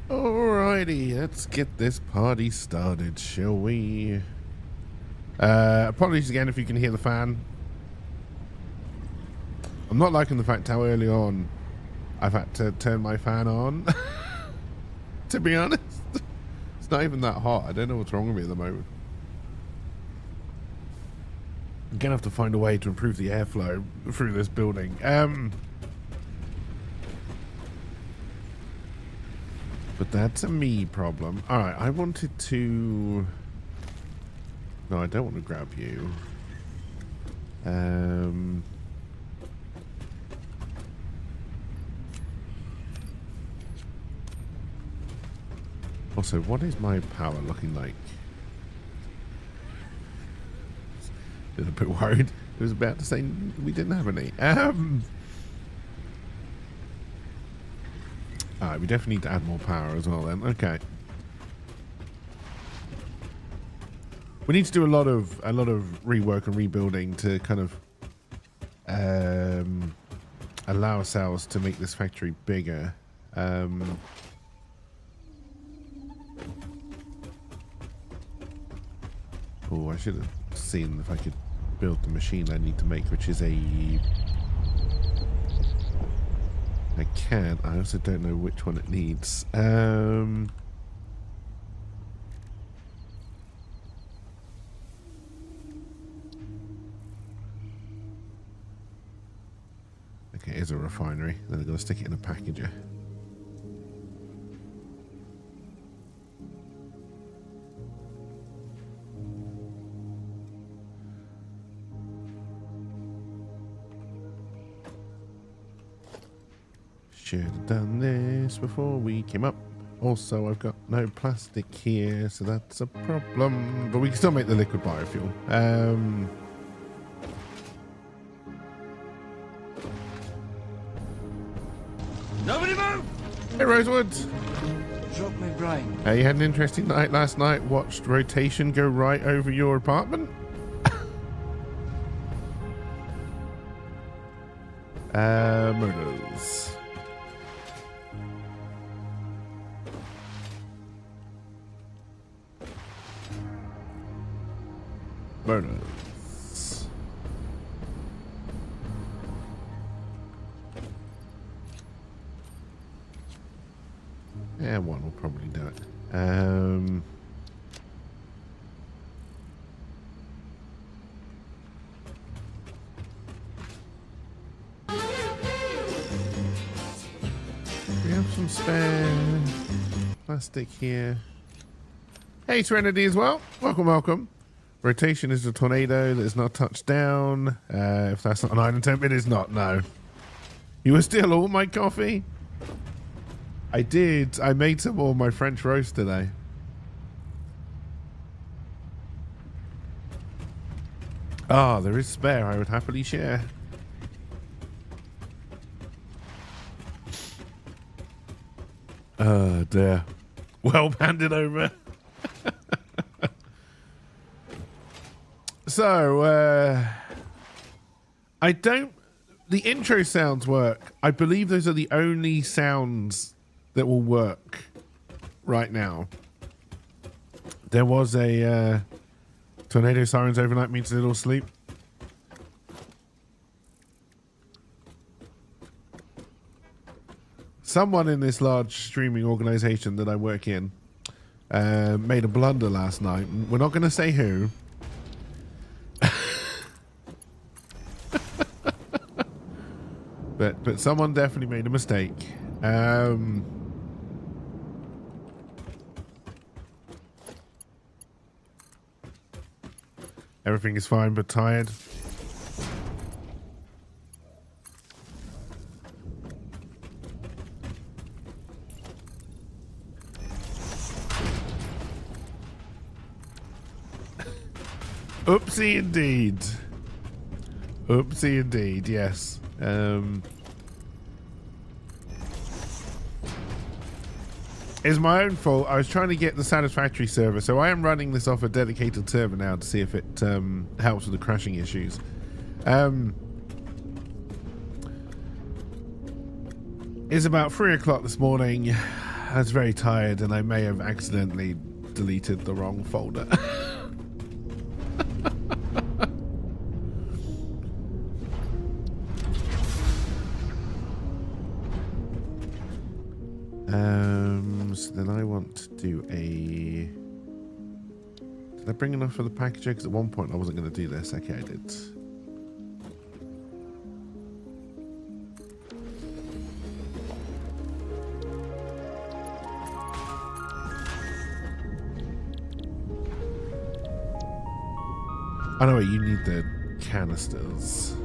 Alrighty, let's get this party started, shall we? Apologies again if you can hear the fan. I'm not liking the fact how early on I've had to turn my fan on. To be honest, it's not even that hot. I don't know what's wrong with me at the moment. I'm gonna have to find a way to improve the airflow through this building. But that's a me problem. Alright, I wanted to... No, I don't want to grab you. Also, what is my power looking like? A little bit worried. I was about to say we didn't have any. Alright, we definitely need to add more power as well then. Okay. We need to do a lot of rework and rebuilding to kind of allow ourselves to make this factory bigger. Oh, I should have seen if I could build the machine I need to make, which is a... I can. I also don't know which one it needs. Okay, here's a refinery. Then I've got to stick it in a packager. Should have done this before we came up. Also, I've got no plastic here, so that's a problem. But we can still make the liquid biofuel. Nobody move! Hey, Rosewood. Drop my brain. You had an interesting night last night. Watched rotation go right over your apartment. Murders. Bonus. Yeah, one will probably do it. We have some spare plastic here. Hey, Serenity as well. Welcome, welcome. Rotation is a tornado that is not touched down. If that's not an item temp, it is not, no. You were still all my coffee? I did. I made some more of my French roast today. Ah, there is spare. I would happily share. Oh, dear. Well handed over. So, I don't... The intro sounds work. I believe those are the only sounds that will work right now. There was a tornado sirens overnight means a little sleep. Someone in this large streaming organization that I work in made a blunder last night. We're not going to say who. But someone definitely made a mistake. Everything is fine but tired. Oopsie indeed. Oopsie indeed, yes. It's my own fault. I was trying to get the Satisfactory server, so I am running this off a dedicated server now to see if it helps with the crashing issues. It's about 3 o'clock this morning. I was very tired and I may have accidentally deleted the wrong folder. So then I want to do a... Did I bring enough for the packager? Because at one point I wasn't going to do this. Okay, I did. Oh no, wait, you need the canisters.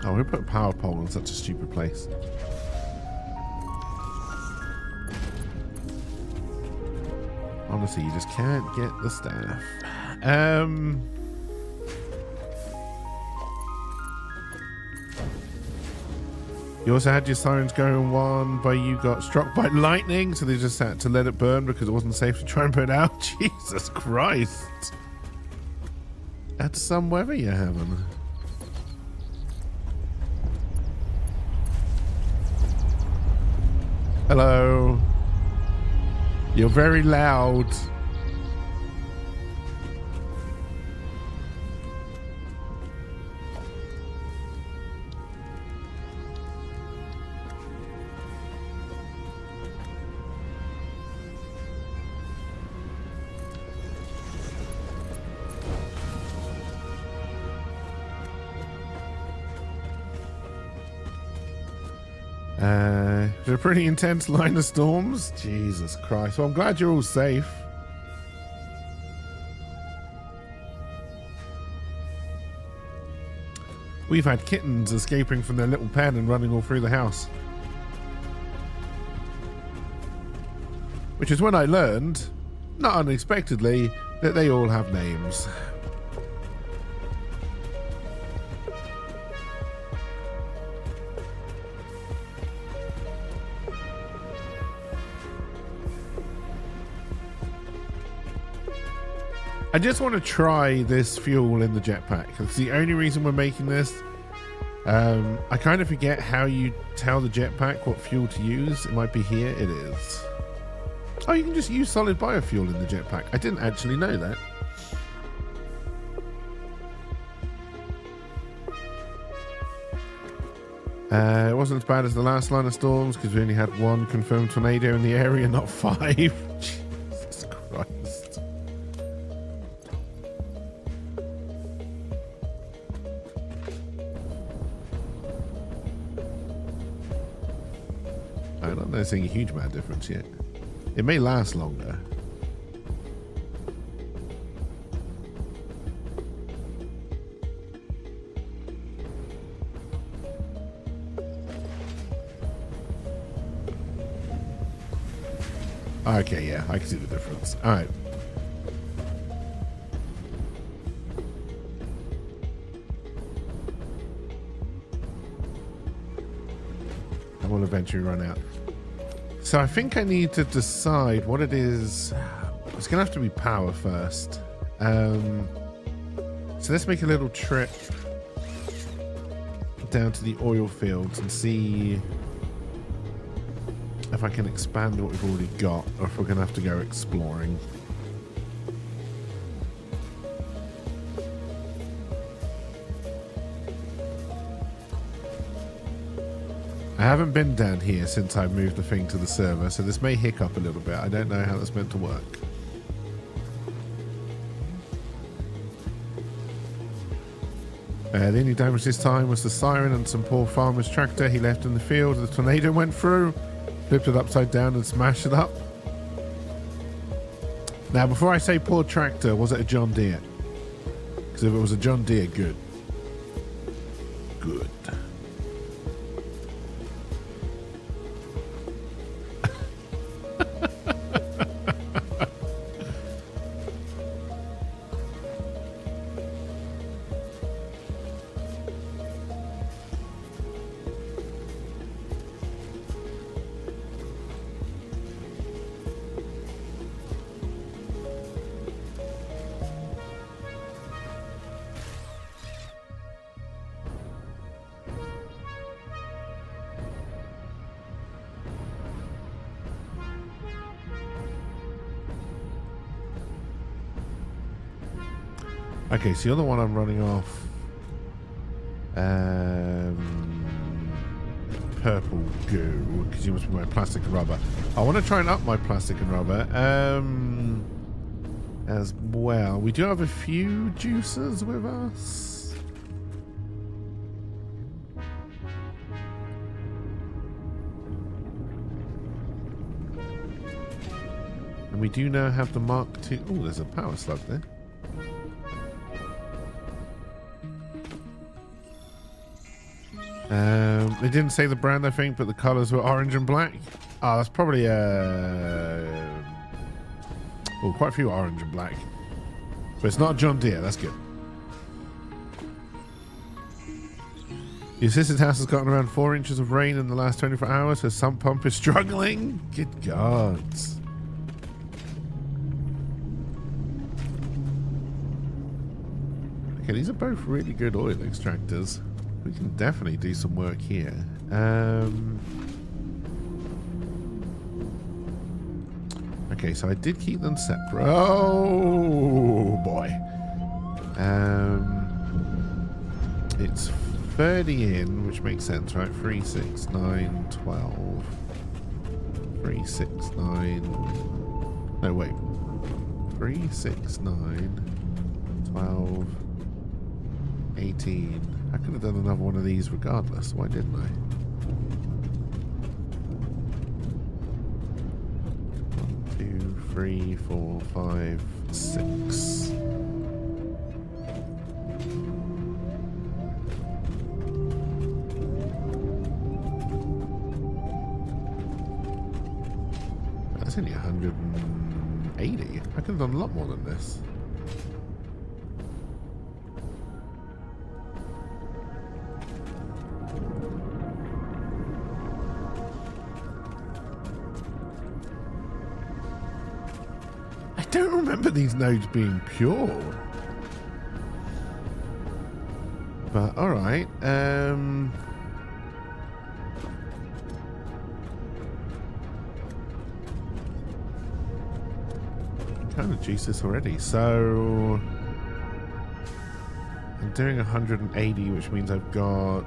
Oh, we put a power pole in such a stupid place. Honestly, you just can't get the staff. You also had your sirens going one, but you got struck by lightning, so they just had to let it burn because it wasn't safe to try and put it out. Jesus Christ. That's some weather you're having. Hello. You're very loud. It's a pretty intense line of storms. Jesus Christ. Well, I'm glad you're all safe. We've had kittens escaping from their little pen and running all through the house. Which is when I learned, not unexpectedly, that they all have names. I just want to try this fuel in the jetpack. It's the only reason we're making this. I kind of forget how you tell the jetpack what fuel to use. It might be here. It is. Oh, you can just use solid biofuel in the jetpack. I didn't actually know that. It wasn't as bad as the last line of storms because we only had one confirmed tornado in the area, not 5. Jesus Christ. I'm not noticing a huge amount of difference yet. It may last longer. Okay, yeah, I can see the difference. All right. I will eventually run out. So I think I need to decide what it is. It's going to have to be power first. So let's make a little trip down to the oil fields and see if I can expand what we've already got, or if we're going to have to go exploring. I haven't been down here since I moved the thing to the server, so this may hiccup a little bit. I don't know how that's meant to work. The only damage this time was the siren and some poor farmer's tractor he left in the field. The tornado went through, flipped it upside down and smashed it up. Now, before I say poor tractor, was it a John Deere? Because if it was a John Deere, good. Good. Okay, so you're the one I'm running off. Purple goo, because you must be my plastic and rubber. I want to try and up my plastic and rubber as well. We do have a few juicers with us. And we do now have the Mark II. Oh, there's a power slug there. They didn't say the brand, I think, but the colors were orange and black. Oh, that's probably quite a few orange and black. But it's not John Deere, that's good. Your sister's house has gotten around 4 inches of rain in the last 24 hours. Her sump pump is struggling. Good gods. Okay, these are both really good oil extractors. We can definitely do some work here. Okay, so I did keep them separate. Oh boy. It's 30 in, which makes sense, right? 3, 6, 9, 12. 3, 6, 9. No, wait. 3, 6, 9, 12, 18. I could have done another one of these regardless. Why didn't I? 1, 2, 3, 4, 5, 6. That's only 180. I could have done a lot more than this. I don't remember these nodes being pure. But alright. Kind of juiced this already, so I'm doing 180, which means I've got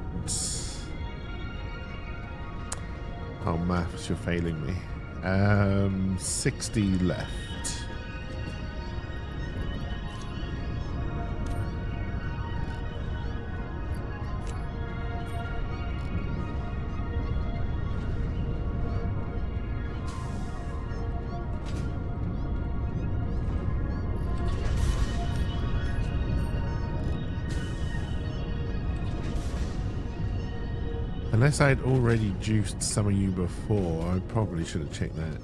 maths, you're failing me. 60 left. Unless I'd already juiced some of you before, I probably should have checked that.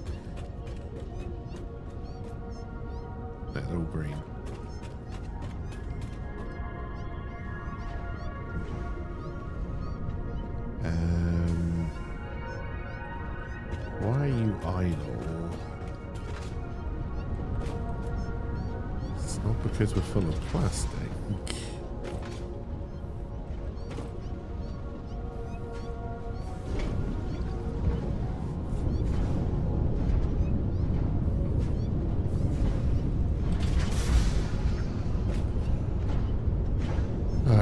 That's all green. Why are you idle? It's not because we're full of plastic.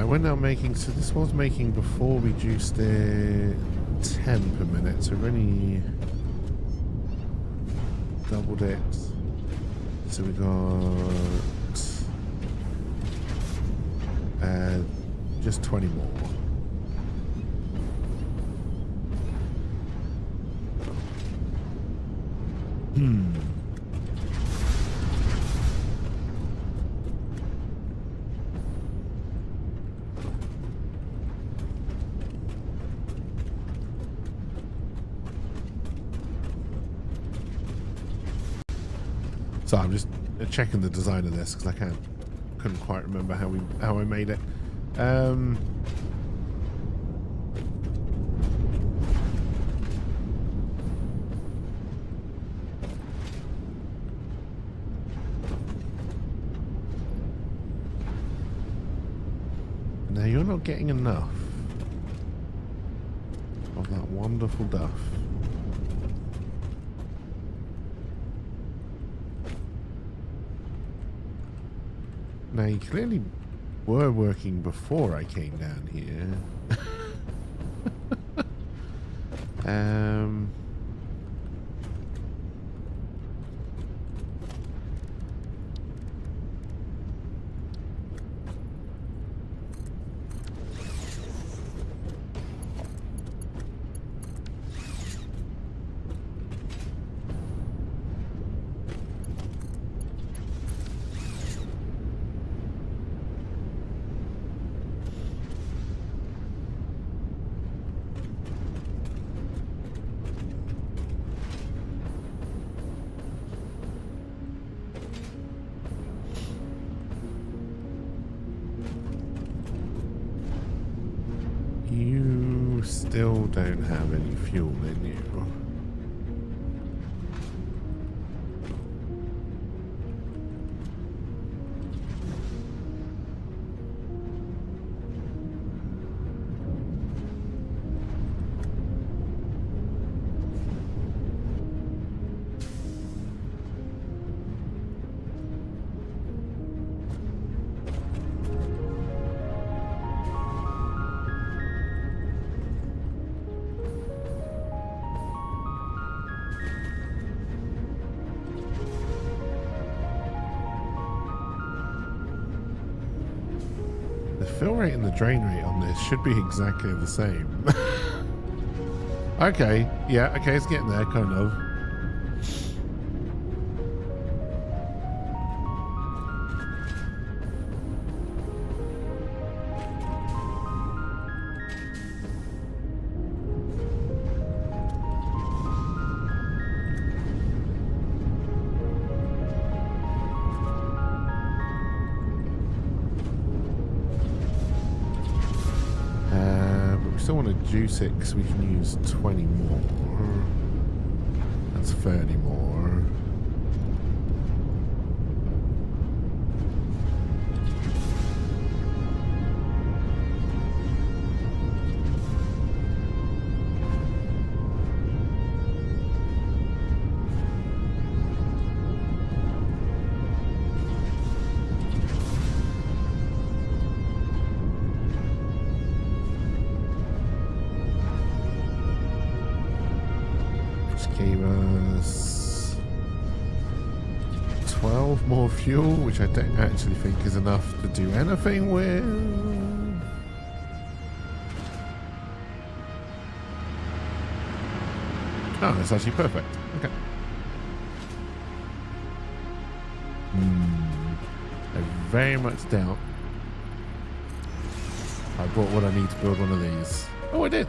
We're now making, so this was making before we juiced it 10 per minute, so we've only doubled it. So we got just 20 more. So I'm just checking the design of this because I couldn't quite remember how I made it. Now you're not getting enough of that wonderful duff. Now, you clearly were working before I came down here. You still don't have any fuel in you. The fill rate and the drain rate on this should be exactly the same. Okay, yeah, okay, it's getting there, kind of. Still want to juice it because we can use 20 more. That's 30 more. Gave us 12 more fuel, which I don't actually think is enough to do anything with. Oh, that's actually perfect. Okay. I very much doubt I bought what I need to build one of these. Oh, I did.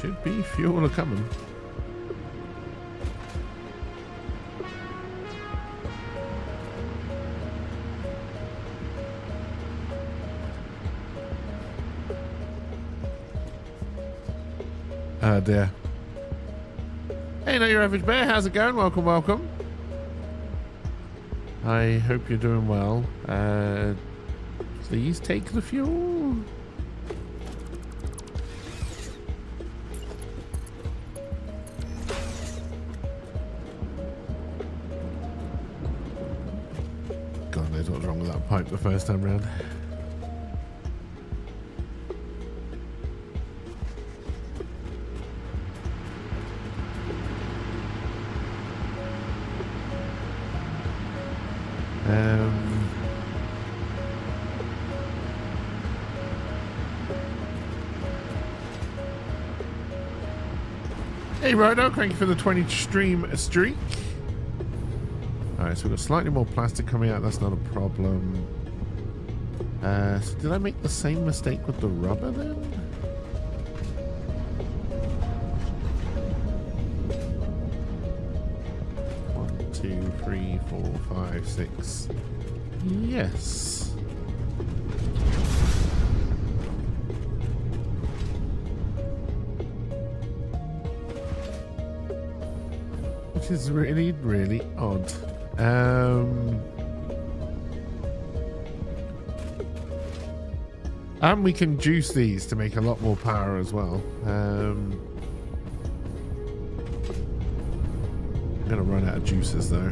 Should be fuel coming. Dear. Hey, not your average bear. How's it going? Welcome, welcome. I hope you're doing well. Please take the fuel. God knows what's wrong with that pipe the first time round. Hey Rhodo, thank you for the 20 stream streak. Alright, so we've got slightly more plastic coming out, that's not a problem. So did I make the same mistake with the rubber then? One, two, 3, 4, 5, 6. Yes. Which is really, really odd. And we can juice these to make a lot more power as well. I'm gonna run out of juices though.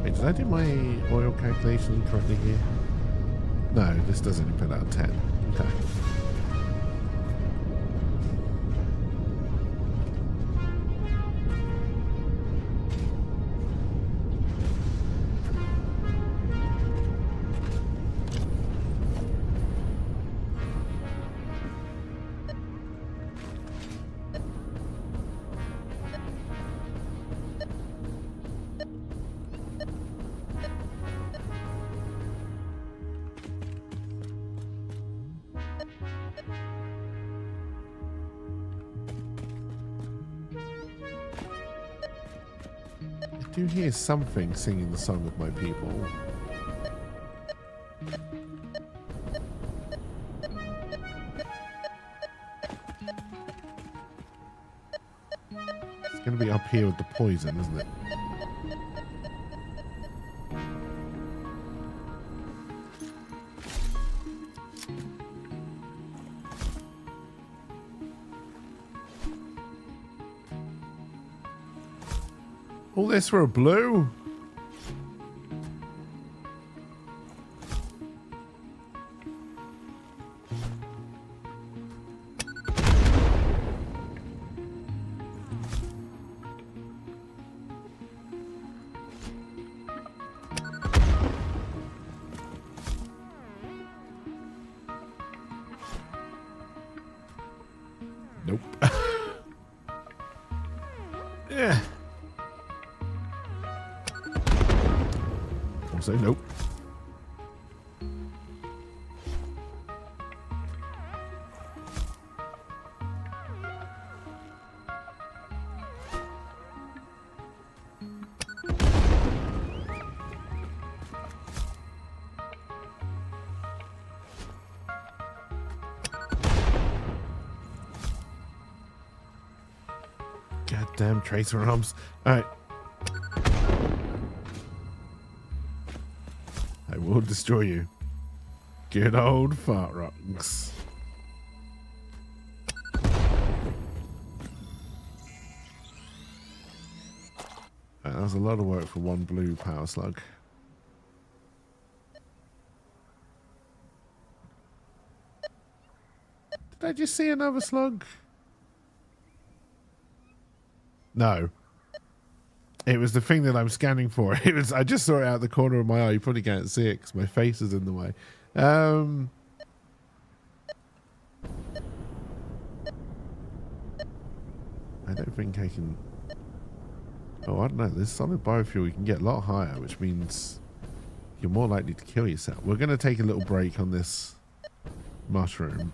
Wait, did I do my oil calculation correctly here? No, this doesn't put out 10. Okay. I do hear something singing the song of my people. It's going to be up here with the poison, isn't it? All this for a blue? Nope. Yeah. Also, nope. Goddamn tracer arms. All right. I will destroy you. Good old fart rocks. That was a lot of work for one blue power slug. Did I just see another slug? No. It was the thing that I'm scanning for. It was. I just saw it out the corner of my eye. You probably can't see it because my face is in the way. I don't think I can... Oh, I don't know. This solid biofuel, you can get a lot higher, which means you're more likely to kill yourself. We're going to take a little break on this mushroom.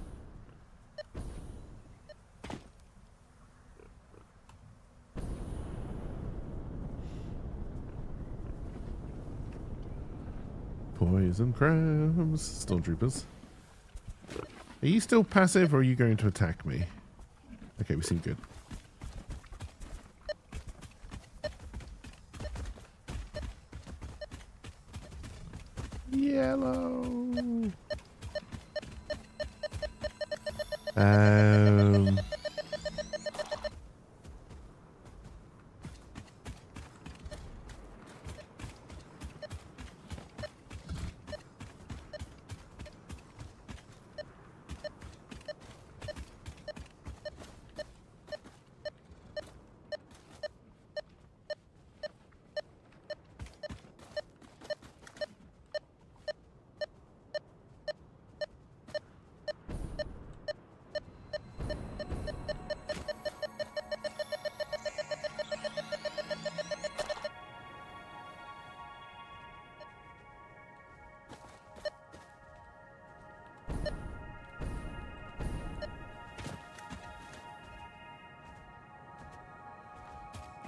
Poison crabs. Stormtroopers. Are you still passive or are you going to attack me? Okay, we seem good. Yellow.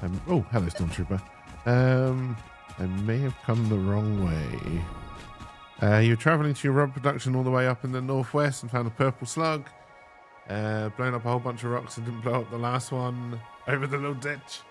Oh, hello, Stormtrooper. I may have come the wrong way. You're traveling to your rubber production all the way up in the northwest and found a purple slug. Blown up a whole bunch of rocks and didn't blow up the last one over the little ditch.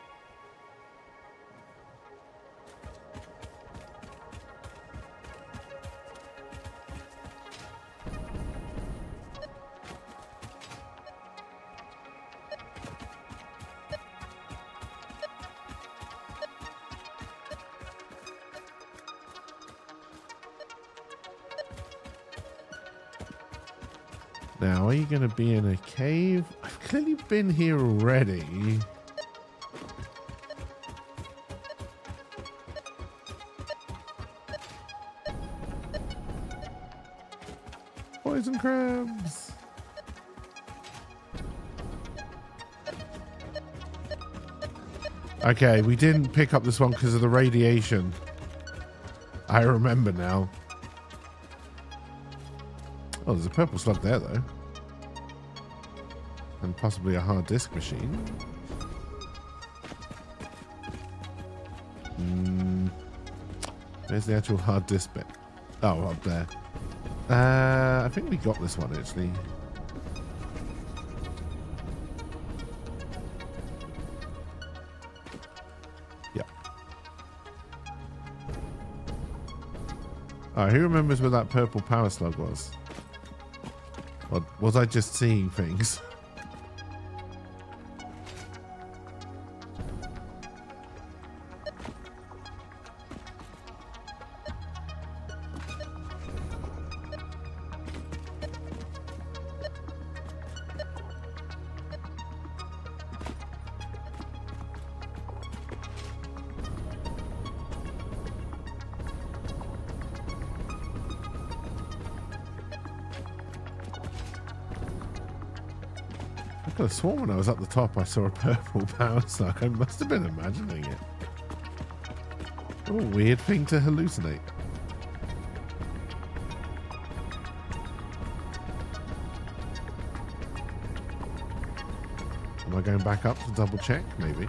Now, are you going to be in a cave? I've clearly been here already. Poison crabs. Okay, we didn't pick up this one because of the radiation. I remember now. Oh, there's a purple slug there, though. And possibly a hard disk machine. Where's the actual hard disk bit? Oh, up there. I think we got this one, actually. Yeah. Alright, who remembers where that purple power slug was? Or was I just seeing things? I could have sworn when I was at the top I saw a purple power slug. I must have been imagining it. What a weird thing to hallucinate. Am I going back up to double check? Maybe.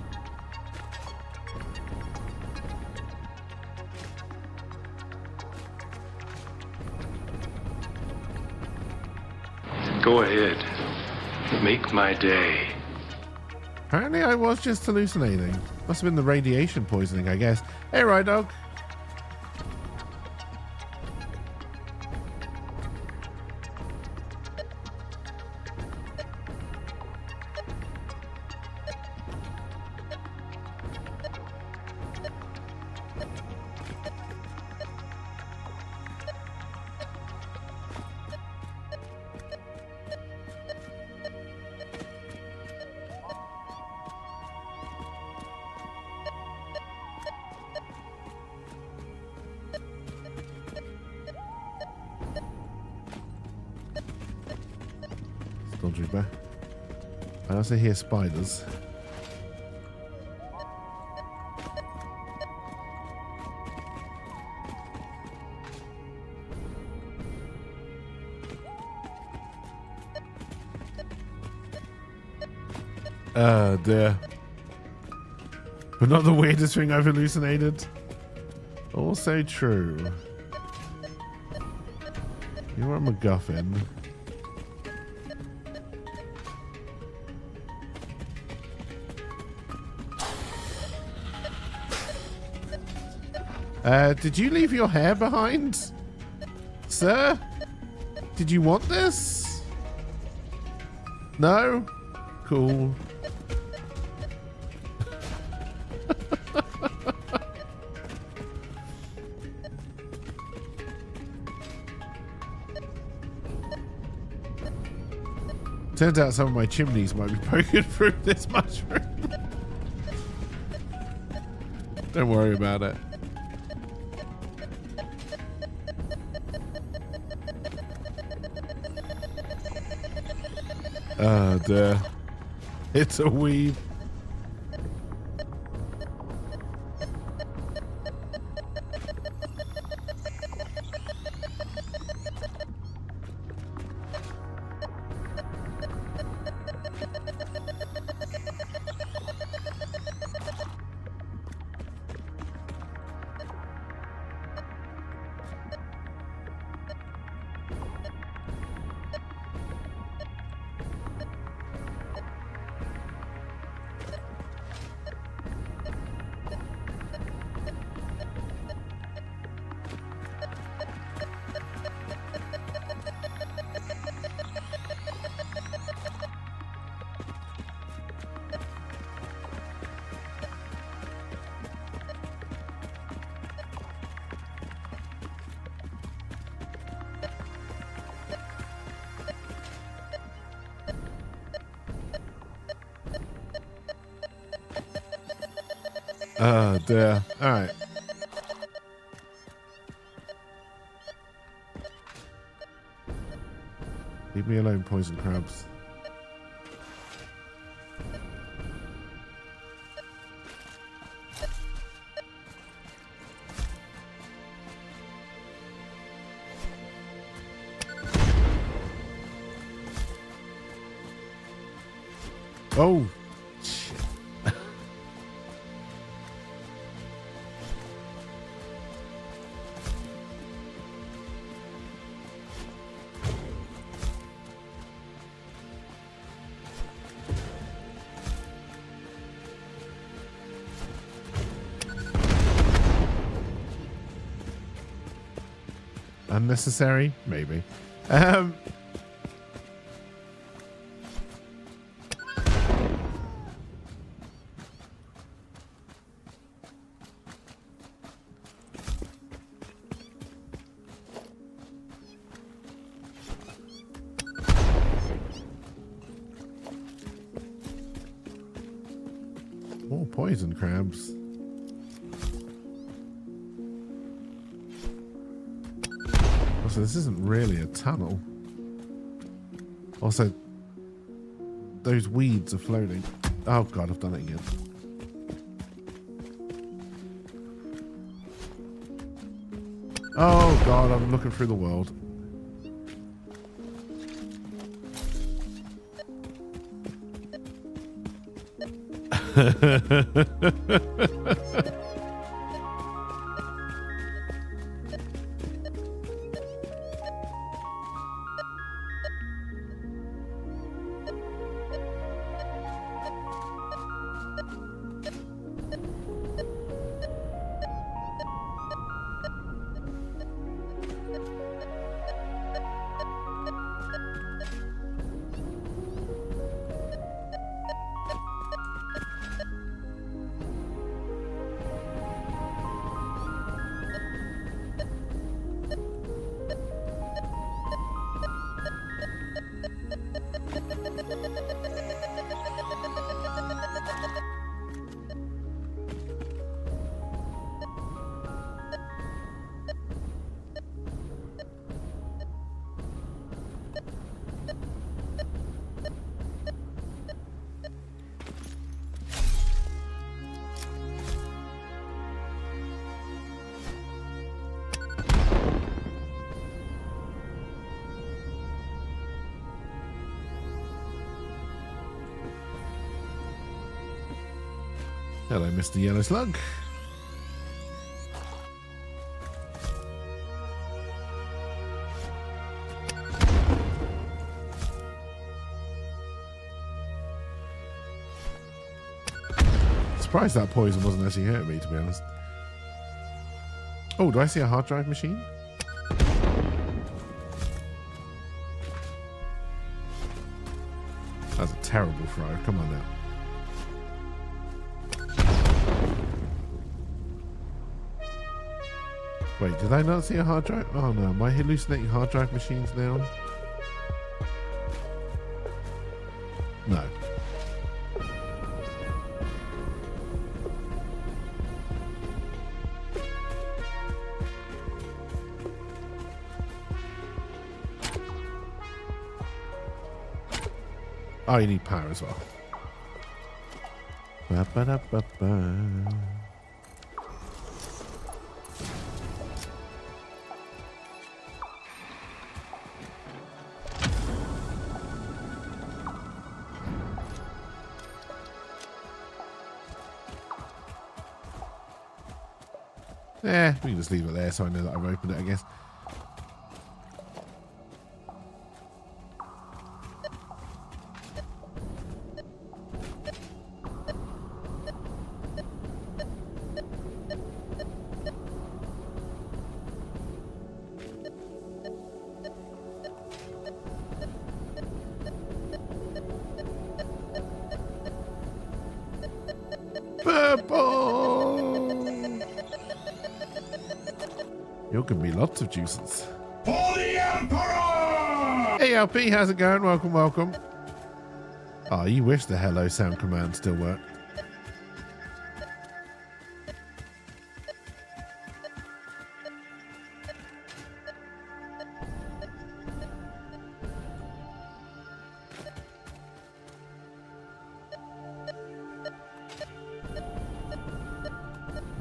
Go ahead. Make my day. Apparently I was just hallucinating. Must have been the radiation poisoning, I guess. Hey, Ride Dog. Stormtrooper. I also hear spiders. Dear. But not the weirdest thing I've hallucinated. Also true. You're a MacGuffin. Did you leave your hair behind? Sir? Did you want this? No? Cool. Turns out some of my chimneys might be poking through this mushroom. Don't worry about it. Oh dear. It's a weave. Oh, dear. All right. Leave me alone, poison crabs. Oh, shit. Unnecessary? Maybe. More poison crabs. Also, this isn't really a tunnel. Also, those weeds are floating. Oh god, I've done it again. Oh god, I'm looking through the world. Hello, Mr. Yellow Slug. Surprised that poison wasn't actually hurting me, to be honest. Oh, do I see a hard drive machine? That's a terrible throw. Come on now. Wait, did I not see a hard drive? Oh no, am I hallucinating hard drive machines now? No. Oh, you need power as well. Ba-ba-da-ba-ba. Yeah, we can just leave it there so I know that I've opened it, I guess. Purple! You're giving me lots of juices. For the Emperor! Hey LP, how's it going? Welcome, welcome. Oh, you wish the hello sound command still worked.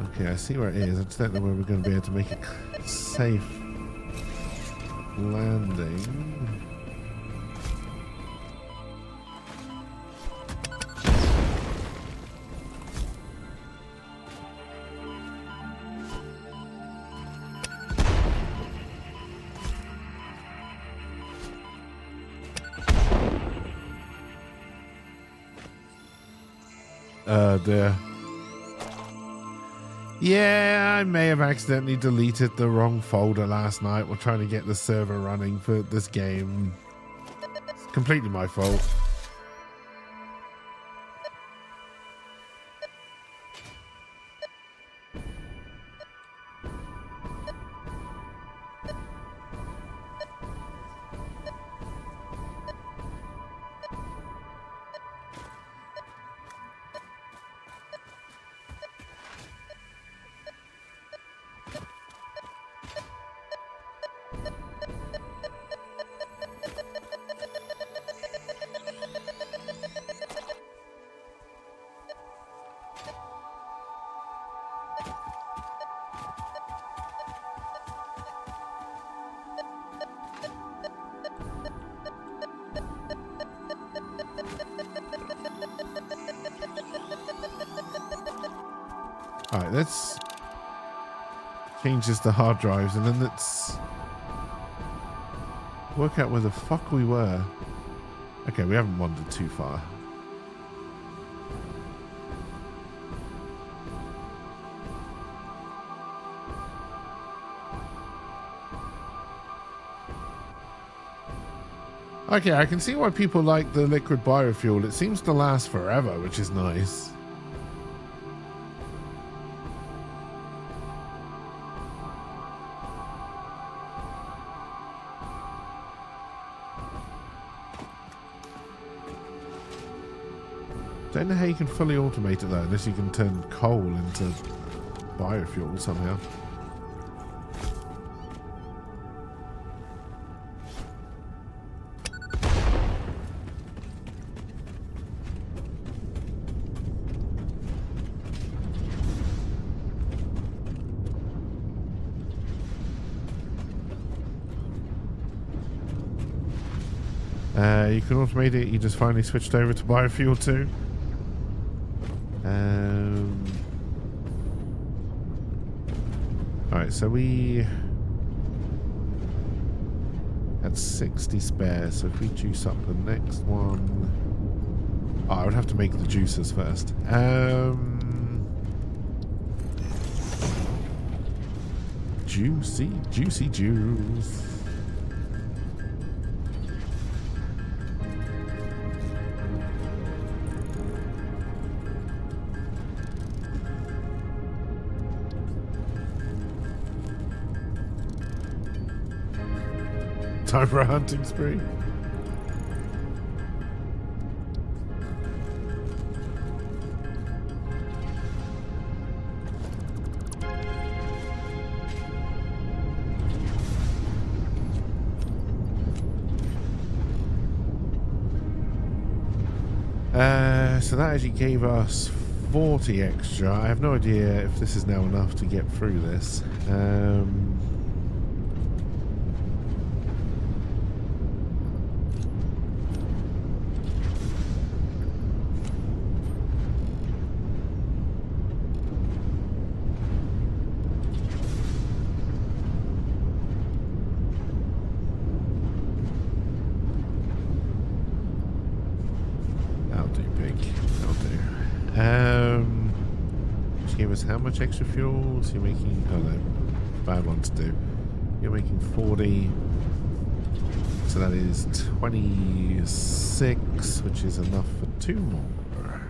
Okay, I see where it is. I just don't know where we're going to be able to make a safe landing. Dear. Yeah, I may have accidentally deleted the wrong folder last night while trying to get the server running for this game. It's completely my fault. Alright, let's change this to hard drives and then let's work out where the fuck we were. Okay, we haven't wandered too far. Okay, I can see why people like the liquid biofuel. It seems to last forever, which is nice. Don't know how you can fully automate it though, unless you can turn coal into biofuel somehow. You can automate it, you just finally switched over to biofuel too. Alright, so we had 60 spare, so if we juice up the next one... Oh, I would have to make the juicers first. Juicy juice. Time for a hunting spree. So that actually gave us 40 extra. I have no idea if this is now enough to get through this. How much extra fuel is he making? Oh no, bad one to do. You're making 40, so that is 26, which is enough for 2 more.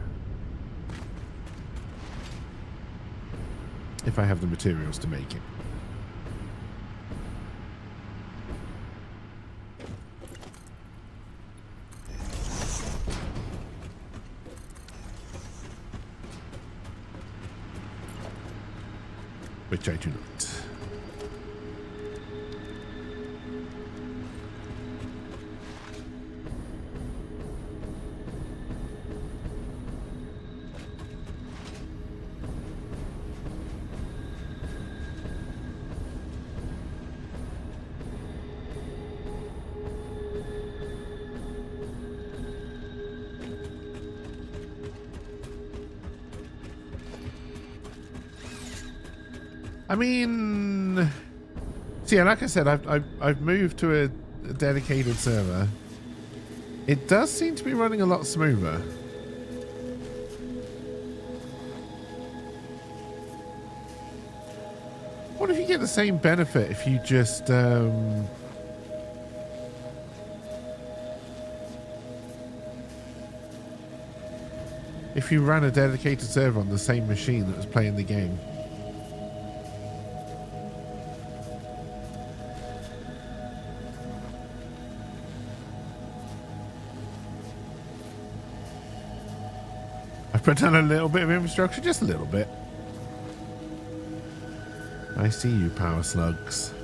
If I have the materials to make it. Which I do not. I mean, see, like I said, I've moved to a dedicated server. It does seem to be running a lot smoother. What if you get the same benefit if you just if you ran a dedicated server on the same machine that was playing the game? I've put down a little bit of infrastructure, just a little bit. I see you, power slugs.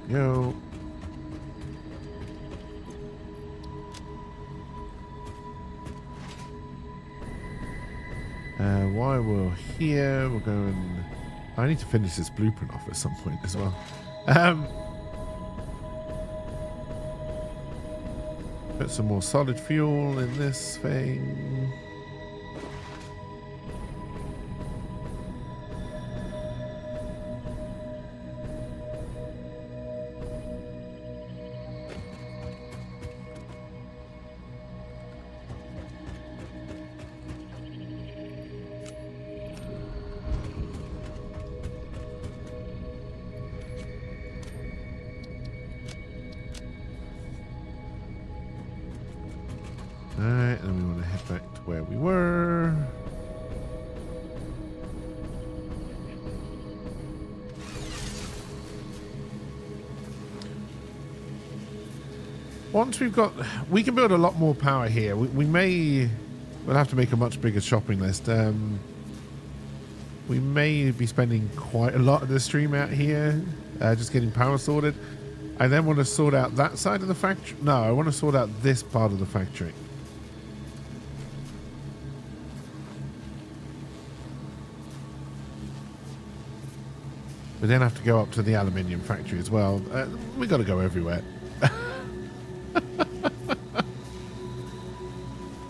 Go. While we're here, we're going. I need to finish this blueprint off at some point as well. Put some more solid fuel in this thing. Alright, and we want to head back to where we were. Once we've got... We can build a lot more power here. We'll have to make a much bigger shopping list. We may be spending quite a lot of the stream out here, just getting power sorted. I then want to sort out that side of the factory. No, I want to sort out this part of the factory. We then have to go up to the aluminium factory as well. We got to go everywhere.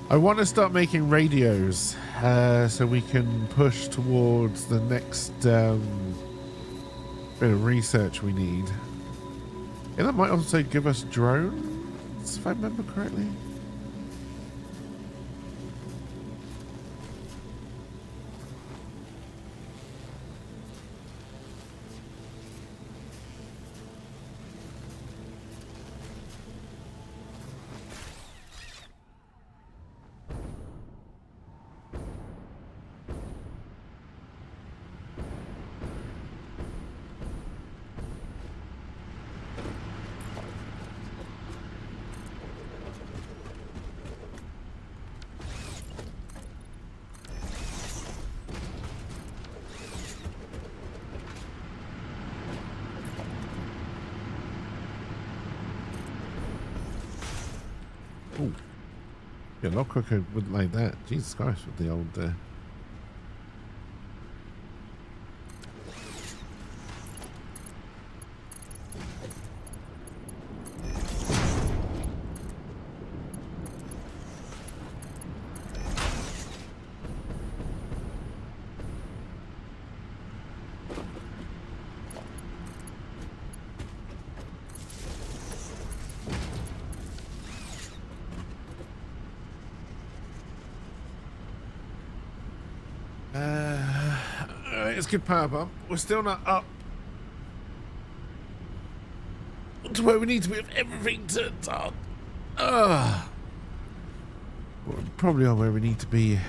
I want to start making radios so we can push towards the next bit of research we need. And that might also give us drones, if I remember correctly. Ooh. Yeah, a lot quicker wouldn't like that. Jesus Christ, with the old... It's good power bump. We're still not up to where we need to be if everything turns on. We're probably on where we need to be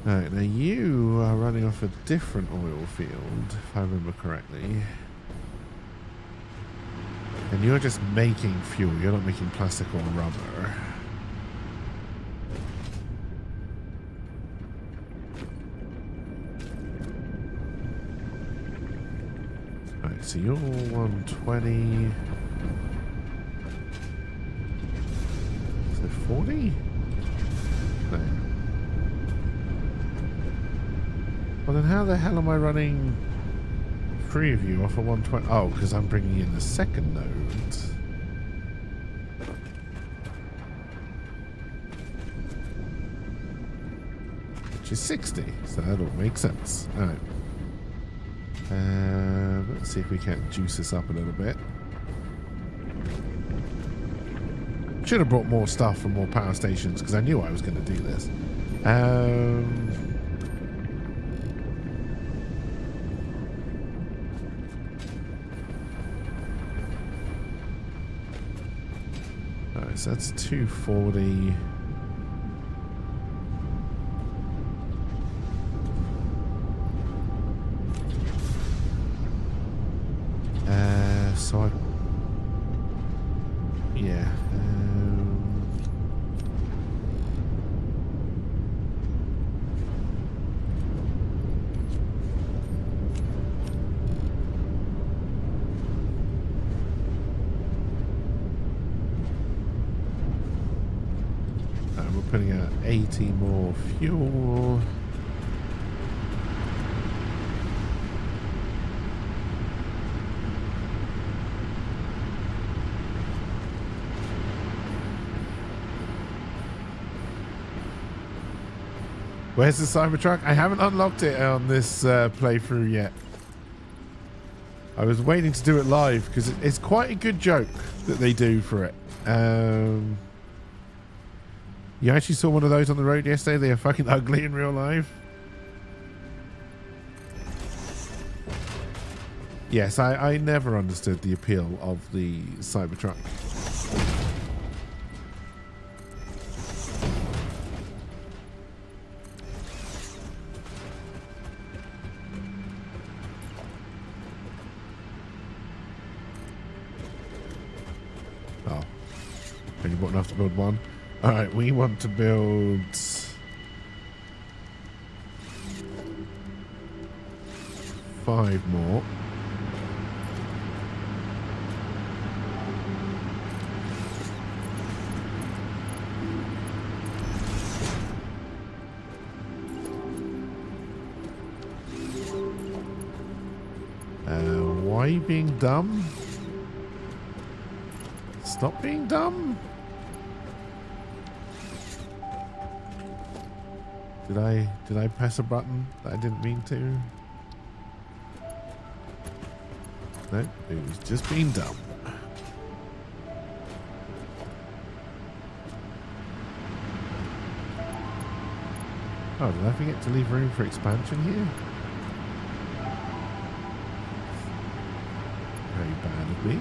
Alright, now you are running off a different oil field, if I remember correctly. And you're just making fuel, you're not making plastic or rubber. Alright, so you're 120. So 40? No. Well, then how the hell am I running 3 of you off of 120? Oh, because I'm bringing in the second node. Which is 60, so that all makes sense. Alright. Let's see if we can't juice this up a little bit. Should have brought more stuff from more power stations because I knew I was going to do this. Alright, so that's 240. So I... Yeah. We're putting out 80 more fuel. Where's the Cybertruck? I haven't unlocked it on this playthrough yet. I was waiting to do it live because it's quite a good joke that they do for it. You actually saw one of those on the road yesterday? They are fucking ugly in real life. Yes, I never understood the appeal of the Cybertruck. Oh. And you want enough to build one? Alright, we want to build 5 more. Why are you being dumb? Stop being dumb. Did I press a button that I didn't mean to? No, it was just being dumb. Oh, did I forget to leave room for expansion here? Very bad of me.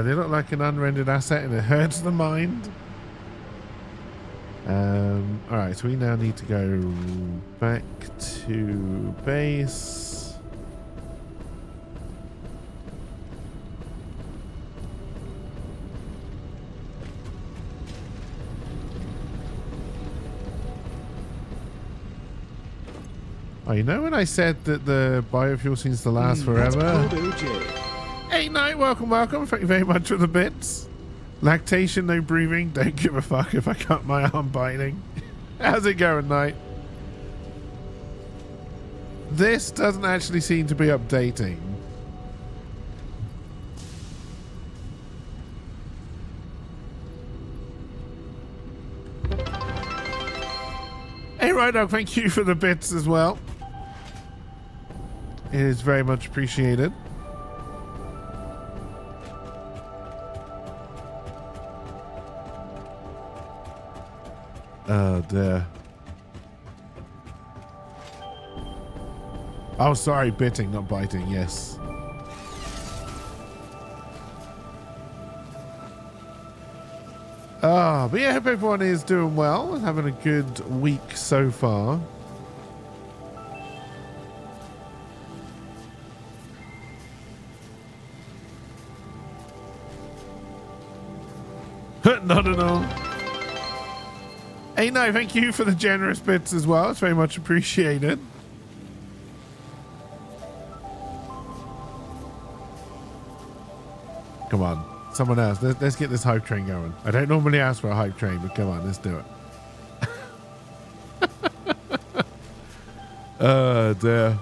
They look like an unrendered asset and it hurts the mind. Alright, so we now need to go back to base. Oh, you know when I said that the biofuel seems to last forever? Hey, Night, welcome. Thank you very much for the bits. Lactation, no breathing. Don't give a fuck if I cut my arm biting. How's it going, Night? This doesn't actually seem to be updating. Hey, Hey, Right Dog, thank you for the bits as well. It is very much appreciated. Oh, dear. Oh, sorry, bitting, not biting, yes. But yeah, I hope everyone is doing well and having a good week so far. Not at all. Hey, no, thank you for the generous bits as well. It's very much appreciated. Come on. Someone else. Let's get this hype train going. I don't normally ask for a hype train, but come on, let's do it. Oh, dear.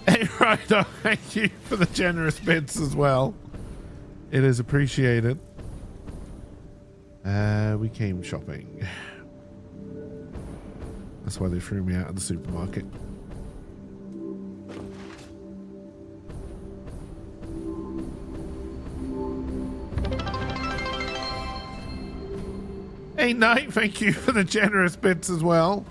Hey, right, thank you for the generous bits as well. It is appreciated. We came shopping. That's why they threw me out of the supermarket. Hey, Knight, thank you for the generous bits as well.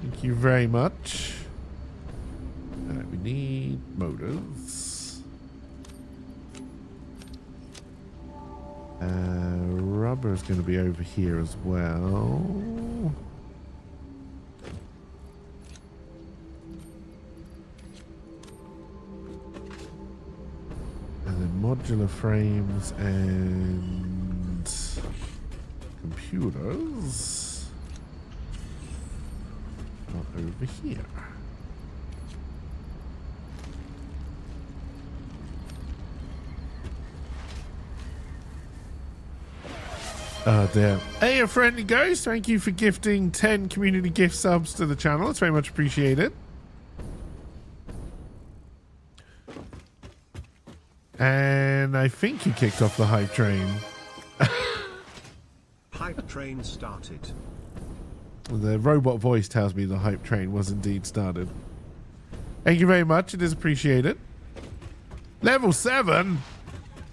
Thank you very much. We need motors. Rubber is going to be over here as well. And then modular frames and computers are over here. Oh, dear. Hey, a friendly ghost. Thank you for gifting 10 community gift subs to the channel. It's very much appreciated. And I think he kicked off the hype train. Hype train started. The robot voice tells me the hype train was indeed started. Thank you very much. It is appreciated. Level 7?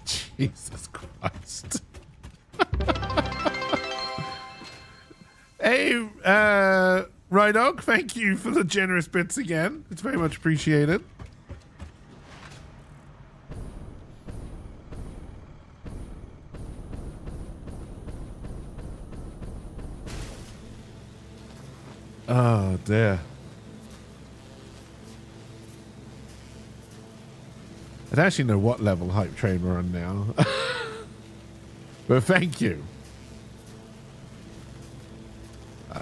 Jesus Christ. Hey, Rydog, thank you for the generous bits again. It's very much appreciated. Oh, dear. I don't actually know what level hype train we're on now. But thank you.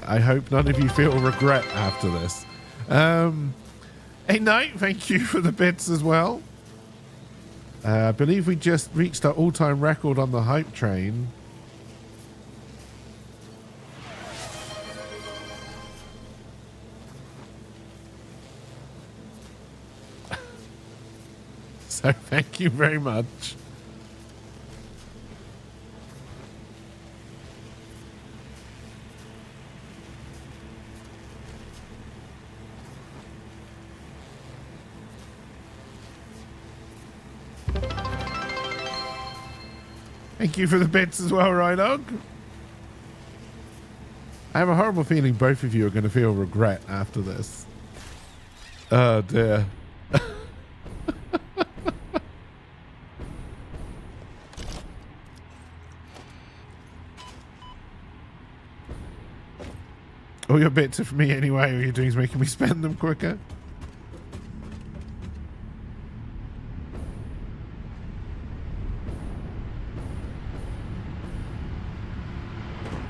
I hope none of you feel regret after this. Hey, Knight, thank you for the bits as well. I believe we just reached our all-time record on the hype train. So thank you very much. Thank you for the bits as well, Rhydog. I have a horrible feeling both of you are going to feel regret after this. Oh, dear. All your bits are for me anyway. All you're doing is making me spend them quicker.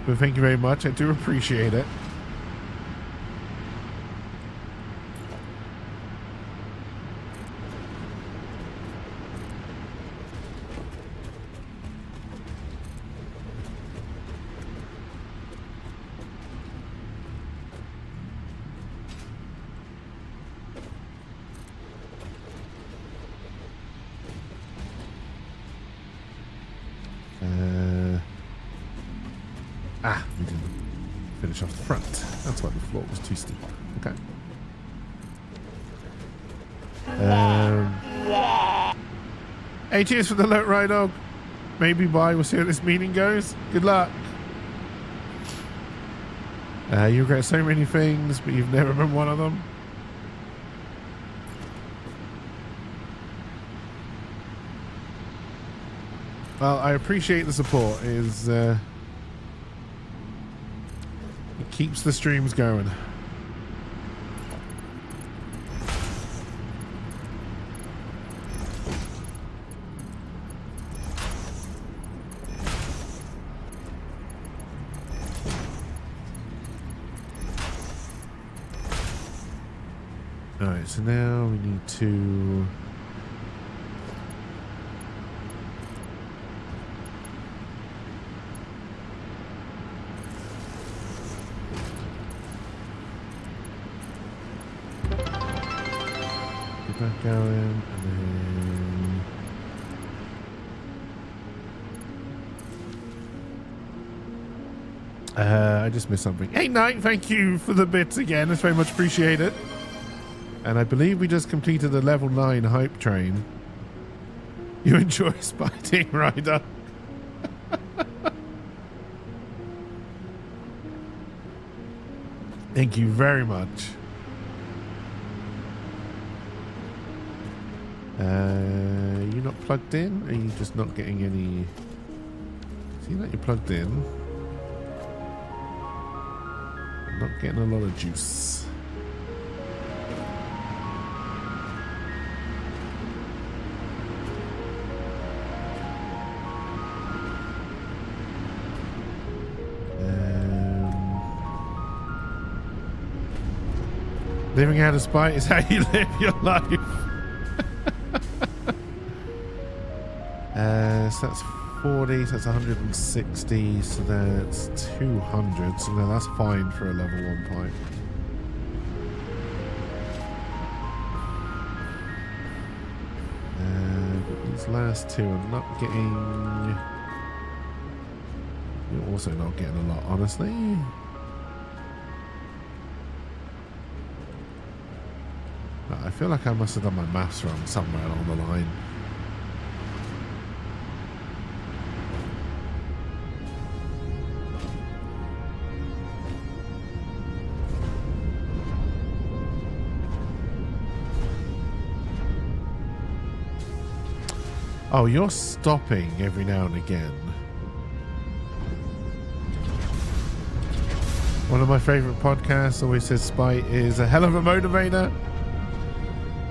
But thank you very much. I do appreciate it. Ah, we didn't finish off the front. That's why the floor was too steep. Okay. Hey, cheers for the alert, Rye Dog. Maybe bye. We'll see how this meeting goes. Good luck. You regret so many things, but you've never been one of them. Well, I appreciate the support. It keeps the streams going. Alright, so now we need to... get that going, and then... I just missed something. Hey, Knight, thank you for the bits again. It's very much appreciated. And I believe we just completed a level 9 hype train. You enjoy Spiting Rider. Thank you very much. You're not plugged in? Or are you just not getting any... See that you're plugged in. Not getting a lot of juice. Living out of spite is how you live your life. So that's 40, so that's 160, so that's 200. So now that's fine for a level 1 pipe. But these last two are not getting... You're also not getting a lot, honestly. I feel like I must have done my maths wrong somewhere along the line. Oh, you're stopping every now and again. One of my favorite podcasts always says spite is a hell of a motivator.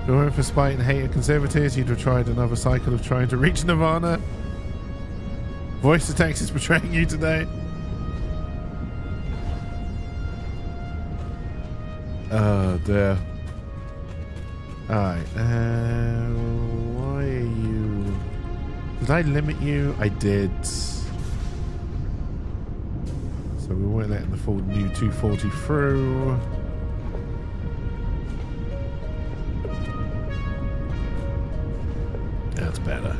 If you weren't for spite and hated conservatives, you'd have tried another cycle of trying to reach Nirvana. Voice to text is betraying you today. Oh dear. Alright, why are you... Did I limit you? I did. So we weren't letting the full new 240 through. That's better.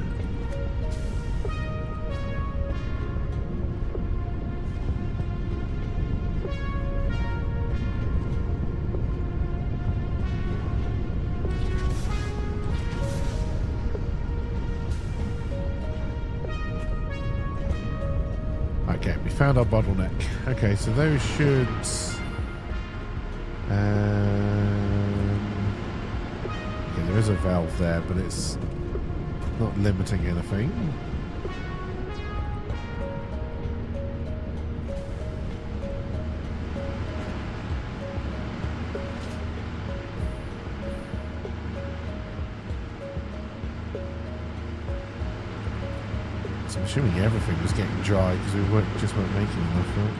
Okay, we found our bottleneck. Okay, so those should... okay, there is a valve there, but it's not limiting anything. So I'm assuming everything was getting dry because we just weren't making enough, right?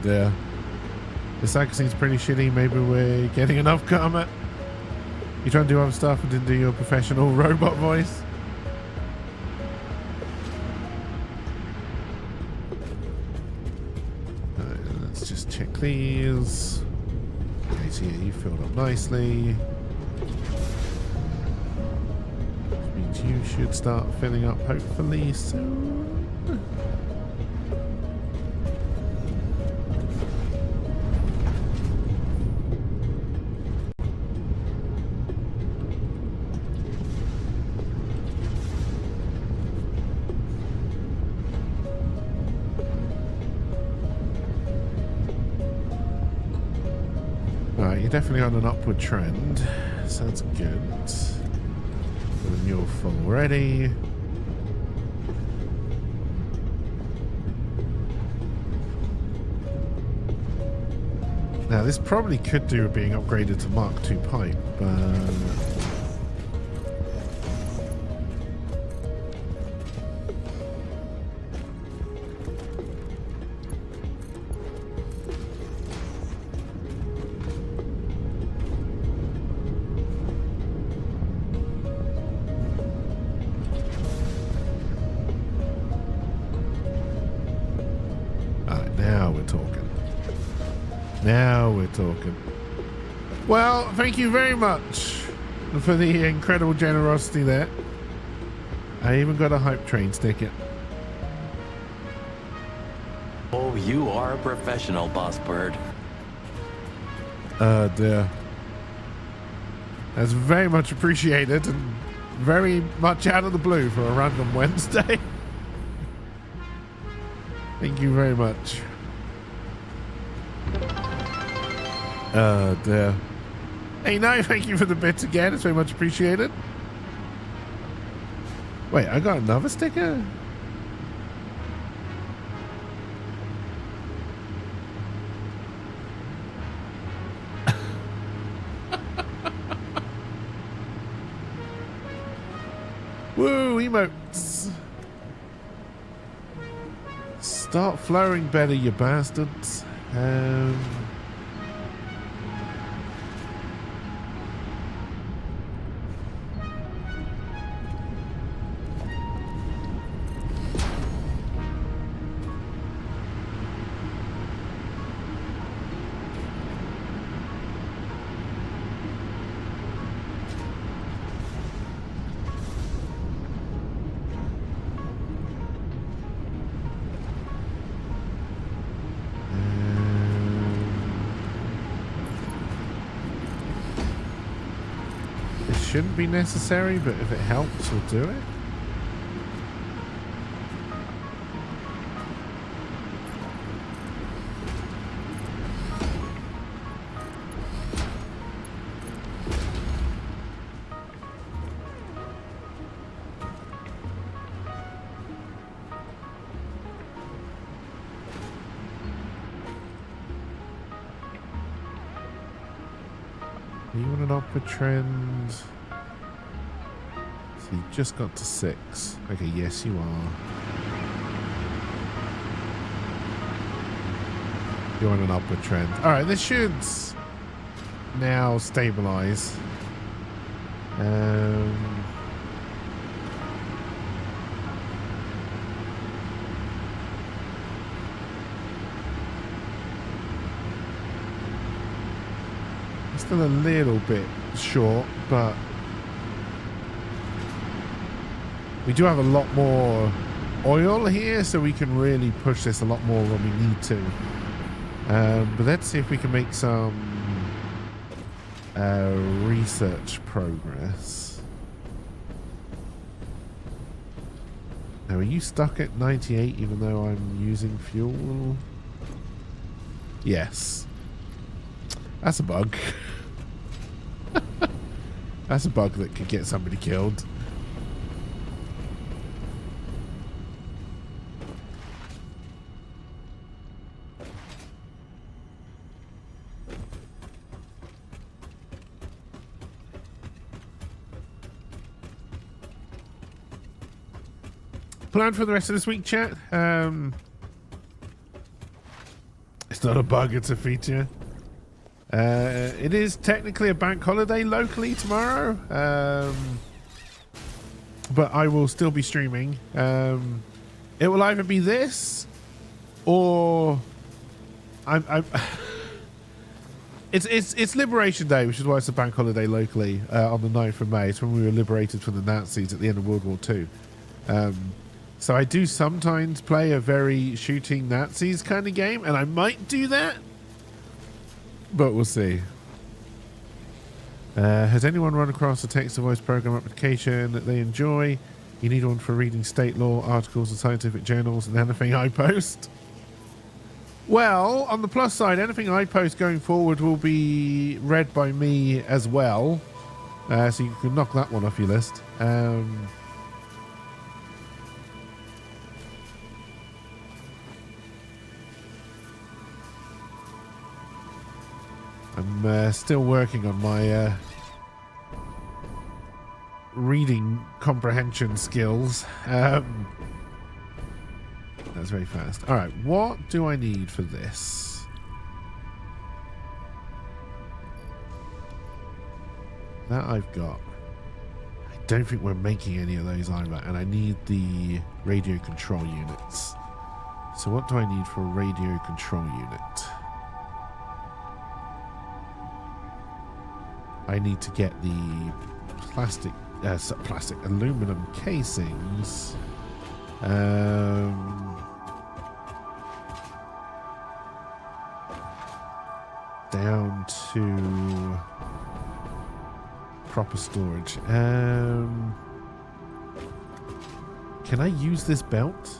Dear. This acting seems pretty shitty. Maybe we're getting enough karma. You trying to do other stuff and didn't do your professional robot voice? Let's just check these. Okay, so yeah, you filled up nicely. Which means you should start filling up hopefully soon. Alright, you're definitely on an upward trend, so that's good. And you're full already. Now this probably could do with being upgraded to Mark II pipe, but now we're talking. Well, thank you very much for the incredible generosity there. I even got a hype train ticket. Oh, you are a professional, Boss Bird. Dear. That's very much appreciated and very much out of the blue for a random Wednesday. Thank you very much. Dear. Hey, no, thank you for the bits again. It's very much appreciated. Wait, I got another sticker? Woo, emotes. Start flowering better, you bastards. Shouldn't be necessary, but if it helps, we'll do it. You want an upward trend? So you just got to 6. Okay, yes you are. You're on an upward trend. Alright, this should now stabilize. Still a little bit short, but we do have a lot more oil here, so we can really push this a lot more when we need to. But let's see if we can make some research progress. Now, are you stuck at 98 even though I'm using fuel? Yes. That's a bug. That's a bug that could get somebody killed. Plan for the rest of this week, chat. It's not a bug, it's a feature. It is technically a bank holiday locally tomorrow, but I will still be streaming. It will either be this, or It's Liberation Day, which is why it's a bank holiday locally on the 9th of May. It's when we were liberated from the Nazis at the end of World War II. So I do sometimes play a very shooting Nazis kind of game, and I might do that, but we'll see. Has anyone run across a text-to-voice program application that they enjoy? You need one for reading state law, articles, and scientific journals, and anything I post. Well, on the plus side, anything I post going forward will be read by me as well. So you can knock that one off your list. I'm still working on my reading comprehension skills. That's very fast. All right, what do I need for this? That I've got. I don't think we're making any of those either, and I need the radio control units. So what do I need for a radio control unit? I need to get the plastic aluminum casings. Down to proper storage. Can I use this belt?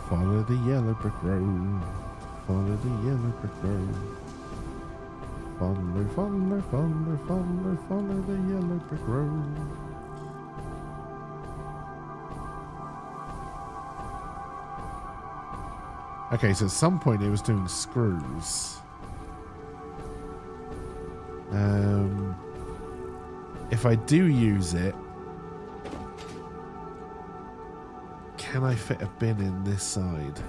Follow the yellow brick road. Follow the yellow brick road. Follow, follow, follow, follow, follow the yellow brick road. Okay, so at some point it was doing screws. If I do use it, can I fit a bin in this side?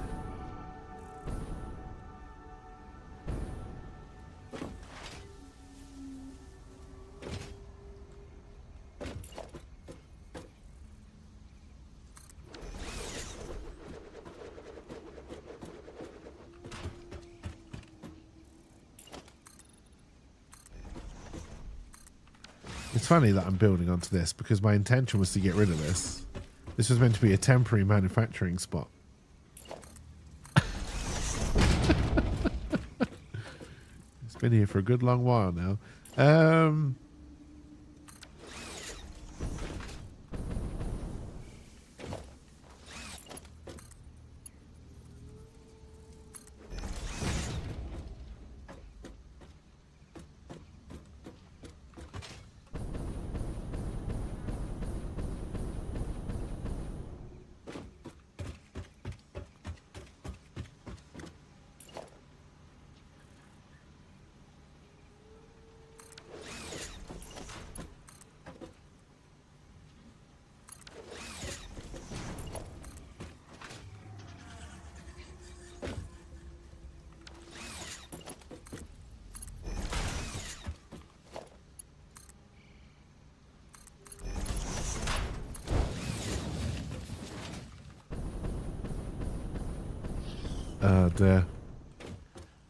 It's funny that I'm building onto this because my intention was to get rid of this. This was meant to be a temporary manufacturing spot. It's been here for a good long while now.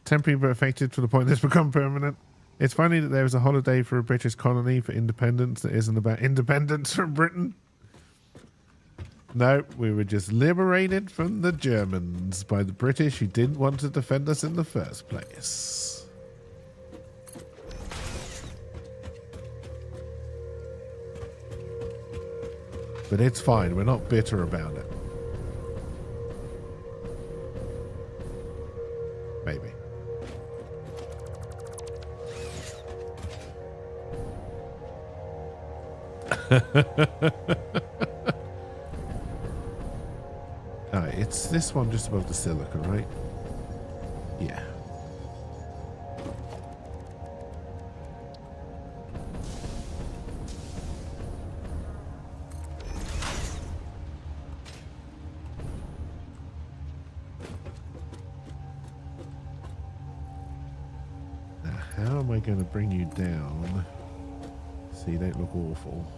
Temporary but effective to the point that's become permanent. It's funny that there is a holiday for a British colony for independence that isn't about independence from Britain. No, we were just liberated from the Germans by the British who didn't want to defend us in the first place. But it's fine, we're not bitter about it. Maybe. Alright, it's this one just above the silica, right? Yeah. Now, how am I going to bring you down so you don't look awful?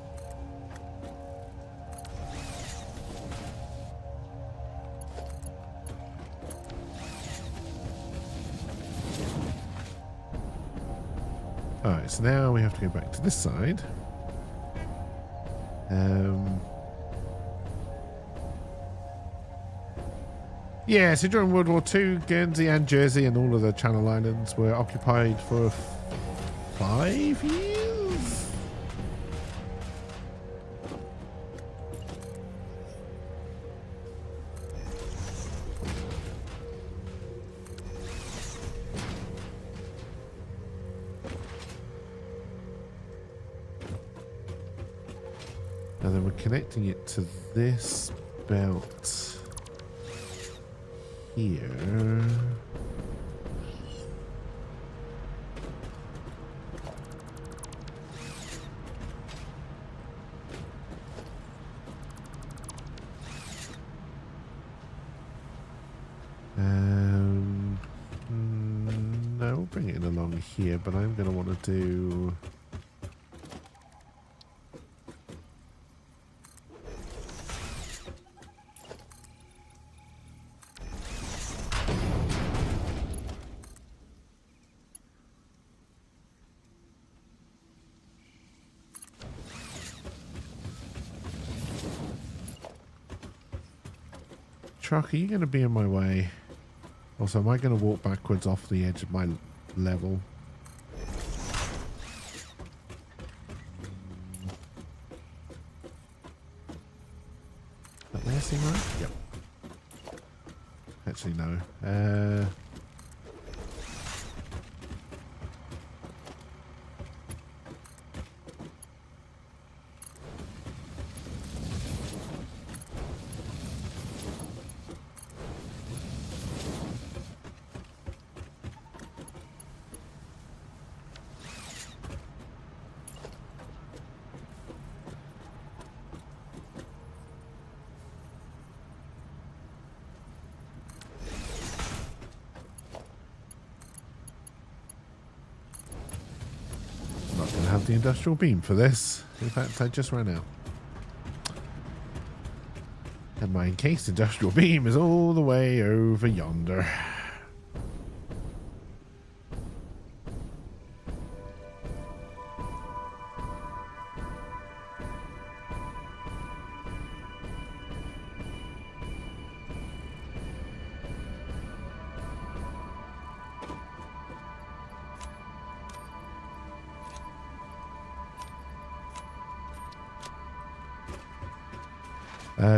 Alright, so now we have to go back to this side. Yeah, so during World War II, Guernsey and Jersey and all of the Channel Islands were occupied for 5 years? And then we're connecting it to this belt here. No, we'll bring it in along here, but I'm going to want to do... Truck, are you going to be in my way? Also, am I going to walk backwards off the edge of my level? That may seem right? Yep. Actually, no. Have the industrial beam for this. In fact, I just ran out. And my encased industrial beam is all the way over yonder.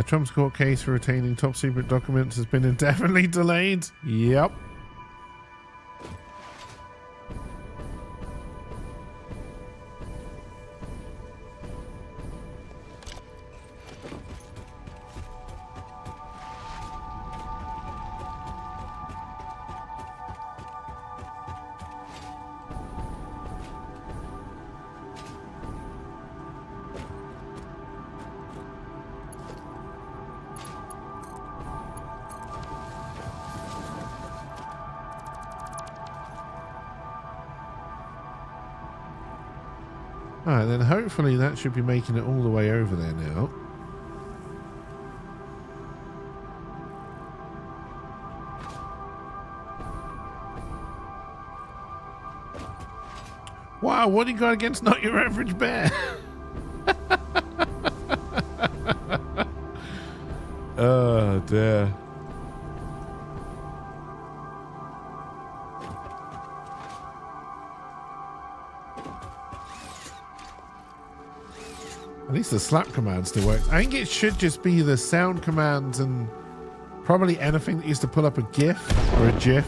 Trump's court case for retaining top secret documents has been indefinitely delayed. Yep. Alright, then hopefully that should be making it all the way over there now. Wow, what do you got against Not Your Average Bear? Oh dear. At least the slap command still works. I think it should just be the sound commands and probably anything that used to pull up a GIF or a GIF.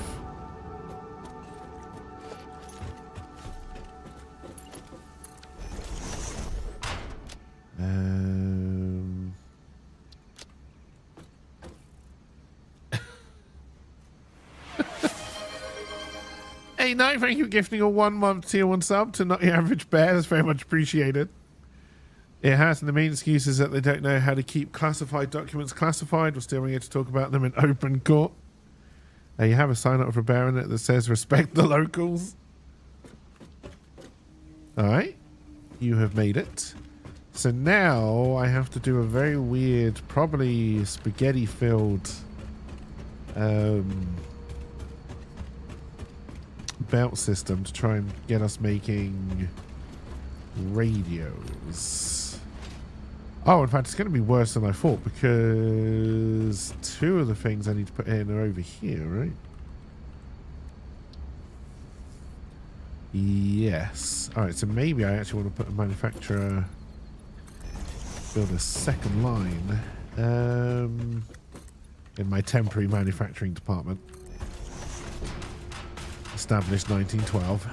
Hey, no, thank you for gifting a 1 month tier 1 sub to Not Your Average Bear. That's very much appreciated. It has, and the main excuse is that they don't know how to keep classified documents classified. We're still here to talk about them in open court. You have a sign up for Bear in it that says respect the locals. Alright. You have made it. So now I have to do a very weird, probably spaghetti filled belt belt system to try and get us making radios. Oh, in fact, it's going to be worse than I thought because 2 of the things I need to put in are over here, right? Yes. All right, so maybe I actually want to put a manufacturer, build a second line in my temporary manufacturing department. Established 1912.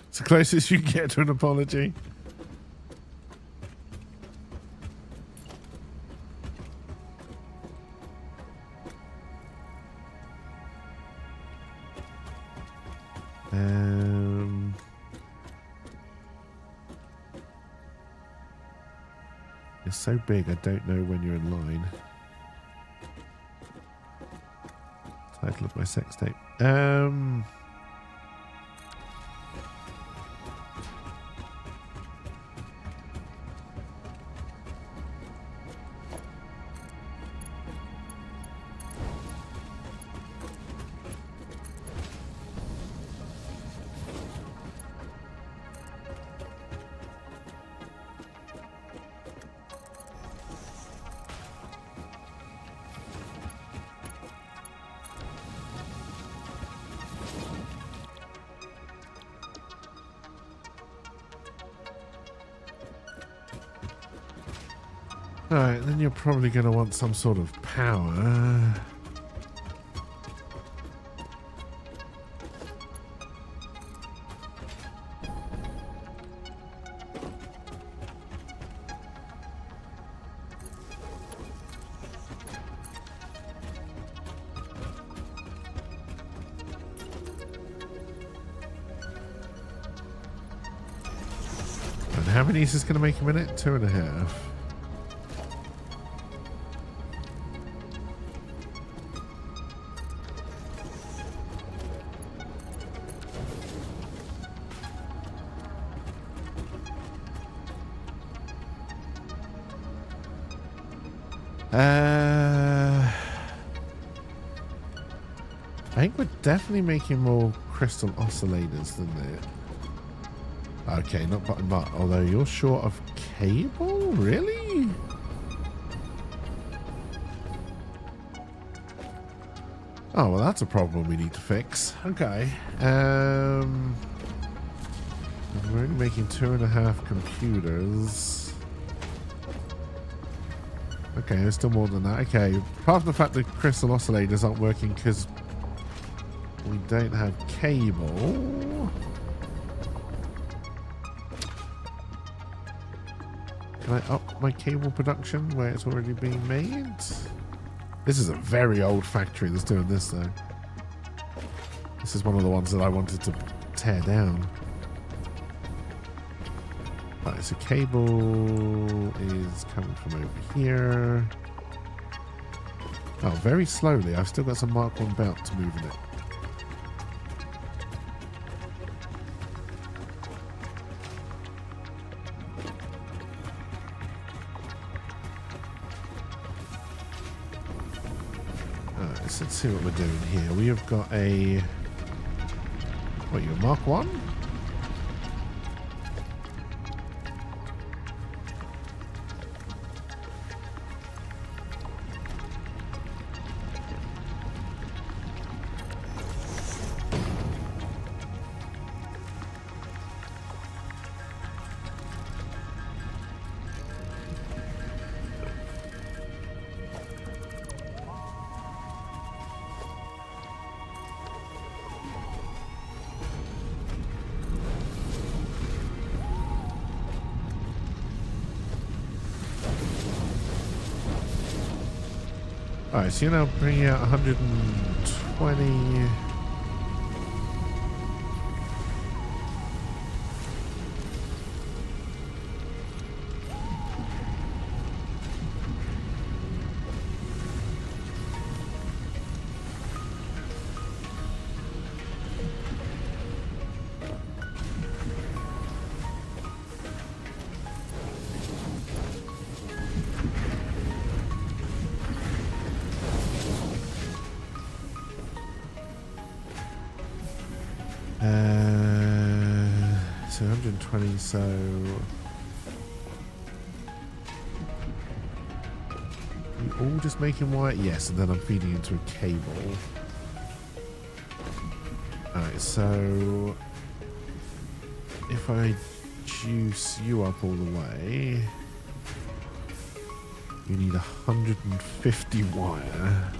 It's the closest you can get to an apology. It's so big, I don't know when you're in line. Title of my sex tape. Alright, then you're probably going to want some sort of power. And how many is this going to make a minute? 2.5. I think we're definitely making more crystal oscillators than that. Okay, not button but although you're short of cable? Really? Oh, well, that's a problem we need to fix. Okay. We're only making 2.5 computers. Okay, there's still more than that. Okay, apart from the fact that crystal oscillators aren't working because we don't have cable. Can I up my cable production where it's already being made? This is a very old factory that's doing this, though. This is one of the ones that I wanted to tear down. Right, so cable is coming from over here. Oh, very slowly. I've still got some Mark 1 belt to move in it. Let's see what we're doing here. We have got a... What, you're Mark 1? Alright, so you're now bringing out 120. So 120, so... You all just making wire? Yes, and then I'm feeding into a cable. Alright, so... If I juice you up all the way... You need 150 wire.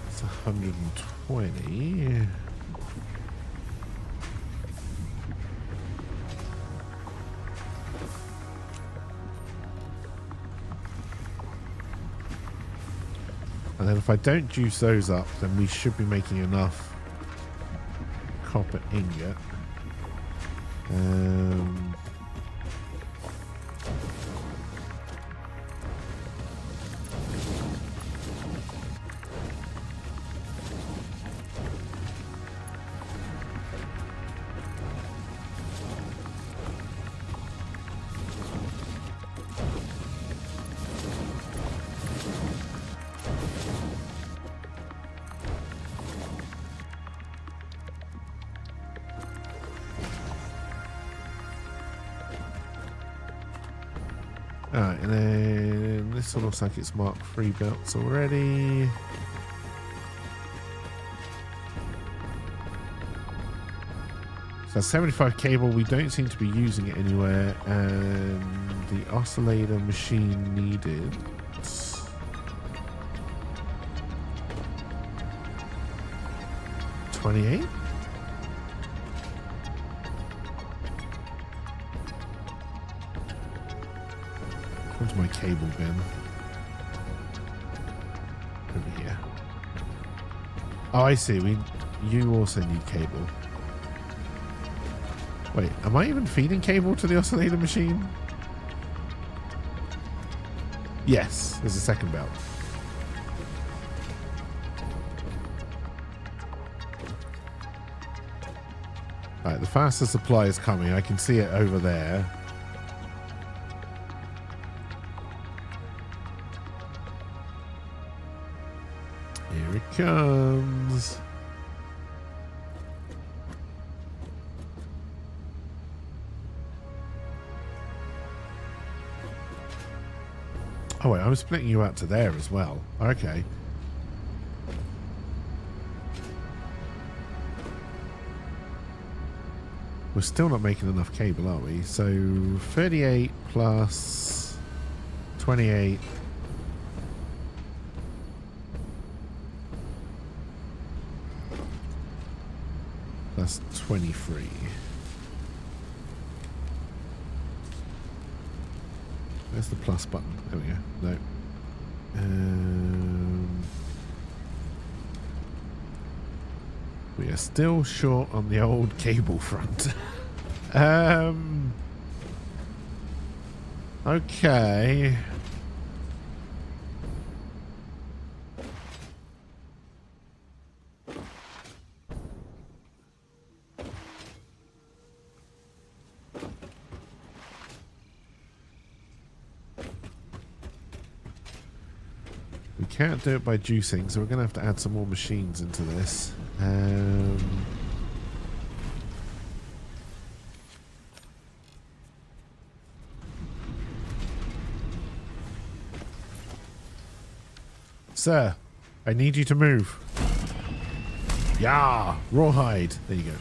It's 120. And then if I don't juice those up, then we should be making enough copper ingot. Alright, and then this one looks like it's marked 3 belts already. So 75 cable, we don't seem to be using it anywhere, and the oscillator machine needed 28. Where's my cable bin? Over here. Oh, I see. You also need cable. Wait, am I even feeding cable to the oscillator machine? Yes, there's a second belt. Alright, the faster supply is coming. I can see it over there. Here it comes. Oh wait, I'm splitting you out to there as well. Okay. We're still not making enough cable, are we? So 38 plus 28. Plus 23. Where's the plus button? There we go. No. We are still short on the old cable front. Okay. We can't do it by juicing, so we're going to have to add some more machines into this. Sir, I need you to move. Yeah, rawhide. There you go.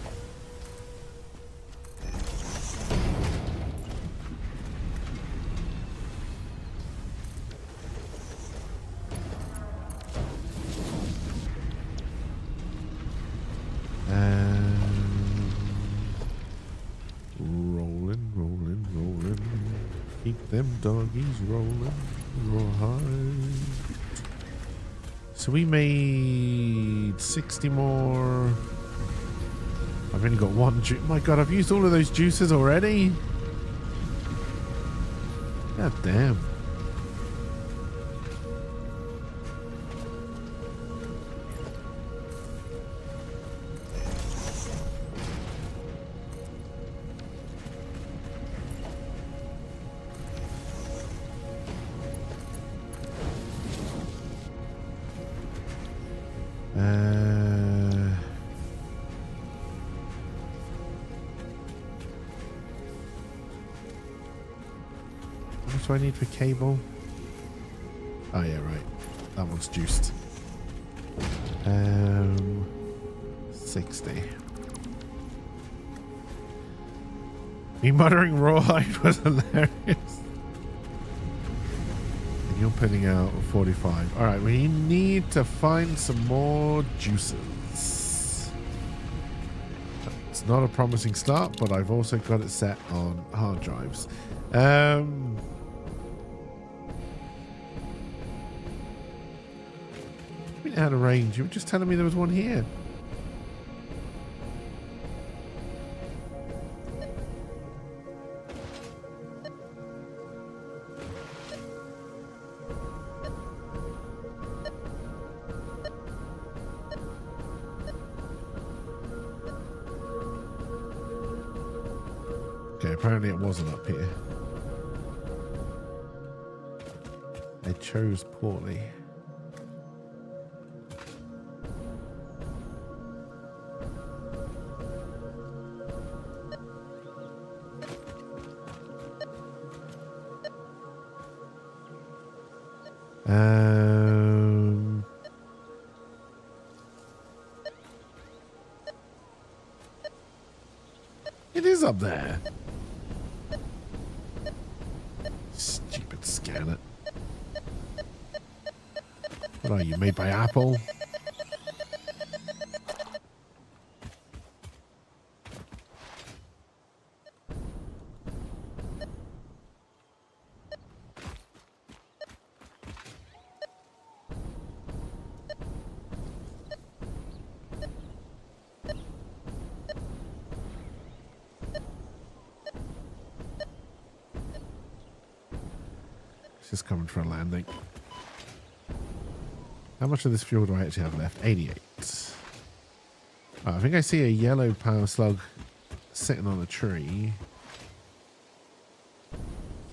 Rolling. Keep them doggies rolling. Rawhide. So we made 60 more. I've only got one juice. My God, I've used all of those juices already. God damn. How much do I need for cable? Oh yeah, right. That one's juiced. 60. Me muttering rawhide was hilarious. And you're putting out 45. Alright, we need to find some more juices. It's not a promising start, but I've also got it set on hard drives. We had a range. You were just telling me there was one here. Okay, apparently it wasn't up here. I chose poorly. It is up there. Stupid scanner. What are you, made by Apple? Just coming for a landing. How much of this fuel do I actually have left? 88. Oh, I think I see a yellow power slug sitting on a tree.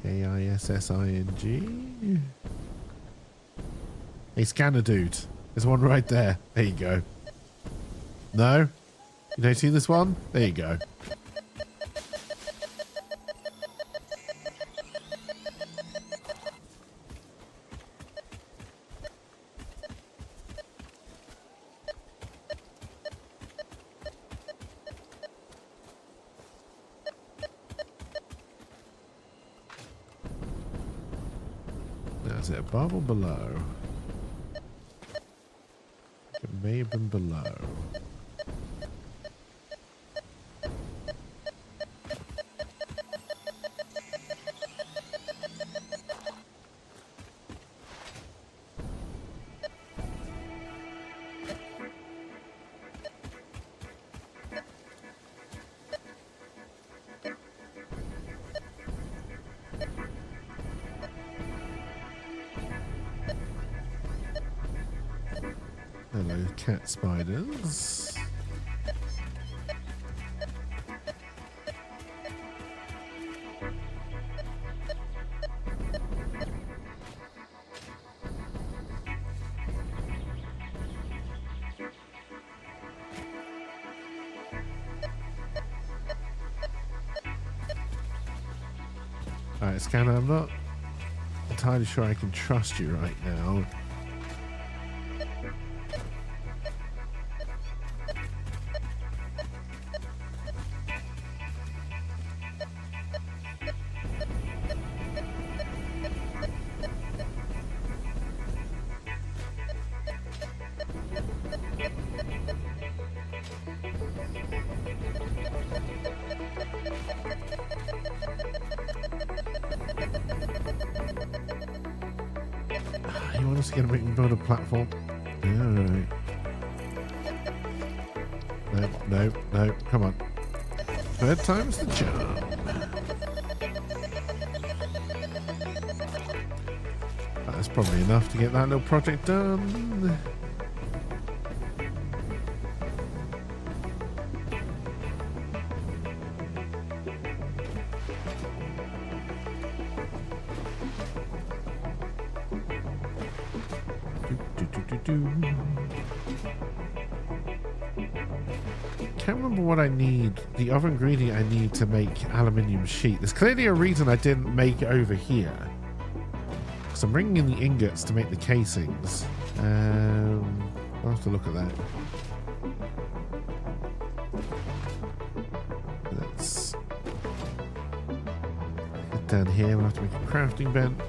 Kissing. Hey, scanner dude. There's one right there. There you go. No? You don't see this one? There you go. Is it above or below? It may have been below. Hello, cat spiders. Alright, Scanner, I'm not entirely sure I can trust you right now. You want us to get a make me build a platform? Alright. No, come on. Third time's the charm. That's probably enough to get that little project done. can't remember what I need. The other ingredient I need to make aluminium sheet. There's clearly a reason I didn't make it over here. Because I'm bringing in the ingots to make the casings. I'll have to look at that. Let's get down here. We'll have to make a crafting bench.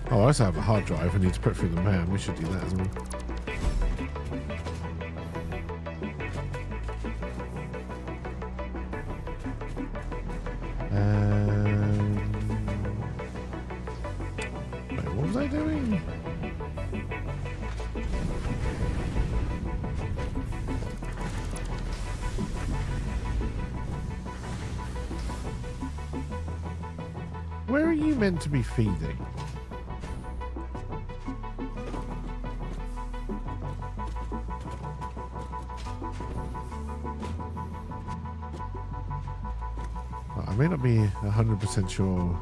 Oh, I also have a hard drive I need to put through the man. We should do that as well. Wait, what was I doing? Where are you meant to be feeding? I may not be 100% sure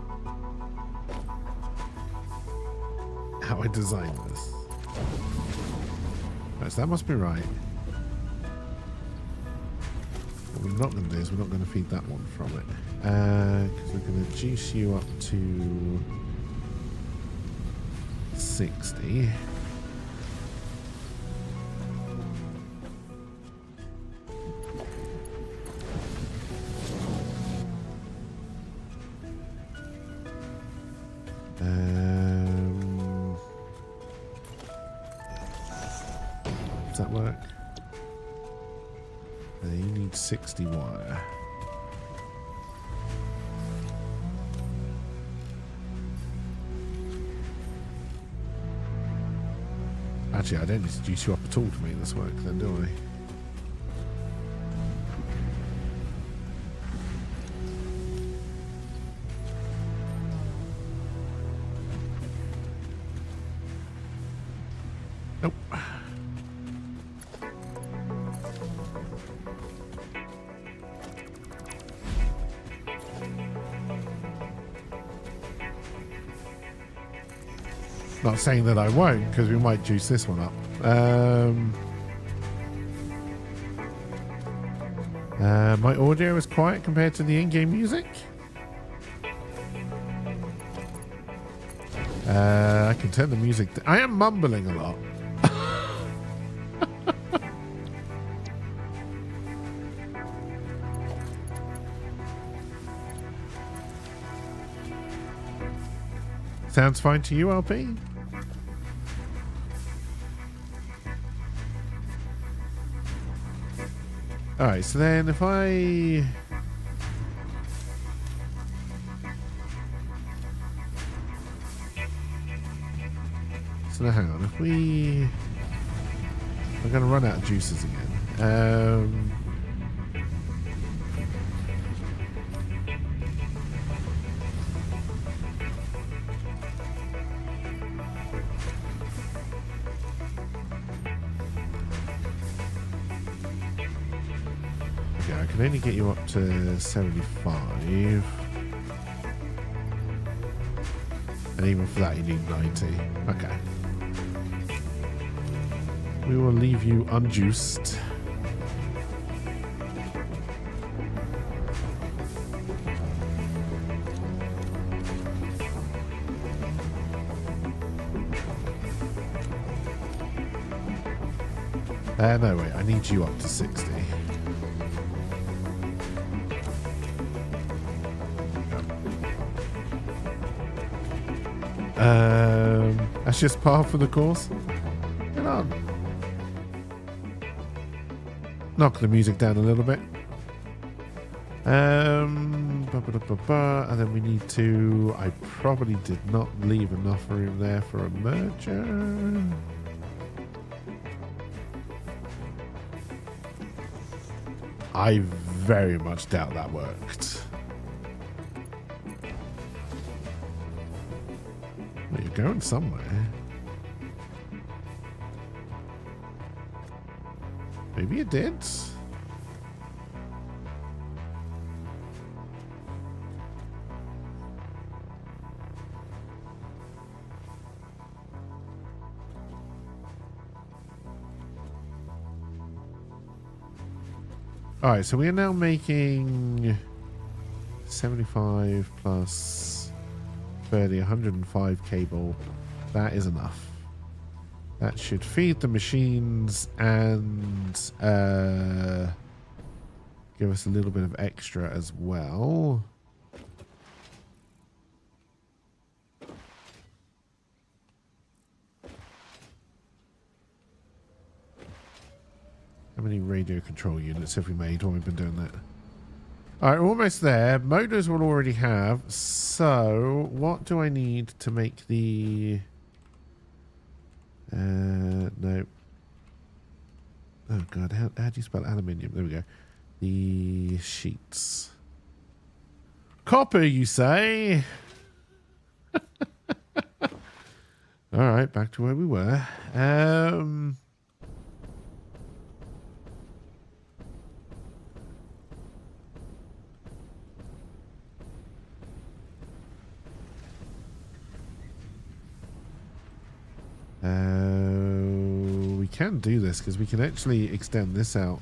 how I designed this. Right, so that must be right. What we're not going to do is we're not going to feed that one from it. Because we're going to juice you up to 60. Does that work? You need 60 wire. Actually, I don't need to juice you up at all to make this work then, do I? Nope. Not saying that I won't, because we might juice this one up. My audio is quiet compared to the in-game music. I can turn the music. I am mumbling a lot. Sounds fine to you, LP? Alright, so then if I... So now hang on, if we... We're going to run out of juices again. I can only get you up to 75. And even for that you need 90. Okay. We will leave you unjuiced. No wait, I need you up to 60. That's just par for the course. Get on. Knock the music down a little bit. And then we need to... I probably did not leave enough room there for a merger. I very much doubt that worked. Well, you're going somewhere. Maybe it did. All right, so we are now making 75 plus 30, 105 cable. That is enough. That should feed the machines and give us a little bit of extra as well. How many radio control units have we made while we've been doing that? Alright, we're almost there. Motors we'll already have. So, what do I need to make the... no. Oh god, how do you spell aluminium? There we go. The sheets. Copper, you say? Alright, back to where we were. We can do this because we can actually extend this out.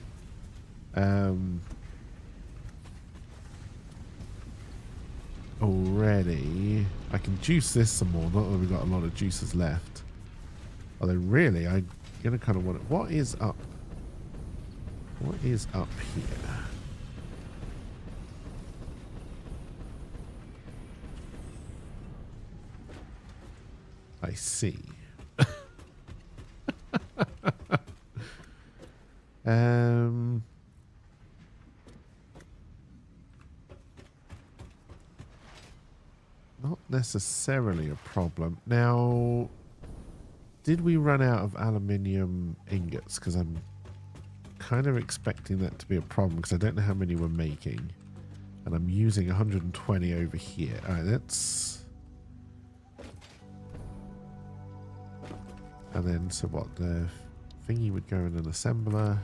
Already. I can juice this some more. Not that we've got a lot of juices left. Although really, I'm going to kind of want it. What is up? What is up here? I see. Not necessarily a problem. Now, did we run out of aluminium ingots? Because I'm kind of expecting that to be a problem because I don't know how many we're making. And I'm using 120 over here. Alright, that's... And then, so what? The thingy would go in an assembler.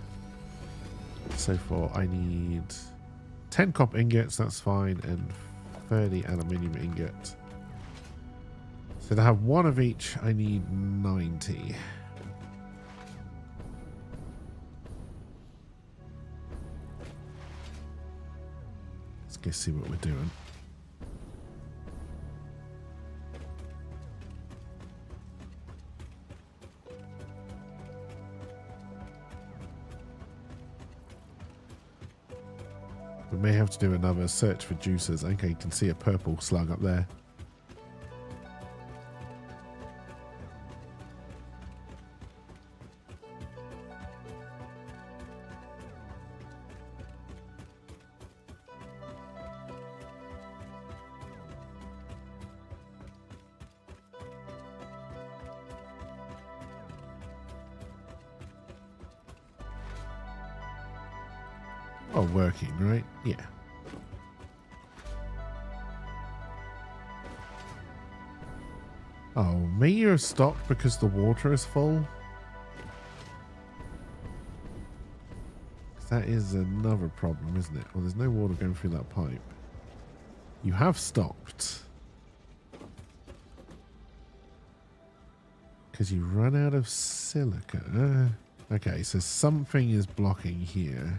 So for, I need 10 copper ingots, that's fine, and 30 aluminium ingot. So to have one of each, I need 90. Let's go see what we're doing. We may have to do another search for juicers. Okay, you can see a purple slug up there. Oh, working, right? Yeah. Oh, may you have stopped because the water is full? That is another problem, isn't it? Well, there's no water going through that pipe. You have stopped. Because you run out of silica. Okay, so something is blocking here.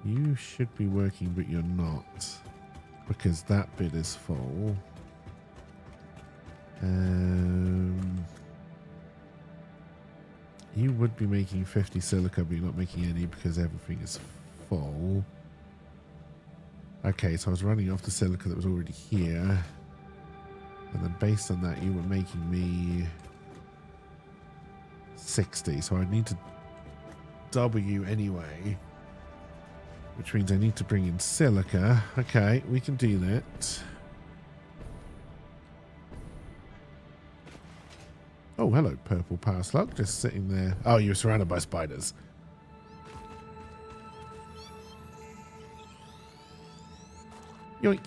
You should be working, but you're not. Because that bit is full. You would be making 50 silica, but you're not making any because everything is full. Okay, so I was running off the silica that was already here. And then based on that, you were making me 60. So I need to double you anyway. Which means I need to bring in silica. Okay, we can do that. Oh, hello, purple power slug. Just sitting there. Oh, you're surrounded by spiders. Yoink.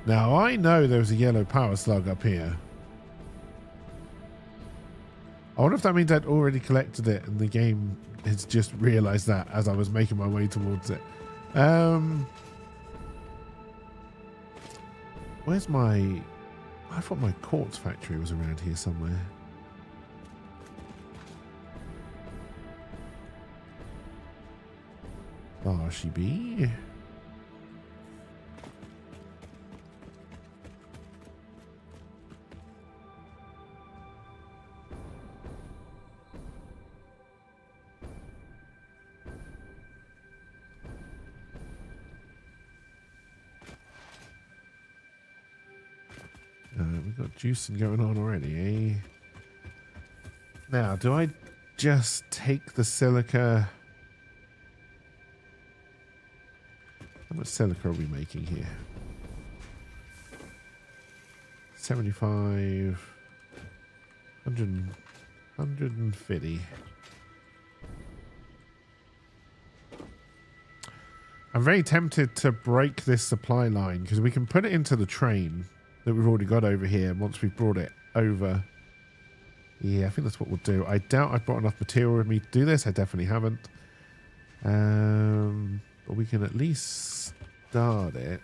Now, I know there was a yellow power slug up here. I wonder if that means I'd already collected it and the game has just realized that as I was making my way towards it. Where's my... I thought my quartz factory was around here somewhere. RCB. We've got juicing going on already, eh? Now, do I just take the silica? How much silica are we making here? 75, 100, 150. I'm very tempted to break this supply line because we can put it into the train that we've already got over here once we've brought it over. Yeah, I think that's what we'll do. I doubt I've brought enough material with me to do this. I definitely haven't. But we can at least start it.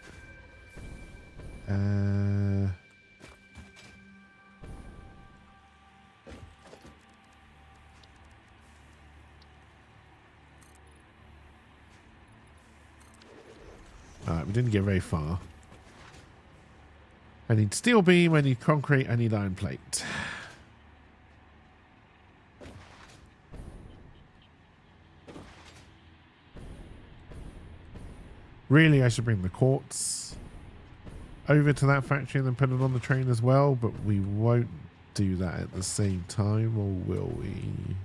Alright, we didn't get very far. I need steel beam, I need concrete, I need iron plate. Really, I should bring the quartz over to that factory and then put it on the train as well, but we won't do that at the same time, or will we?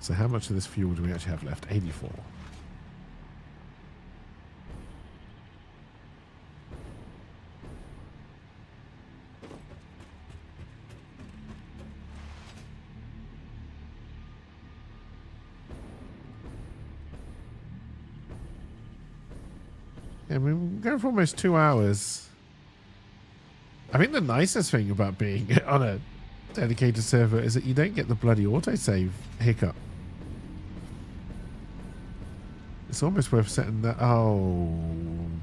So how much of this fuel do we actually have left? 84. Yeah, we're going for almost 2 hours. I think the nicest thing about being on a dedicated server is that you don't get the bloody autosave hiccup. It's almost worth setting that. Oh,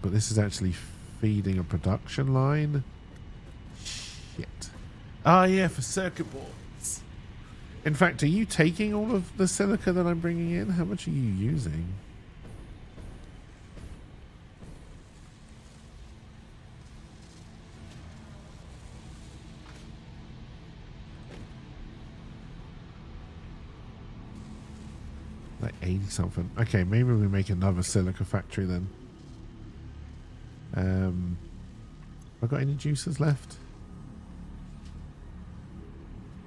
but this is actually feeding a production line. Shit. Ah, yeah, for circuit boards. In fact, are you taking all of the silica that I'm bringing in? How much are you using? Like 80 something. Okay, maybe we make another silica factory then. Have I got any juices left?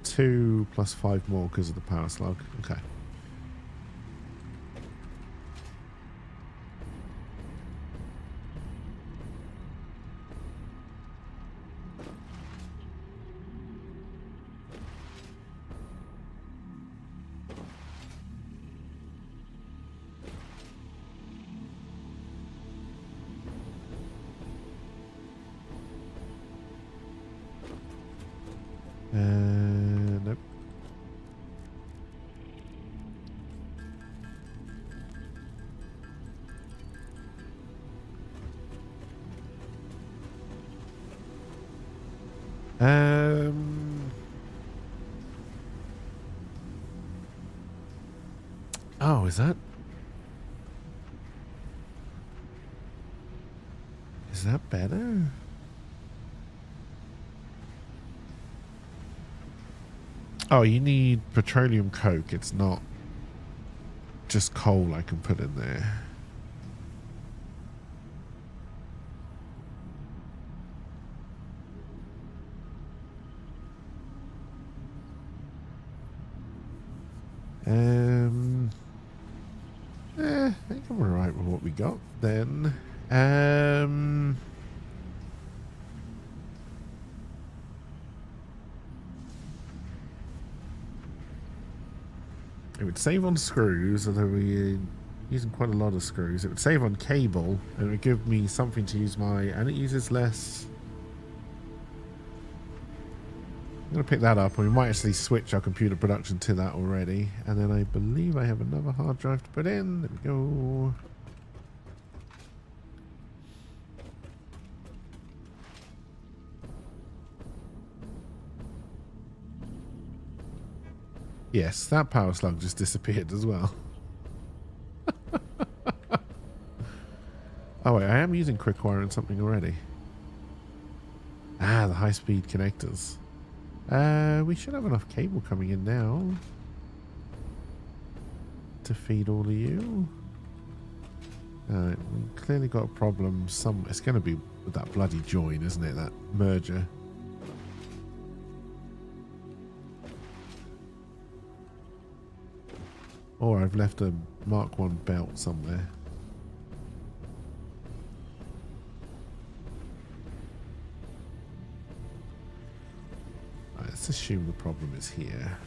2 plus 5 more because of the power slug. Okay. Nope. Oh, is that better? Oh, you need petroleum coke. It's not just coal I can put in there. I think I'm alright with what we got then. It would save on screws, although we're using quite a lot of screws. It would save on cable, and it would give me something to use my... And it uses less... going to pick that up, and we might actually switch our computer production to that already. And then I believe I have another hard drive to put in. There we go. Yes, that power slug just disappeared as well. Oh wait, I am using Quickwire and something already. Ah, the high-speed connectors. We should have enough cable coming in now to feed all of you. Alright, we've clearly got a problem. It's going to be with that bloody join, isn't it? That merger. Or I've left a Mark 1 belt somewhere. Right, let's assume the problem is here.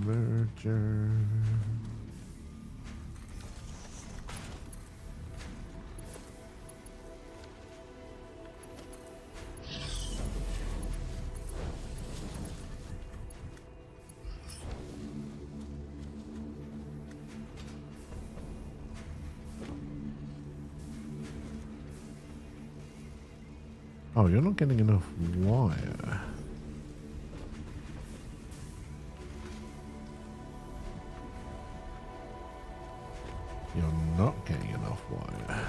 Merger. Oh, you're not getting enough wire. You're not getting enough wire.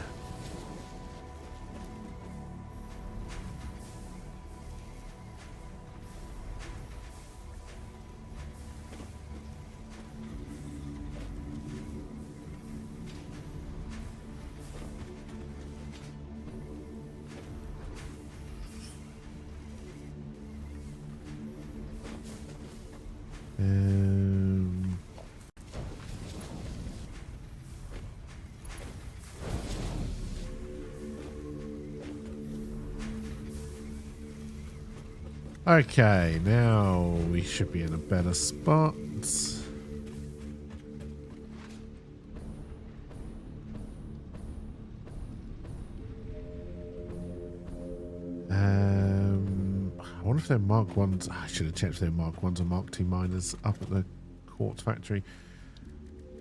Okay, now we should be in a better spot. I wonder if they're Mark 1s. I should have checked if they're Mark 1s or Mark 2 miners up at the quartz factory.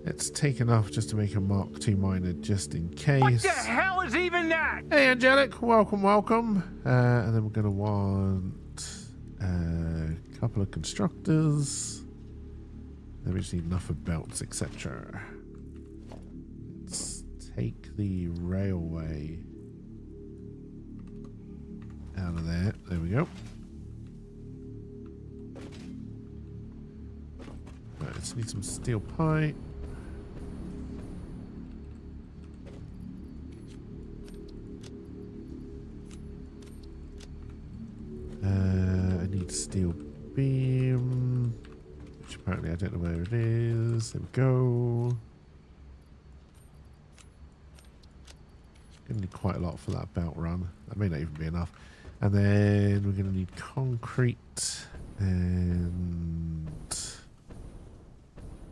Let's take enough just to make a Mark 2 miner just in case. What the hell is even that? Hey, Angelic. Welcome, welcome. And then we're going to want a couple of constructors. Then we just need enough of belts, etc. Let's take the railway out of there. There we go. Right, let's need some steel pipe. I need steel beam, which apparently I don't know where it is. There we go. Gonna need quite a lot for that belt run. That may not even be enough. And then we're gonna need concrete and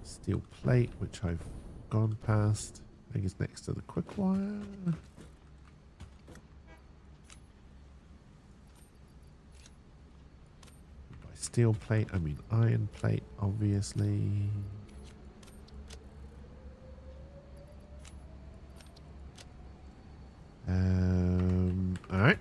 steel plate, which I've gone past. I think it's next to the quick wire. Steel plate, I mean iron plate, obviously. Alright.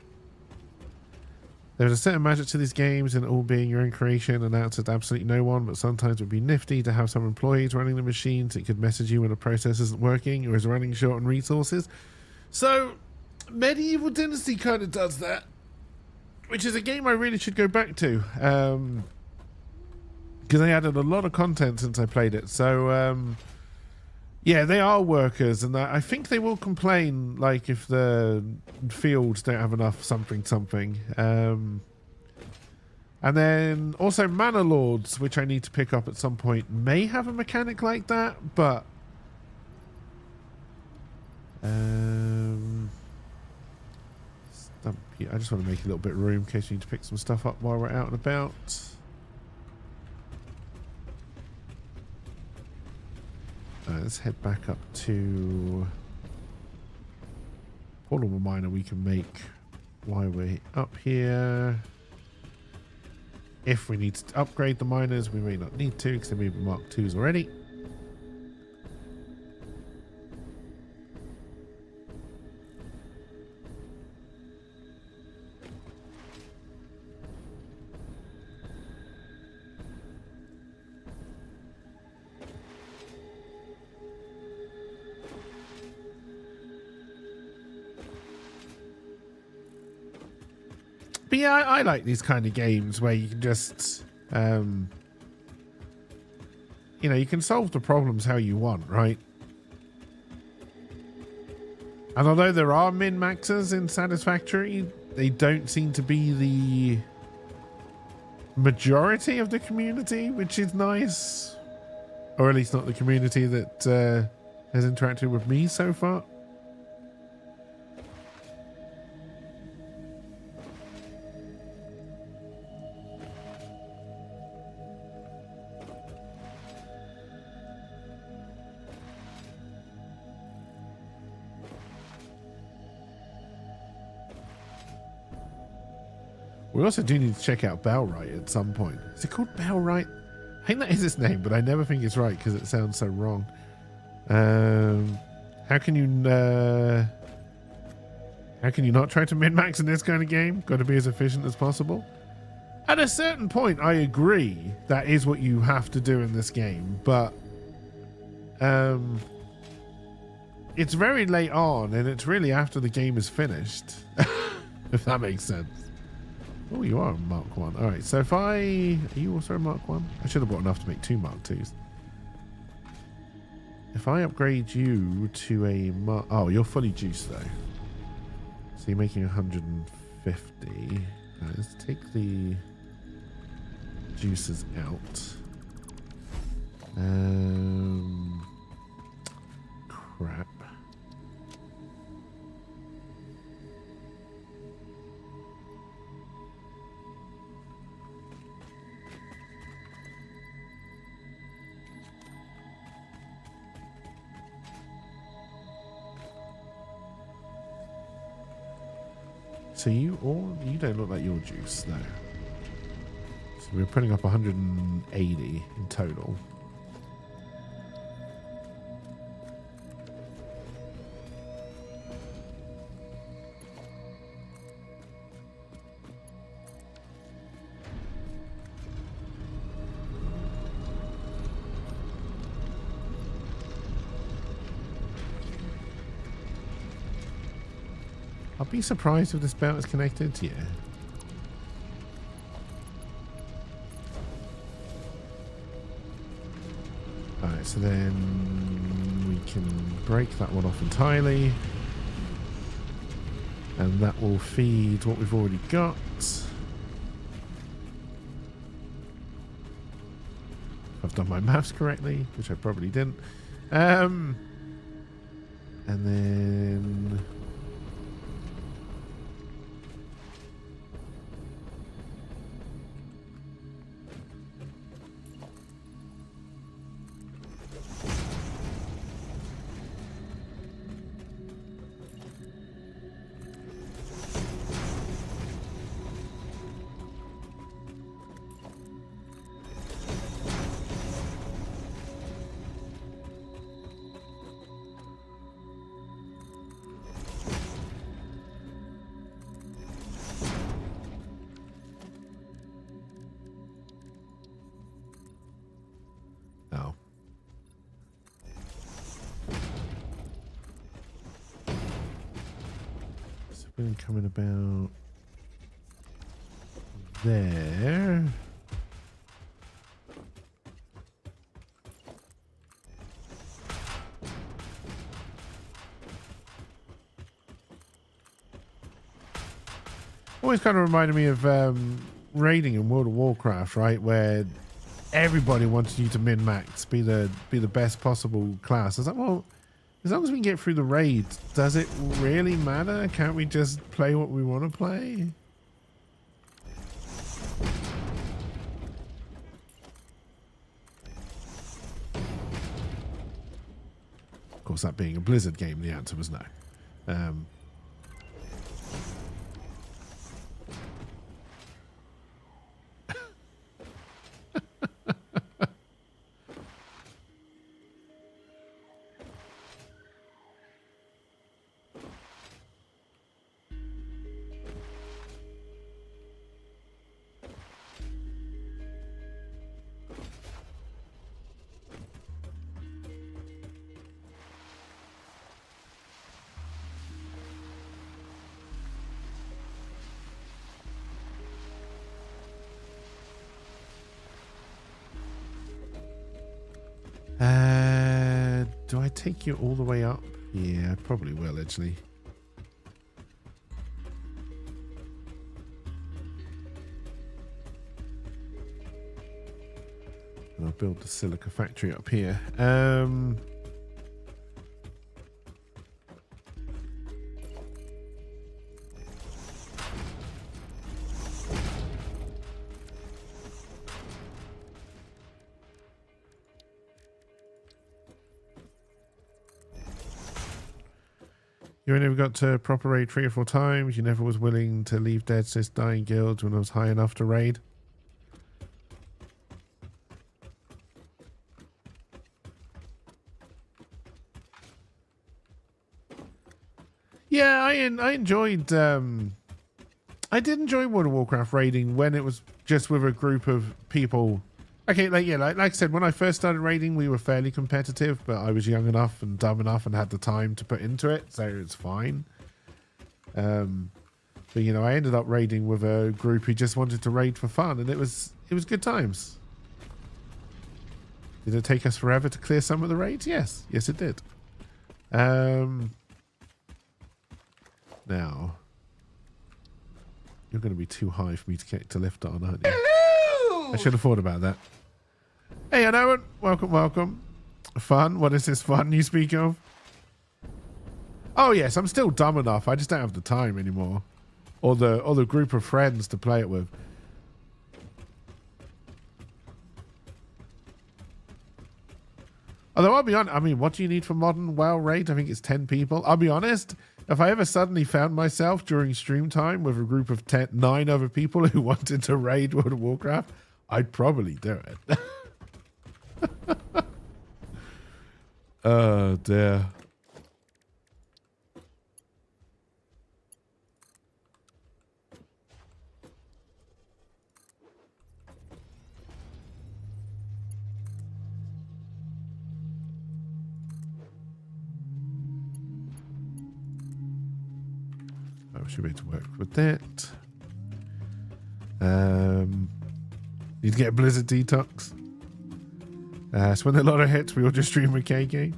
There's a certain magic to these games and all being your own creation and out to absolutely no one, but sometimes it would be nifty to have some employees running the machines. It could message you when a process isn't working or is running short on resources. So, Medieval Dynasty kind of does that. Which is a game I really should go back to. Because they added a lot of content since I played it. So, yeah, they are workers. And I think they will complain, like, if the fields don't have enough something. And then also Manor Lords, which I need to pick up at some point, may have a mechanic like that. But... I just want to make a little bit of room in case we need to pick some stuff up while we're out and about. let's head back up to portable miner we can make while we're up here. If we need to upgrade the miners, we may not need to because they may be Mark IIs already. But yeah, I like these kind of games where you can just, you know, you can solve the problems how you want, right? And although there are min-maxers in Satisfactory, they don't seem to be the majority of the community, which is nice. Or at least not the community that has interacted with me so far. We also do need to check out Bellwright at some point. Is it called Bellwright? I think that is its name, but I never think it's right because it sounds so wrong. How can you not try to min-max in this kind of game? Got to be as efficient as possible. At a certain point, I agree that is what you have to do in this game, but it's very late on, and it's really after the game is finished, if that makes sense. Oh, you are a Mark 1. All right, so if are you also a Mark 1? I should have bought enough to make 2 Mark 2s. If I upgrade you to a Mark... Oh, you're fully juiced, though. So you're making 150. Right, let's take the juices out. Crap. So you don't look like your juice, no. So we're putting up 180 in total. I'll be surprised if this belt is connected. Yeah. Alright, so then we can break that one off entirely. And that will feed what we've already got. If I've done my maths correctly, which I probably didn't. And then... Oh. So we're coming about there. Always kind of reminded me of raiding in World of Warcraft, right? Where everybody wants you to min-max, be the best possible class. I was like, well, as long as we can get through the raids, does it really matter? Can't we just play what we want to play? course, that being a Blizzard game, the answer was no. Do I take you all the way up? Yeah, I probably will, actually. And I'll build the silica factory up here. You only ever got to proper raid 3 or 4 times. You never was willing to leave Dead Sis dying guilds when I was high enough to raid. Yeah, I enjoyed. I did enjoy World of Warcraft raiding when it was just with a group of people. Okay, like I said, when I first started raiding, we were fairly competitive, but I was young enough and dumb enough and had the time to put into it, so it's fine. But you know, I ended up raiding with a group who just wanted to raid for fun, and it was good times. Did it take us forever to clear some of the raids? Yes, it did. Now, you're going to be too high for me to lift on, aren't you? I should have thought about that. Hey, I know it. Welcome. Fun? What is this fun you speak of? Oh, yes, I'm still dumb enough. I just don't have the time anymore. Or the group of friends to play it with. Although I'll be honest, I mean, what do you need for modern WoW raid? I think it's 10 people. I'll be honest, if I ever suddenly found myself during stream time with a group of 9 other people who wanted to raid World of Warcraft, I'd probably do it. Oh, dear. I should be able to work with that. Need to get a Blizzard detox. So when a lot of hits, we all just stream with KK.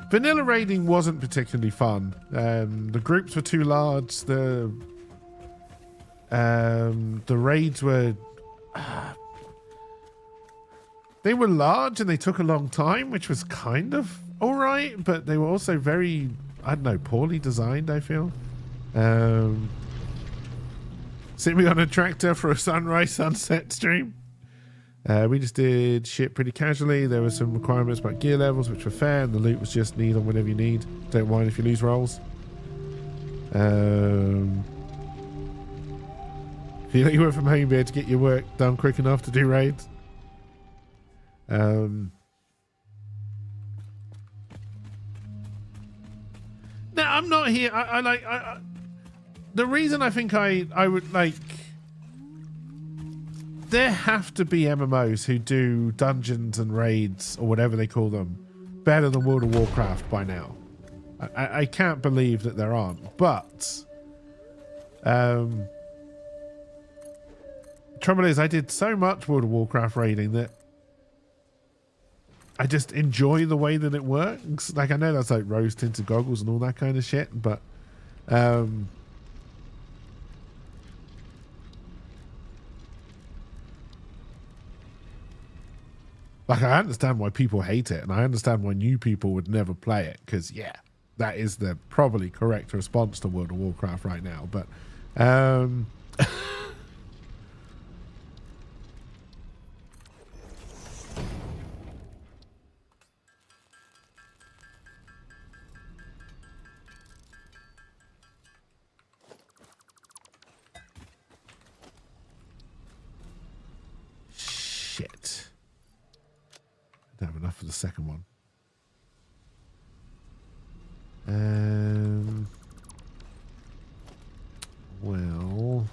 Vanilla raiding wasn't particularly fun. The groups were too large. The raids were... they were large and they took a long time, which was kind of all right, but they were also very, I don't know, poorly designed, I feel. Sit me on a tractor for a sunrise sunset stream. We just did shit pretty casually. There were some requirements about gear levels, which were fair, and the loot was just need on whatever you need. Don't mind if you lose rolls. Feel like you work from home, be able to get your work done quick enough to do raids. No, I'm not here. The reason I think I would like, there have to be MMOs who do dungeons and raids or whatever they call them better than World of Warcraft by now. I can't believe that there aren't, but trouble is I did so much World of Warcraft raiding that I just enjoy the way that it works. Like, I know that's like rose tinted goggles and all that kind of shit, but like, I understand why people hate it, and I understand why new people would never play it, because yeah, that is the probably correct response to World of Warcraft right now. But enough for the second one. Well,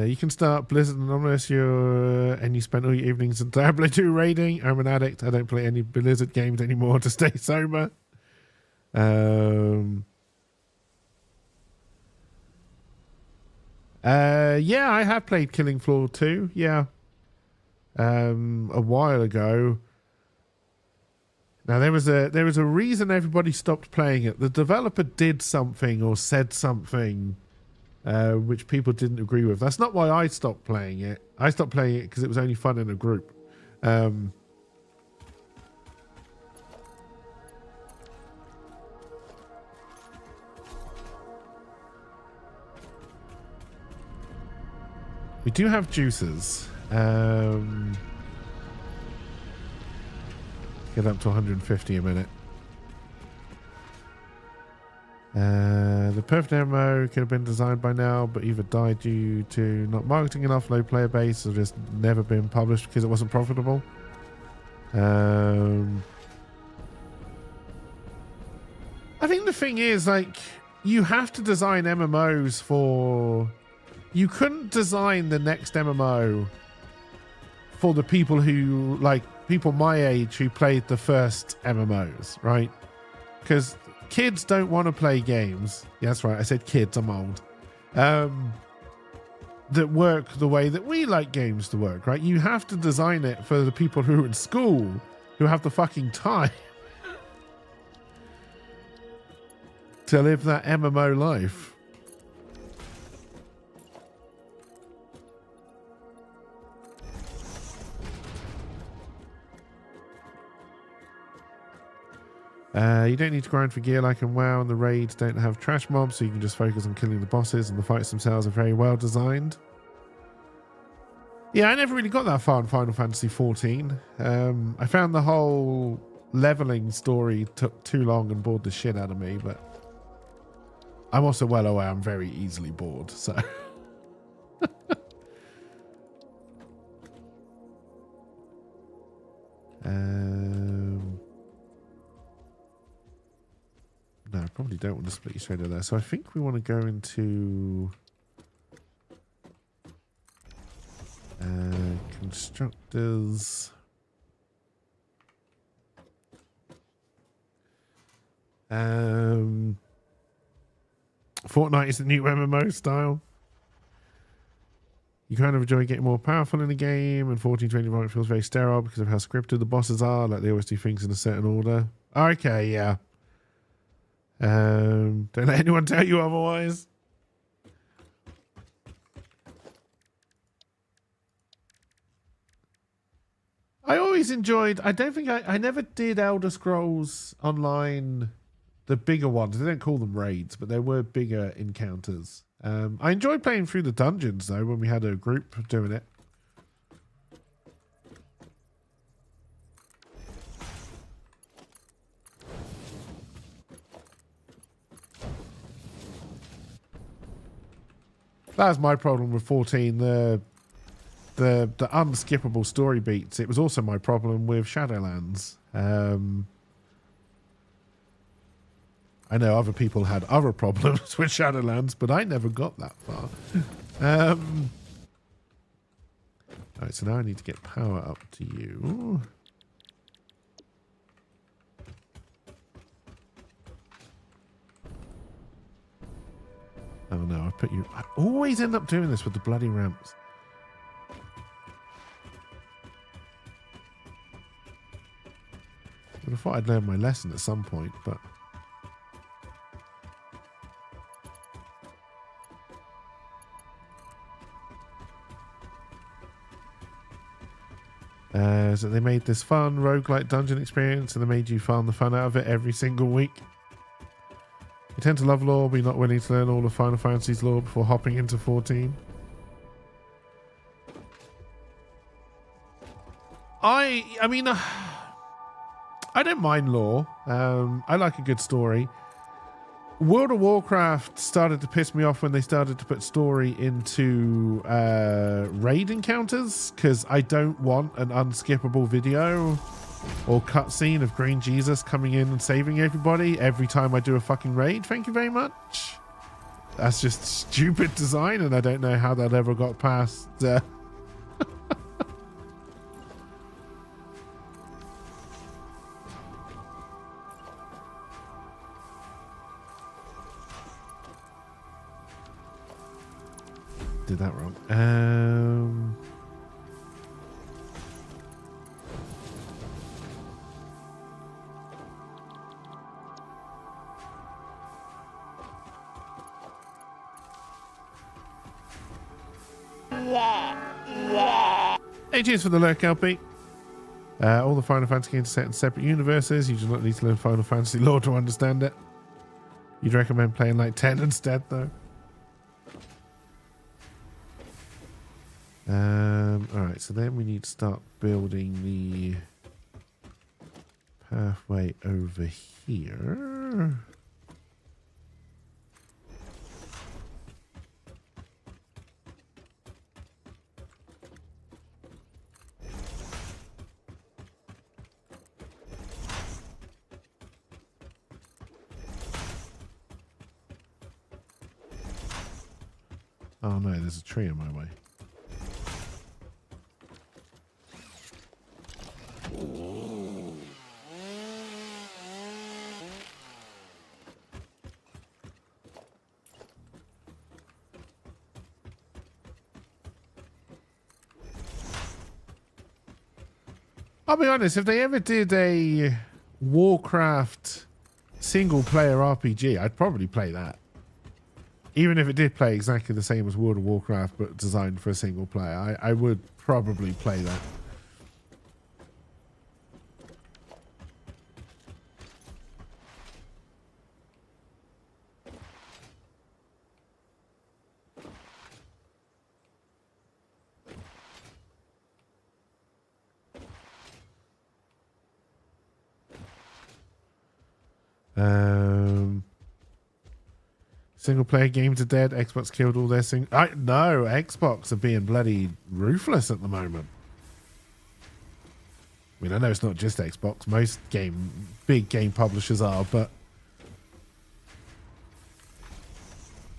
you can start Blizzard Anonymous and you spent all your evenings in Diablo 2 raiding. I'm an addict. I don't play any Blizzard games anymore to stay sober. Yeah, I have played Killing Floor 2. Yeah. A while ago. Now there was a reason everybody stopped playing it. The developer did something or said something which people didn't agree with. That's not why I stopped playing it. I stopped playing it because it was only fun in a group. We do have juices. Get up to 150 a minute. The perfect MMO could have been designed by now, but either died due to not marketing enough, low player base, or just never been published because it wasn't profitable. I think the thing is, like, you have to design MMOs for... You couldn't design the next MMO for the people who, like, people my age who played the first MMOs, right? Because kids don't want to play games. Yeah, that's right. I said kids. I'm old. That work the way that we like games to work, right? You have to design it for the people who are in school who have the fucking time to live that MMO life. You don't need to grind for gear like in WoW, and the raids don't have trash mobs, so you can just focus on killing the bosses, and the fights themselves are very well designed. Yeah, I never really got that far in Final Fantasy XIV. I found the whole leveling story took too long and bored the shit out of me, but I'm also well aware I'm very easily bored, so... No, I probably don't want to split your shader there. So I think we want to go into constructors. Fortnite is the new MMO style. You kind of enjoy getting more powerful in the game, and 1425 feels very sterile because of how scripted the bosses are. Like, they always do things in a certain order. Okay, yeah. Don't let anyone tell you otherwise. I always enjoyed... I don't think I never did Elder Scrolls Online, the bigger ones. They don't call them raids, but there were bigger encounters. I enjoyed playing through the dungeons, though, when we had a group doing it. That was my problem with 14, the unskippable story beats. It was also my problem with Shadowlands. I know other people had other problems with Shadowlands, but I never got that far. Alright, so now I need to get power up to you. Oh no, I put you... I always end up doing this with the bloody ramps. I thought I'd learned my lesson at some point, but... So they made this fun roguelike dungeon experience, and they made you farm the fun out of it every single week. You tend to love lore, but you're not willing to learn all of Final Fantasy's lore before hopping into 14. I mean, I I don't mind lore. I like a good story. World of Warcraft started to piss me off when they started to put story into raid encounters, because I don't want an unskippable video or cutscene of Green Jesus coming in and saving everybody every time I do a fucking raid. Thank you very much. That's just stupid design, and I don't know how that ever got past. Did that wrong. Hey, cheers for the lurk, LP. All the Final Fantasy games are set in separate universes. You do not need to learn Final Fantasy lore to understand it. You'd recommend playing like 10 instead, though. Alright, so then we need to start building the pathway over here. Oh no, there's a tree in my way. I'll be honest, if they ever did a Warcraft single player RPG, I'd probably play that. Even if it did play exactly the same as World of Warcraft, but designed for a single player, I would probably play that. Single player games are dead. Xbox killed all their no, Xbox are being bloody ruthless at the moment. I mean, I know it's not just Xbox. Most big game publishers are, but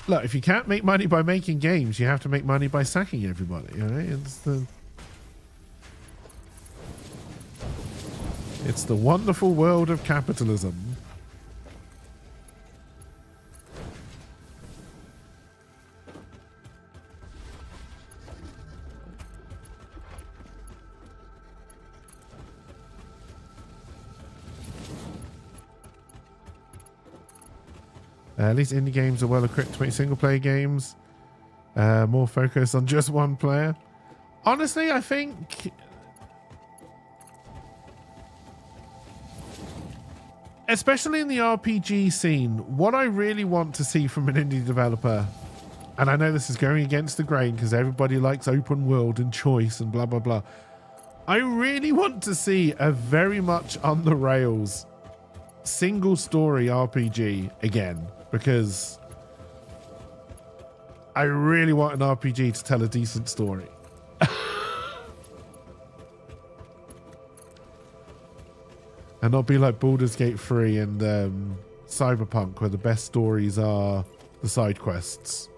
look, if you can't make money by making games, you have to make money by sacking everybody, right? It's the wonderful world of capitalism. At least indie games are well equipped to make single player games. More focus on just one player. Honestly, I think especially in the RPG scene, what I really want to see from an indie developer, and I know this is going against the grain because everybody likes open world and choice and blah, blah, blah. I really want to see a very much on the rails single story RPG again, because I really want an RPG to tell a decent story. And not be like Baldur's Gate 3 and Cyberpunk, where the best stories are the side quests.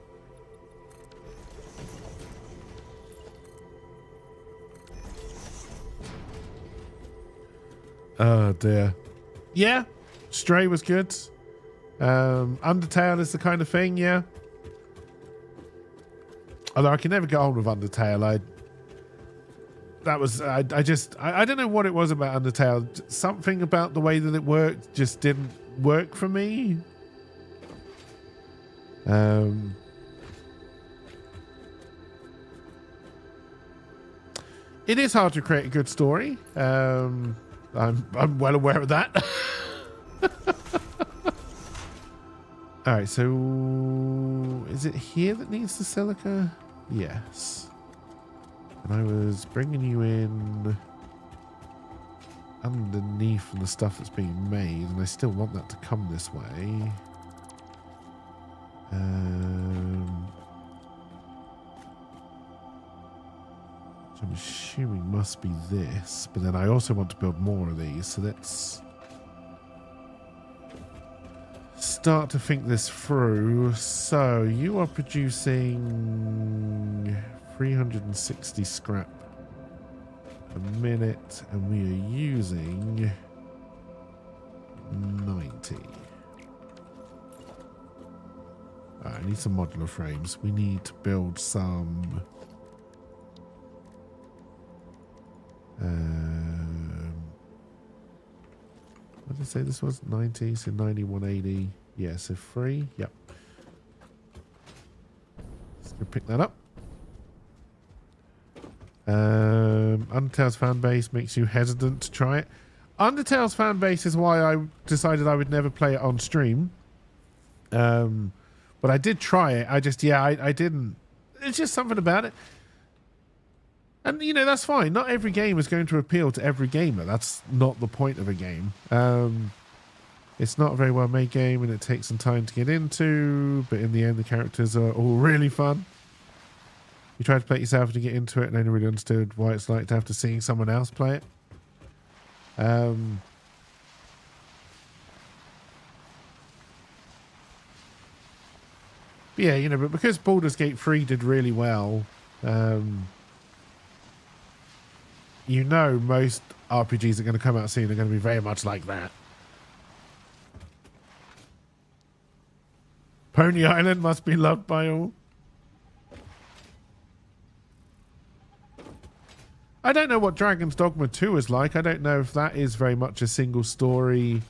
Oh dear. Yeah, Stray was good. Undertale is the kind of thing, yeah. Although I can never get on with Undertale. I don't know what it was about Undertale. Something about the way that it worked just didn't work for me. It is hard to create a good story. I'm well aware of that. All right, so is it here that needs the silica? Yes. And I was bringing you in underneath from the stuff that's being made, and I still want that to come this way. Which I'm assuming must be this, but then I also want to build more of these, so let's start to think this through. So you are producing 360 scrap a minute, and we are using 90. I need some modular frames. We need to build some what did I say this was? 90, so 90, 180. Yeah, so 3. Yep. Let's go pick that up. Undertale's fan base makes you hesitant to try it. Undertale's fan base is why I decided I would never play it on stream. But I did try it. I didn't. It's just something about it. And, you know, that's fine. Not every game is going to appeal to every gamer. That's not the point of a game. It's not a very well made game, and it takes some time to get into. But in the end, the characters are all really fun. You tried to play it yourself to get into it, and only really understood why it's like to have to seeing someone else play it. Yeah, you know, but because Baldur's Gate 3 did really well, you know, most RPGs that are going to come out soon are going to be very much like that. Pony Island must be loved by all. I don't know what Dragon's Dogma 2 is like. I don't know if that is very much a single story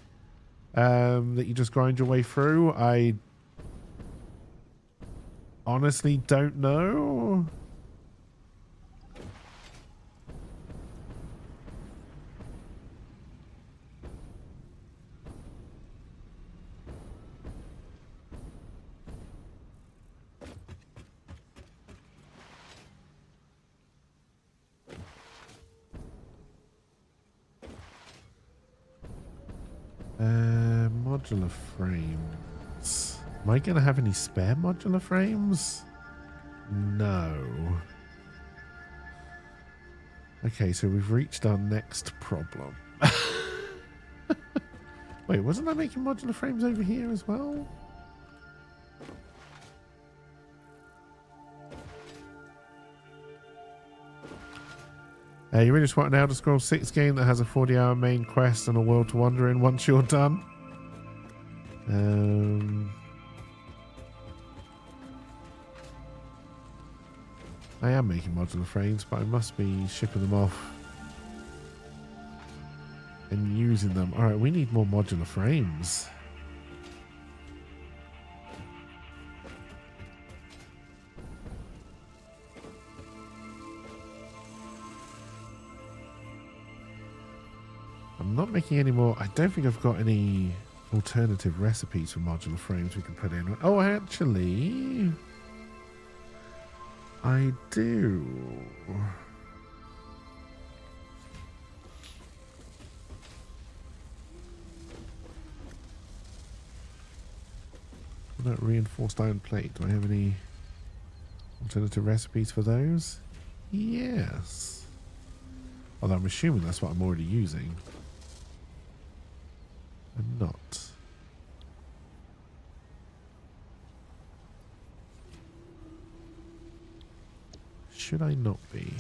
that you just grind your way through. I honestly don't know. Modular frames. Am I going to have any spare modular frames? No. Okay, so we've reached our next problem. Wait, wasn't I making modular frames over here as well? You really just want an Elder Scrolls 6 game that has a 40-hour main quest and a world to wander in once you're done. I am making modular frames, but I must be shipping them off and using them. Alright, we need more modular frames. I'm not making any more. I don't think I've got any alternative recipes for modular frames we can put in. Oh, actually, I do. What about reinforced iron plate? Do I have any alternative recipes for those? Yes. Although I'm assuming that's what I'm already using. I'm not. Should I not be?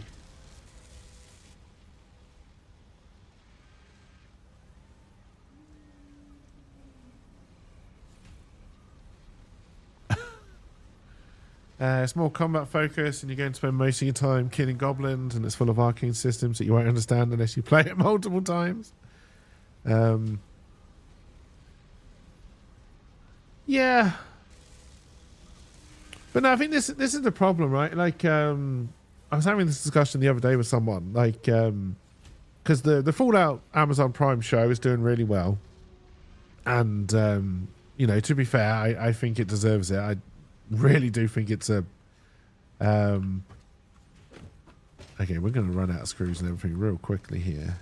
It's more combat focused, and you're going to spend most of your time killing goblins, and it's full of arcane systems that you won't understand unless you play it multiple times. Yeah. But no, I think this is the problem, right? Like, I was having this discussion the other day with someone, like, because the Fallout Amazon Prime show is doing really well, and you know, to be fair, I think it deserves it. I really do think it's a Okay, we're going to run out of screws and everything real quickly here.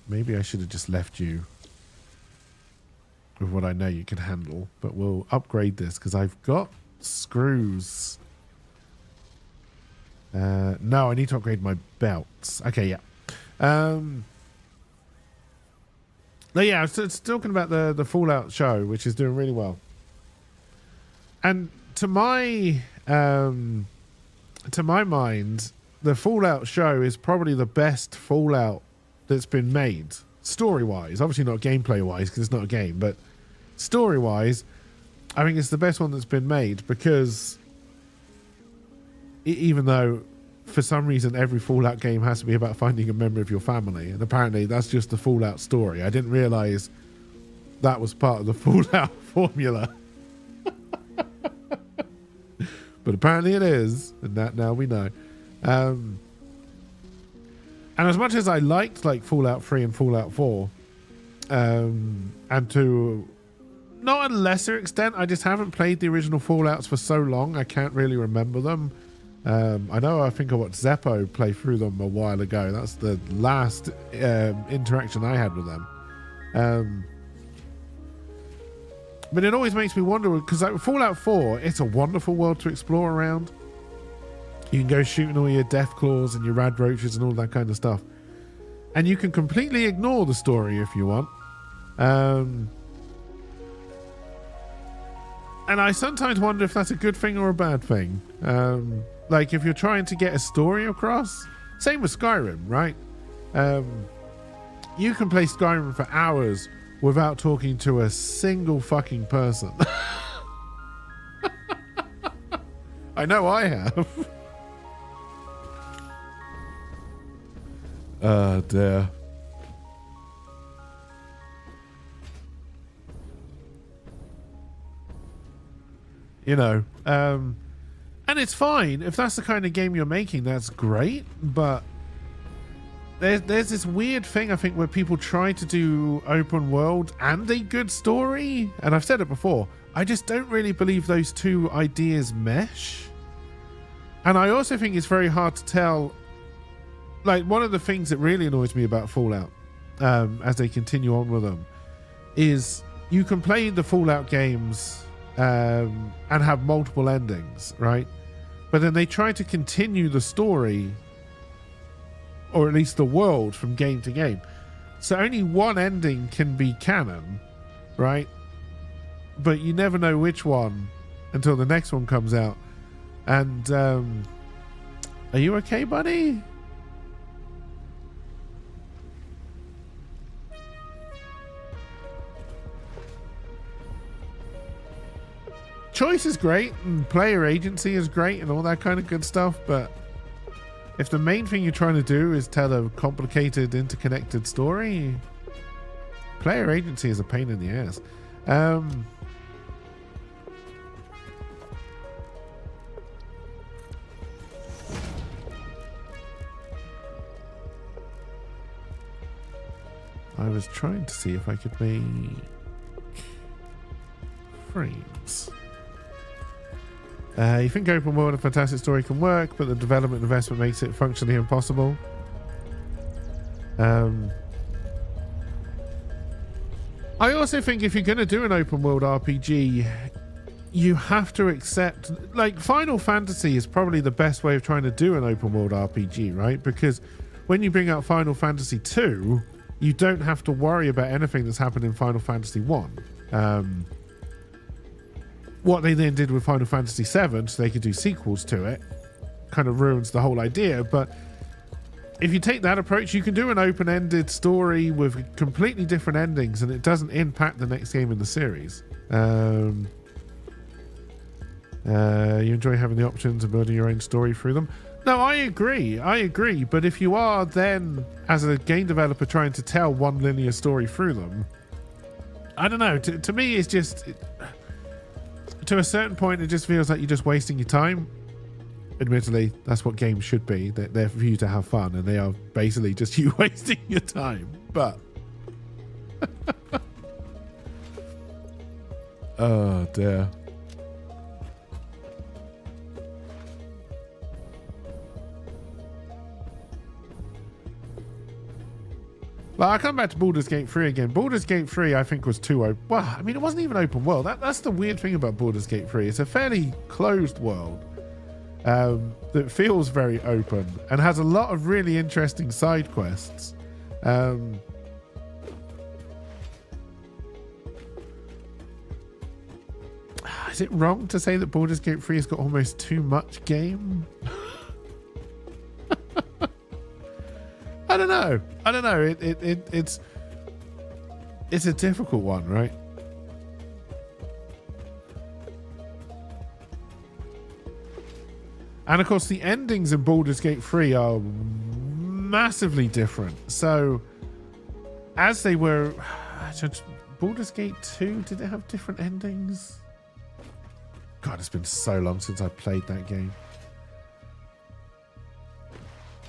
Maybe I should have just left you with what I know you can handle, but we'll upgrade this because I've got screws. No, I need to upgrade my belts. Okay, yeah. No, yeah, it's talking about the Fallout show, which is doing really well. And to my mind, the Fallout show is probably the best Fallout that's been made, story-wise. Obviously not gameplay-wise, because it's not a game, but story-wise, I think it's the best one that's been made, because even though for some reason every Fallout game has to be about finding a member of your family, and apparently that's just the Fallout story. I didn't realize that was part of the Fallout formula. But apparently it is, and that now we know. And as much as I liked like Fallout 3 and Fallout 4, and to not a lesser extent, I just haven't played the original Fallouts for so long, I can't really remember them. I think I watched Zeppo play through them a while ago. That's the last interaction I had with them. But it always makes me wonder, because like Fallout 4, it's a wonderful world to explore around. You can go shooting all your death claws and your rad roaches and all that kind of stuff. And you can completely ignore the story if you want. And I sometimes wonder if that's a good thing or a bad thing. Like if you're trying to get a story across, same with Skyrim, right? You can play Skyrim for hours without talking to a single fucking person. I know I have. Oh dear. You know, and it's fine if that's the kind of game you're making, that's great, but there's this weird thing I think where people try to do open world and a good story, and I've said it before, I just don't really believe those two ideas mesh. And I also think it's very hard to tell, like one of the things that really annoys me about Fallout as they continue on with them is you can play the Fallout games and have multiple endings, right? But then they try to continue the story, or at least the world, from game to game. So only one ending can be canon, right? But you never know which one until the next one comes out. And are you okay, buddy? Choice is great and player agency is great and all that kind of good stuff, but if the main thing you're trying to do is tell a complicated, interconnected story, player agency is a pain in the ass. I was trying to see if I could make frames. You think open world and fantastic story can work, but the development investment makes it functionally impossible. I also think if you're going to do an open world RPG, you have to accept, like, Final Fantasy is probably the best way of trying to do an open world RPG, right? Because when you bring out Final Fantasy 2, you don't have to worry about anything that's happened in Final Fantasy 1. What they then did with Final Fantasy 7, so they could do sequels to it, kind of ruins the whole idea. But if you take that approach, you can do an open-ended story with completely different endings, and it doesn't impact the next game in the series. You enjoy having the options of building your own story through them. No, I agree. But if you are then, as a game developer, trying to tell one linear story through them, I don't know. To me, it's just... to a certain point, it just feels like you're just wasting your time. Admittedly, that's what games should be. They're for you to have fun, and they are basically just you wasting your time. But... oh, dear. Like, I come back to Baldur's Gate 3 again. Baldur's Gate 3, I think, was too open. Well, I mean, it wasn't even open world. That's the weird thing about Baldur's Gate 3. It's a fairly closed world that feels very open and has a lot of really interesting side quests. Is it wrong to say that Baldur's Gate 3 has got almost too much game? I don't know. It's a difficult one, right? And of course, the endings in Baldur's Gate 3 are massively different. So, as they were, Baldur's Gate 2, did it have different endings? God, it's been so long since I played that game.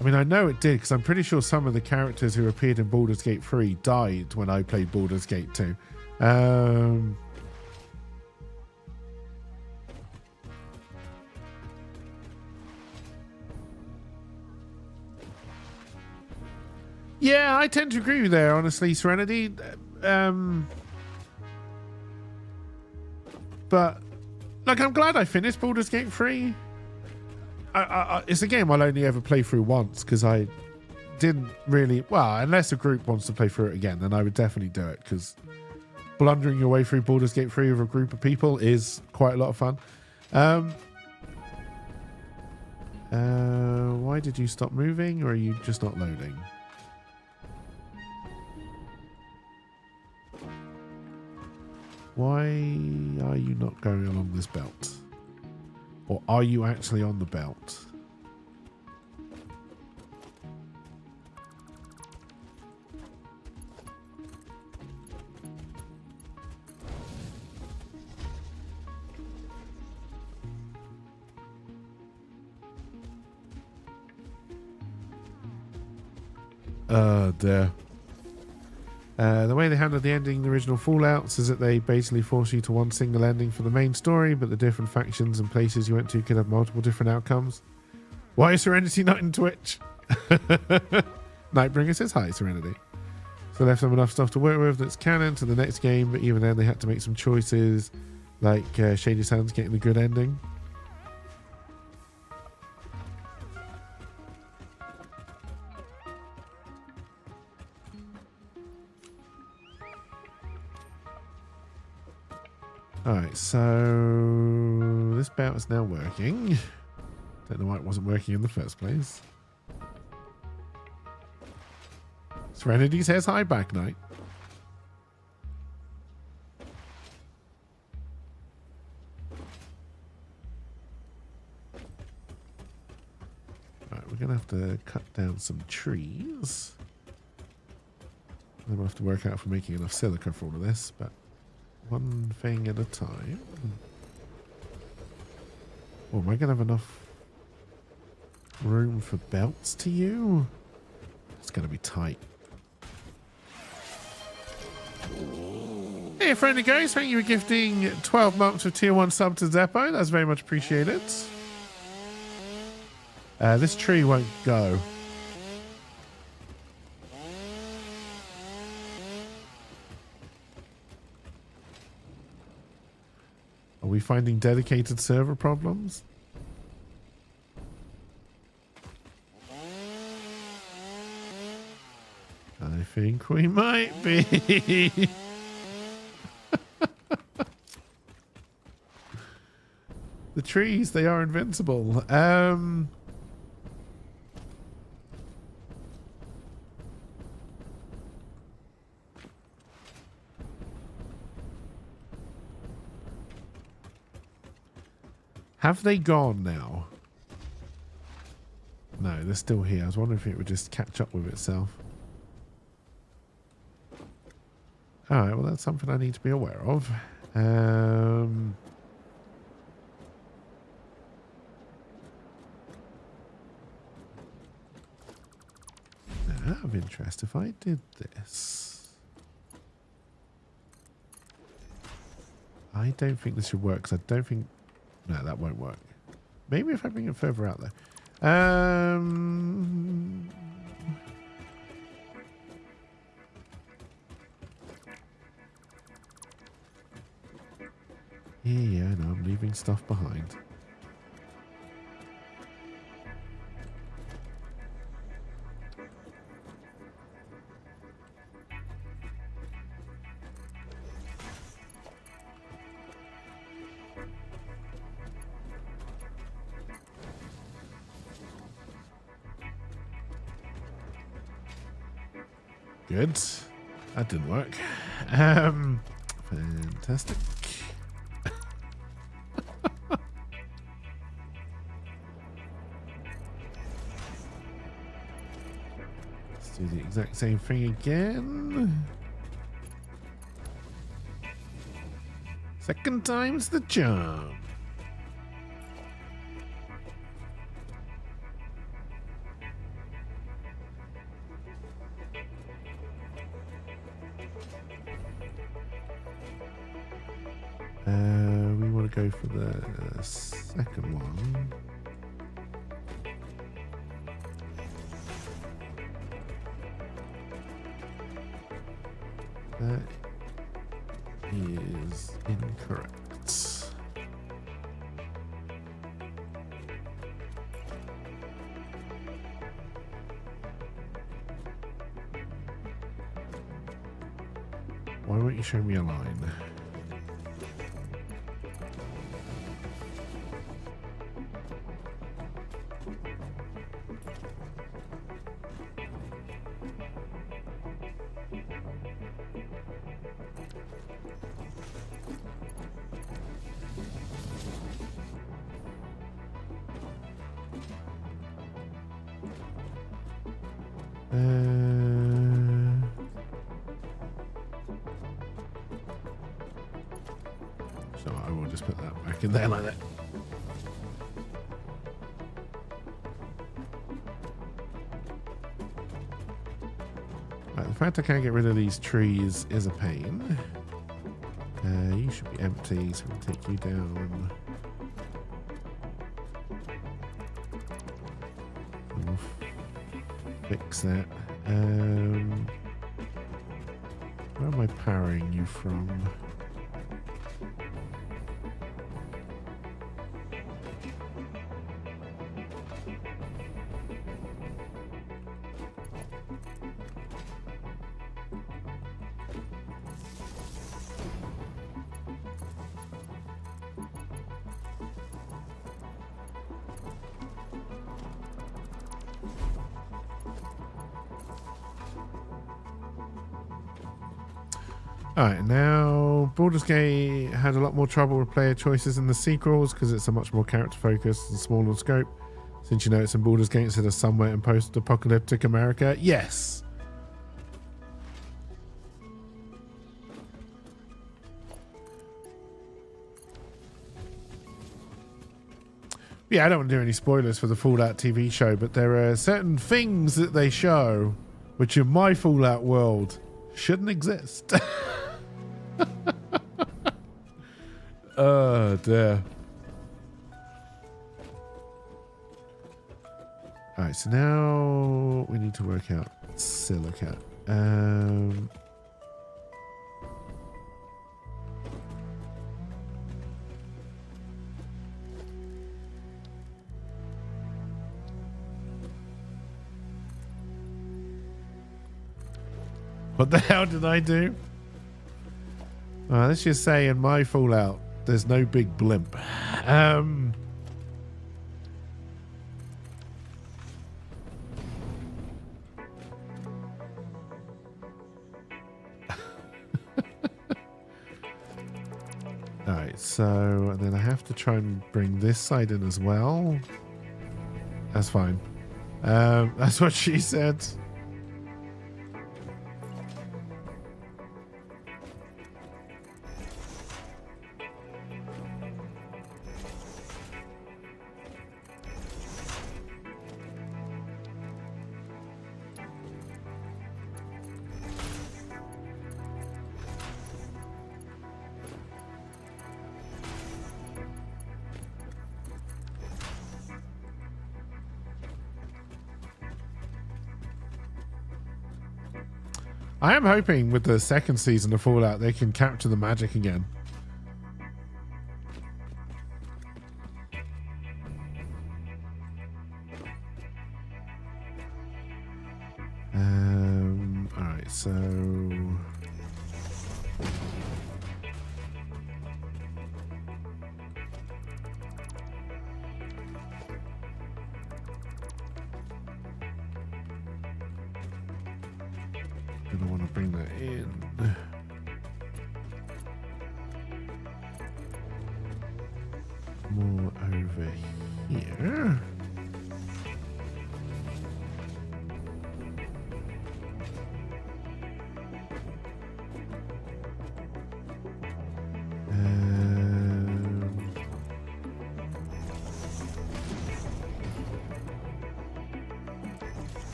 I mean, I know it did because I'm pretty sure some of the characters who appeared in Baldur's Gate 3 died when I played Baldur's Gate 2. Yeah, I tend to agree with you there, honestly, Serenity. But, like, I'm glad I finished Baldur's Gate 3. It's a game I'll only ever play through once because I didn't really... Well, unless a group wants to play through it again, then I would definitely do it because blundering your way through Baldur's Gate 3 with a group of people is quite a lot of fun. Why did you stop moving, or are you just not loading? Why are you not going along this belt? Or are you actually on the belt? Dear. The way they handled the ending in the original Fallouts is that they basically force you to one single ending for the main story, but the different factions and places you went to could have multiple different outcomes. Why is Serenity not in Twitch? Nightbringer says hi, Serenity. So left them enough stuff to work with that's canon to the next game, but even then they had to make some choices, like Shady Sands getting the good ending. Alright, so this belt is now working. Don't know why it wasn't working in the first place. Serenity says hi back, Knight. Alright, we're going to have to cut down some trees. Then we'll have to work out if we're making enough silica for all of this, but one thing at a time. Oh, am I going to have enough room for belts to you? It's going to be tight. Hey, friend of guys, thank you for gifting 12 months of tier 1 sub to Zeppo. That's very much appreciated. This tree won't go. Are we finding dedicated server problems? I think we might be. The trees, they are invincible. Have they gone now? No, they're still here. I was wondering if it would just catch up with itself. Alright, well that's something I need to be aware of. Now, out of interest, if I did this... I don't think this should work, because I don't think... No, that won't work. Maybe if I bring it further out, though. Yeah, no, I'm leaving stuff behind. Good. That didn't work. Fantastic. Let's do the exact same thing again. Second time's the charm. We want to go for the second one. That is incorrect. Why won't you show me a line? So I will just put that back in there like that. Right, the fact I can't get rid of these trees is a pain. You should be empty, so we'll take you down. We'll fix that. Where am I powering you from? Alright, now Baldur's Gate had a lot more trouble with player choices in the sequels because it's a much more character focused and smaller in scope. Since you know it's in Baldur's Gate instead of somewhere in post-apocalyptic America. Yes! Yeah, I don't want to do any spoilers for the Fallout TV show, but there are certain things that they show which in my Fallout world shouldn't exist. Oh dear. Alright, so now we need to work out silica. What the hell did I do? Let's just say in my Fallout, there's no big blimp. Alright, so then I have to try and bring this side in as well. That's fine. That's what she said. I am hoping with the second season of Fallout they can capture the magic again. So gonna want to bring that in. More over here.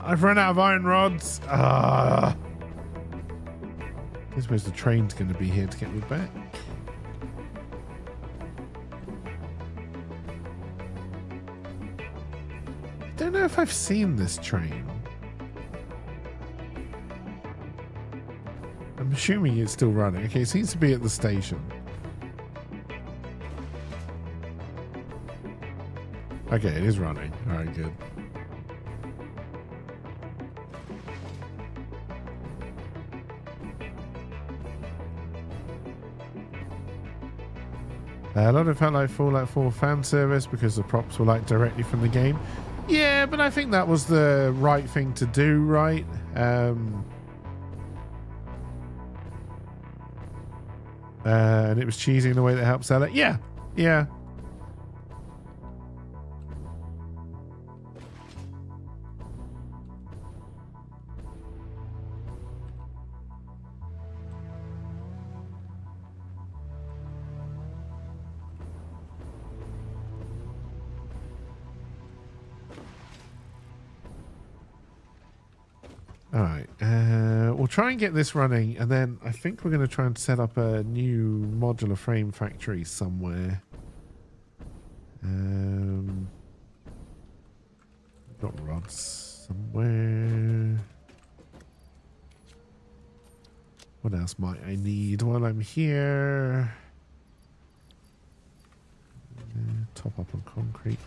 I've run out of iron rods. I suppose the train's going to be here to get me back. I don't know if I've seen this train. I'm assuming it's still running. Okay, it seems to be at the station. Okay, it is running. All right, good. A lot of felt like Fallout 4 fan service because the props were like directly from the game. Yeah, but I think that was the right thing to do, right? And it was cheesy in the way that helped sell it. Yeah, yeah. All right, we'll try and get this running, and then I think we're going to try and set up a new modular frame factory somewhere. Got rods somewhere. What else might I need while I'm here? Top up on concrete.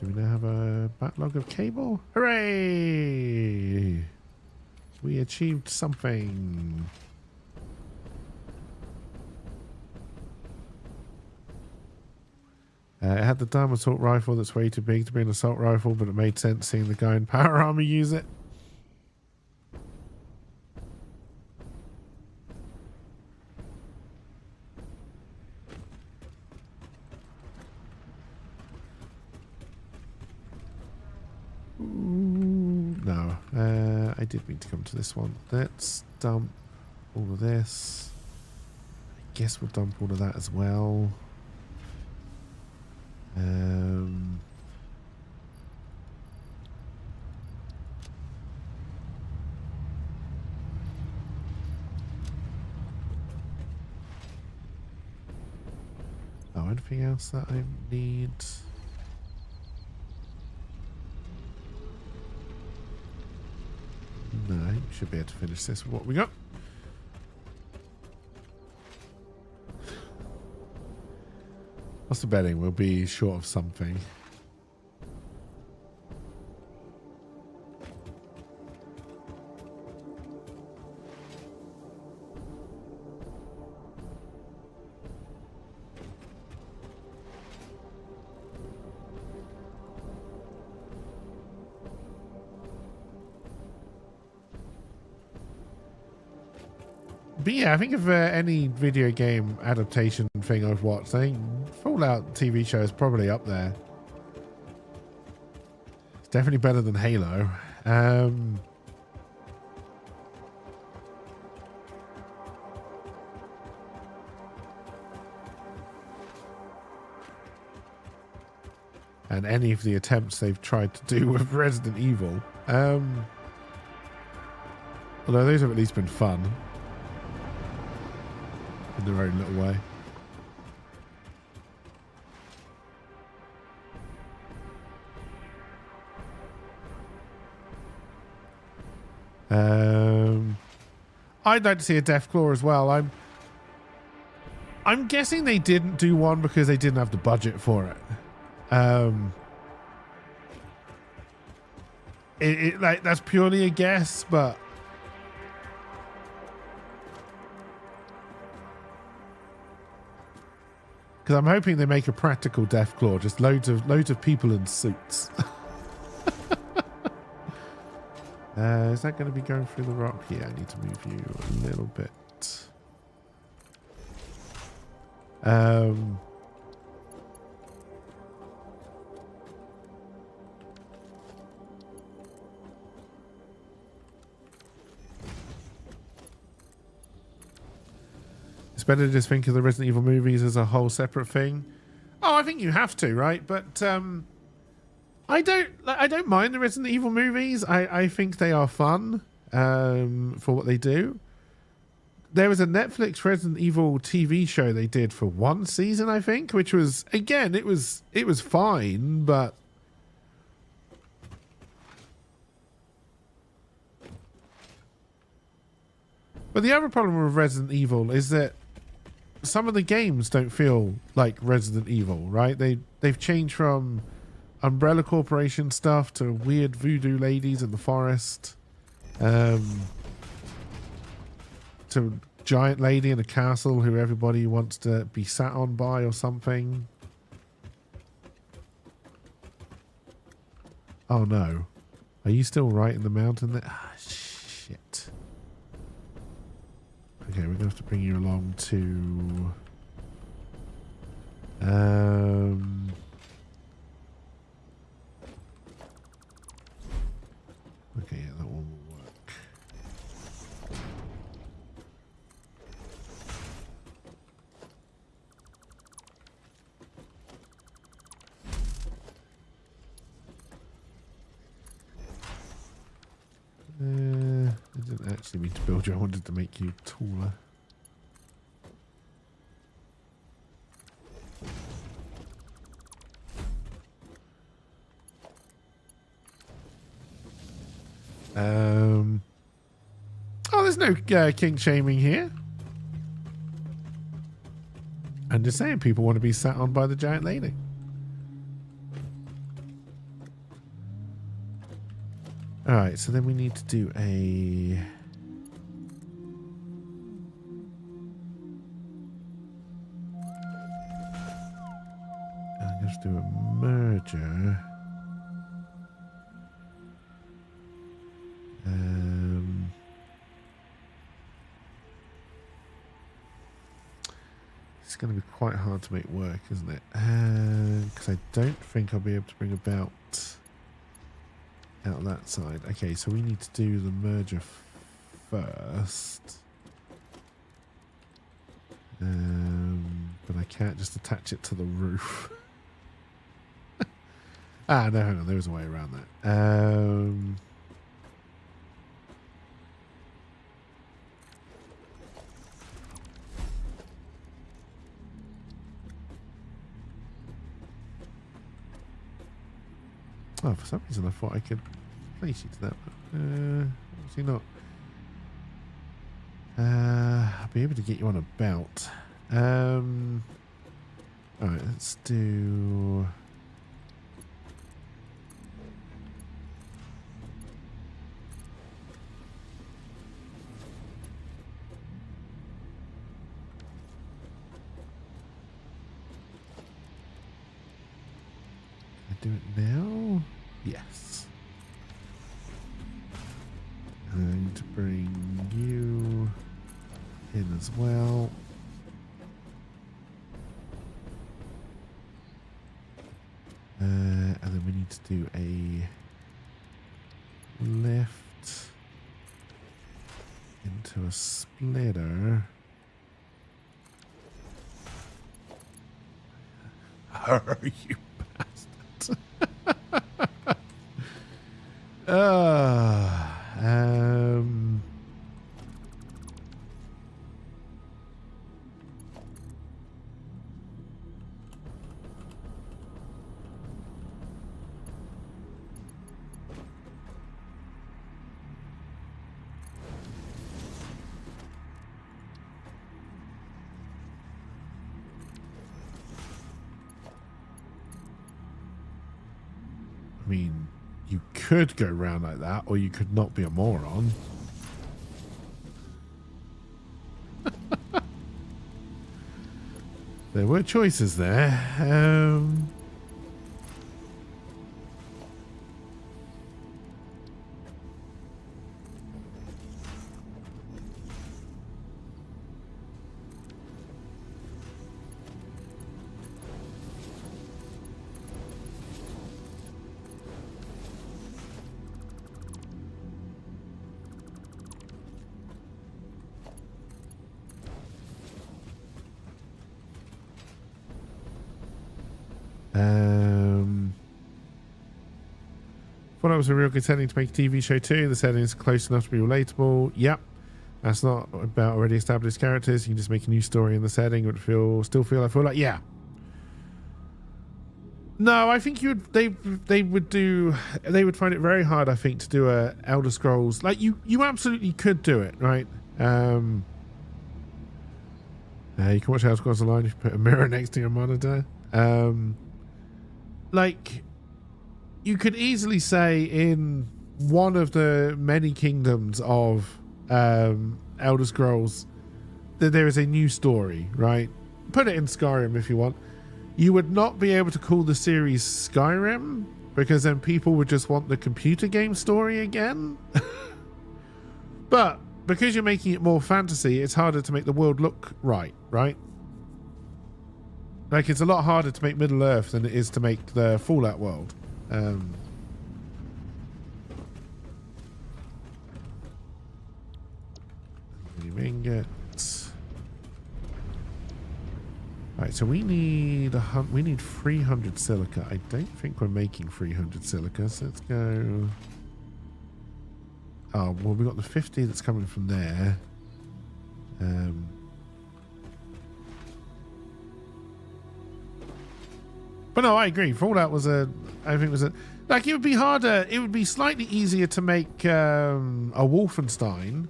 Do we now have a backlog of cable? Hooray! We achieved something. It had the dumb assault rifle that's way too big to be an assault rifle, but it made sense seeing the guy in power armor use it. No, I did mean to come to this one. Let's dump all of this. I guess we'll dump all of that as well. Oh, anything else that I need? No, we should be able to finish this with what we got. What's the betting? We'll be short of something. But yeah, I think if any video game adaptation thing I've watched, I think Fallout TV show is probably up there. It's definitely better than Halo. And any of the attempts they've tried to do with Resident Evil. Although those have at least been fun. In their own little way. I'd like to see a Deathclaw as well. I'm guessing they didn't do one because they didn't have the budget for it. Like, that's purely a guess, but because I'm hoping they make a practical Deathclaw, just loads of people in suits. Is that going to be going through the rock? Yeah, I need to move you a little bit. It's better to just think of the Resident Evil movies as a whole separate thing. Oh, I think you have to, right? But I don't mind the Resident Evil movies. I think they are fun for what they do. There was a Netflix Resident Evil TV show they did for one season, I think, which was, again, it was fine, but the other problem with Resident Evil is that some of the games don't feel like Resident Evil, right? They've changed from Umbrella Corporation stuff to weird voodoo ladies in the forest, to giant lady in a castle who everybody wants to be sat on by or something. Oh no. Are you still right in the mountain there? Ah, shit. Okay, we're going to have to bring you along to... Okay, yeah, that one will work. I didn't actually mean to build you. I wanted to make you taller. Oh, there's no kink shaming here. I'm just saying people want to be sat on by the giant lady. Alright, so then we need to do a... I'm going to do a merger. It's going to be quite hard to make work, isn't it? Because I don't think I'll be able to bring about out that side. Okay, so we need to do the merger first. But I can't just attach it to the roof. No, hang on, there was a way around that. Oh, for some reason I thought I could place you to that, but obviously not. I'll be able to get you on a belt. Alright, let's do... Can I do it now? Yes. And I need to bring you in as well. And then we need to do a lift into a splitter. You bastard. I mean, you could go round like that, or you could not be a moron. There were choices there. Thought it was a real good setting to make a TV show too. The setting is close enough to be relatable. Yep. That's not about already established characters. You can just make a new story in the setting. It would still feel like, yeah. No, I think they would find it very hard, I think, to do a Elder Scrolls. Like you absolutely could do it, right? You can watch Elder Scrolls Online if you put a mirror next to your monitor. Like, you could easily say in one of the many kingdoms of Elder Scrolls that there is a new story, right? Put it in Skyrim if you want. You would not be able to call the series Skyrim because then people would just want the computer game story again. But because you're making it more fantasy, it's harder to make the world look right? Like, it's a lot harder to make Middle Earth than it is to make the Fallout world. Ingot. Right, so we need 300 silica. I don't think we're making 300 silica, so let's go. Oh well, we got the 50 that's coming from there. But no, I agree. Fallout was it would be harder. It would be slightly easier to make a Wolfenstein.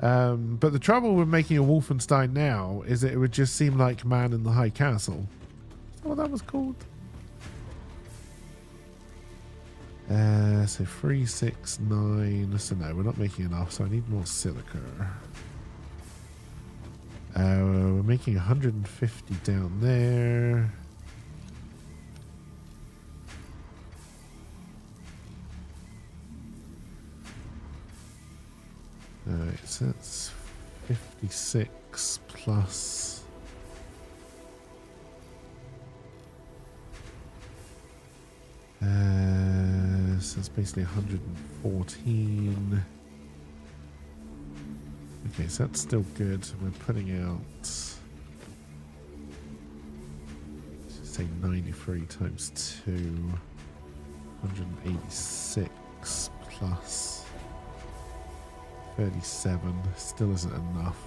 But the trouble with making a Wolfenstein now is that it would just seem like Man in the High Castle. Is that what that was called? So 369. So no, we're not making enough. So I need more silica. We're making 150 down there. Alright, so that's 56 plus. So it's basically 114. Okay, so that's still good. We're putting out, let's say 93 times 2, 186 plus 37 still isn't enough.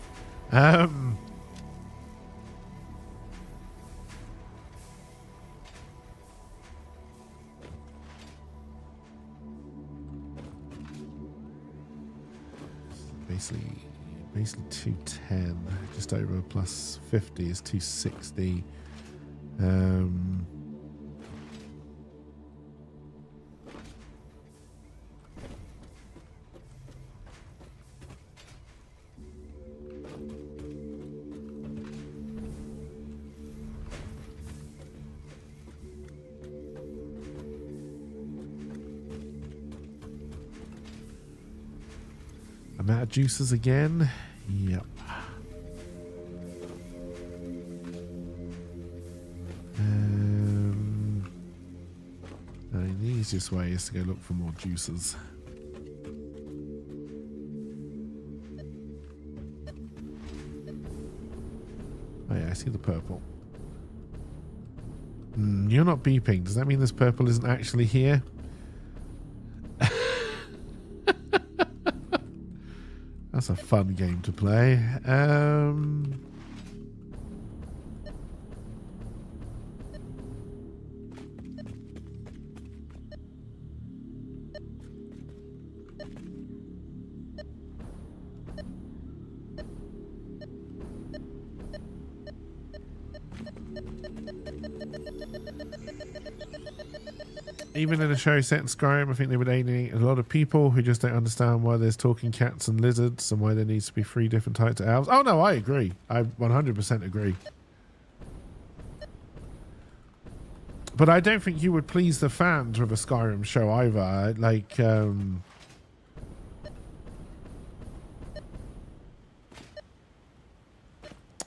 Basically 210, just over, plus 50 is 260. I'm out of juices again. Yep. I mean, the easiest way is to go look for more juices. Oh yeah, I see the purple. You're not beeping. Does that mean this purple isn't actually here? That's a fun game to play. Even in a show set in Skyrim, I think they would alienate a lot of people who just don't understand why there's talking cats and lizards and why there needs to be 3 different types of elves. Oh no, I agree. I 100% agree. But I don't think you would please the fans with a Skyrim show either. Like, I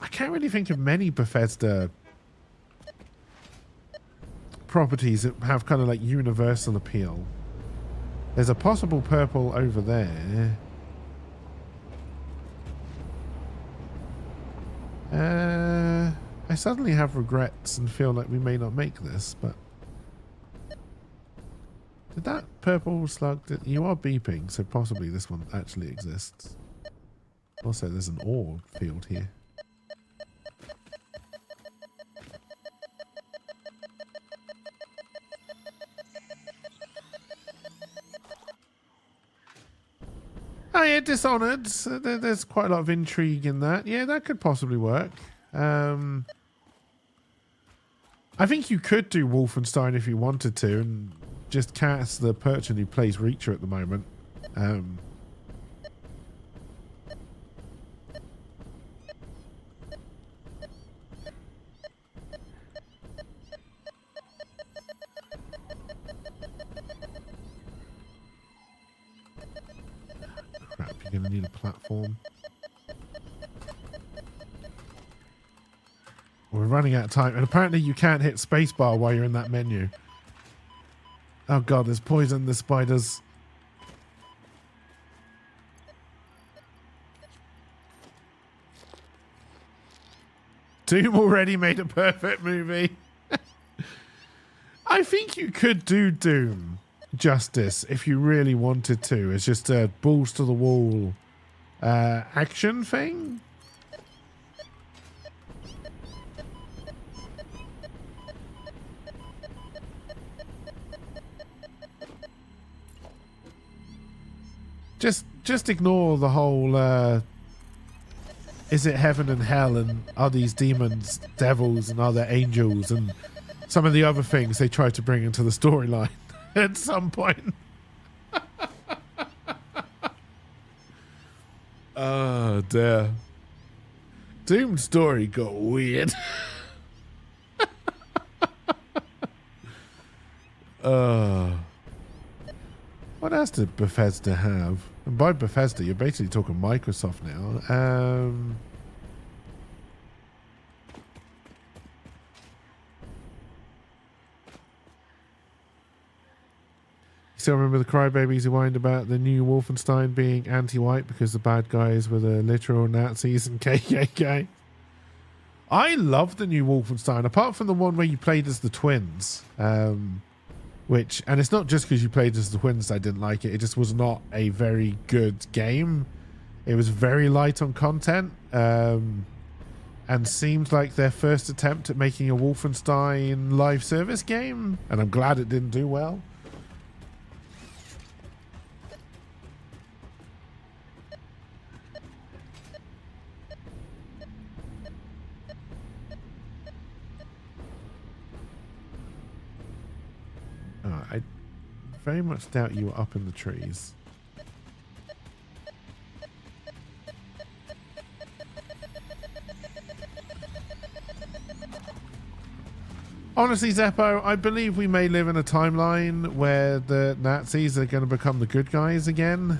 can't really think of many Bethesda properties that have kind of like universal appeal. There's a possible purple over there. I suddenly have regrets and feel like we may not make this, but did that purple slug, you are beeping, so possibly this one actually exists. Also, there's an ore field here. Oh yeah, Dishonored. There's quite a lot of intrigue in that. Yeah, that could possibly work. I think you could do Wolfenstein if you wanted to, and just cast the person who plays Reacher at the moment. Crap, you're gonna need a platform. We're running out of time, and apparently you can't hit spacebar while you're in that menu. Oh god, there's poison, there's spiders. Doom already made a perfect movie. I think you could do Doom justice if you really wanted to. It's just a balls to the wall action thing. Just ignore the whole is it heaven and hell, and are these demons devils, and are there angels, and some of the other things they try to bring into the storyline at some point. Oh dear. Doom story got weird. What else did Bethesda have? And by Bethesda, you're basically talking Microsoft now. Still remember the crybabies who whined about the new Wolfenstein being anti-white because the bad guys were the literal Nazis and KKK? I love the new Wolfenstein, apart from the one where you played as the twins. Which, and it's not just because you played as the twins I didn't like it. It just was not a very good game. It was very light on content, and seemed like their first attempt at making a Wolfenstein live service game. And I'm glad it didn't do well. I very much doubt you were up in the trees. Honestly, Zeppo, I believe we may live in a timeline where the Nazis are going to become the good guys again.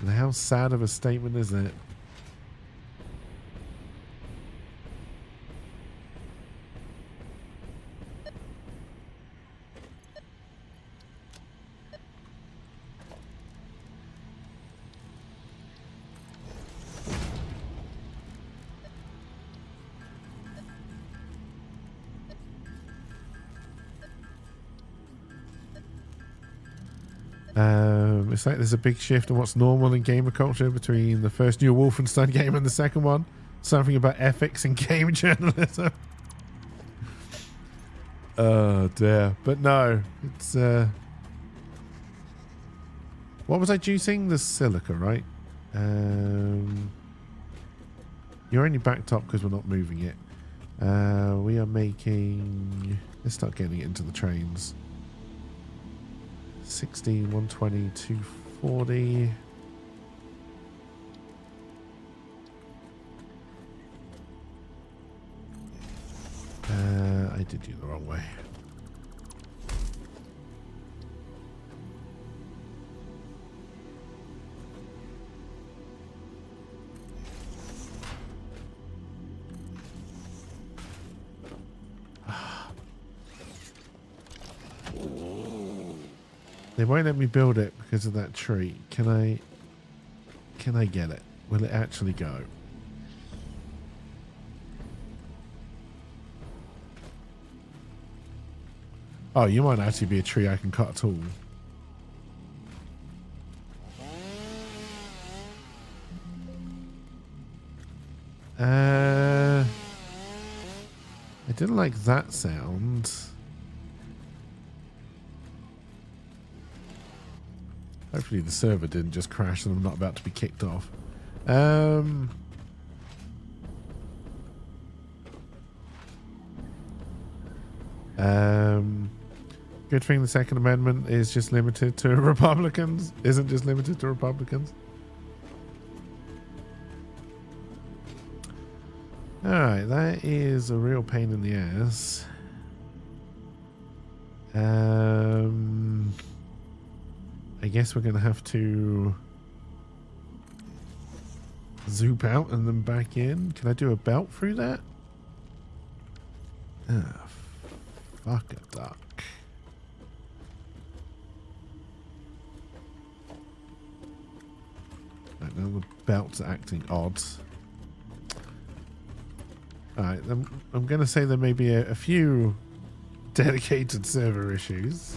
And how sad of a statement is it? It's like there's a big shift in what's normal in gamer culture between the first new Wolfenstein game and the second one. Something about ethics and game journalism. Oh dear. But no, it's what was I juicing? The silica, right? You're only backed up because we're not moving it. We are making Let's start getting it into the trains. 60, 120, 240. I did you the wrong way. They won't let me build it because of that tree. Can I get it? Will it actually go? Oh, you might actually be a tree I can cut at all. I didn't like that sound. Hopefully the server didn't just crash and I'm not about to be kicked off. Good thing the Second Amendment is just limited to Republicans. Isn't just limited to Republicans. Alright, that is a real pain in the ass. I guess we're going to have to zoop out and then back in. Can I do a belt through that? Ah, fuck a duck. Right, now the belt's acting odd. Alright, I'm going to say there may be a few dedicated server issues.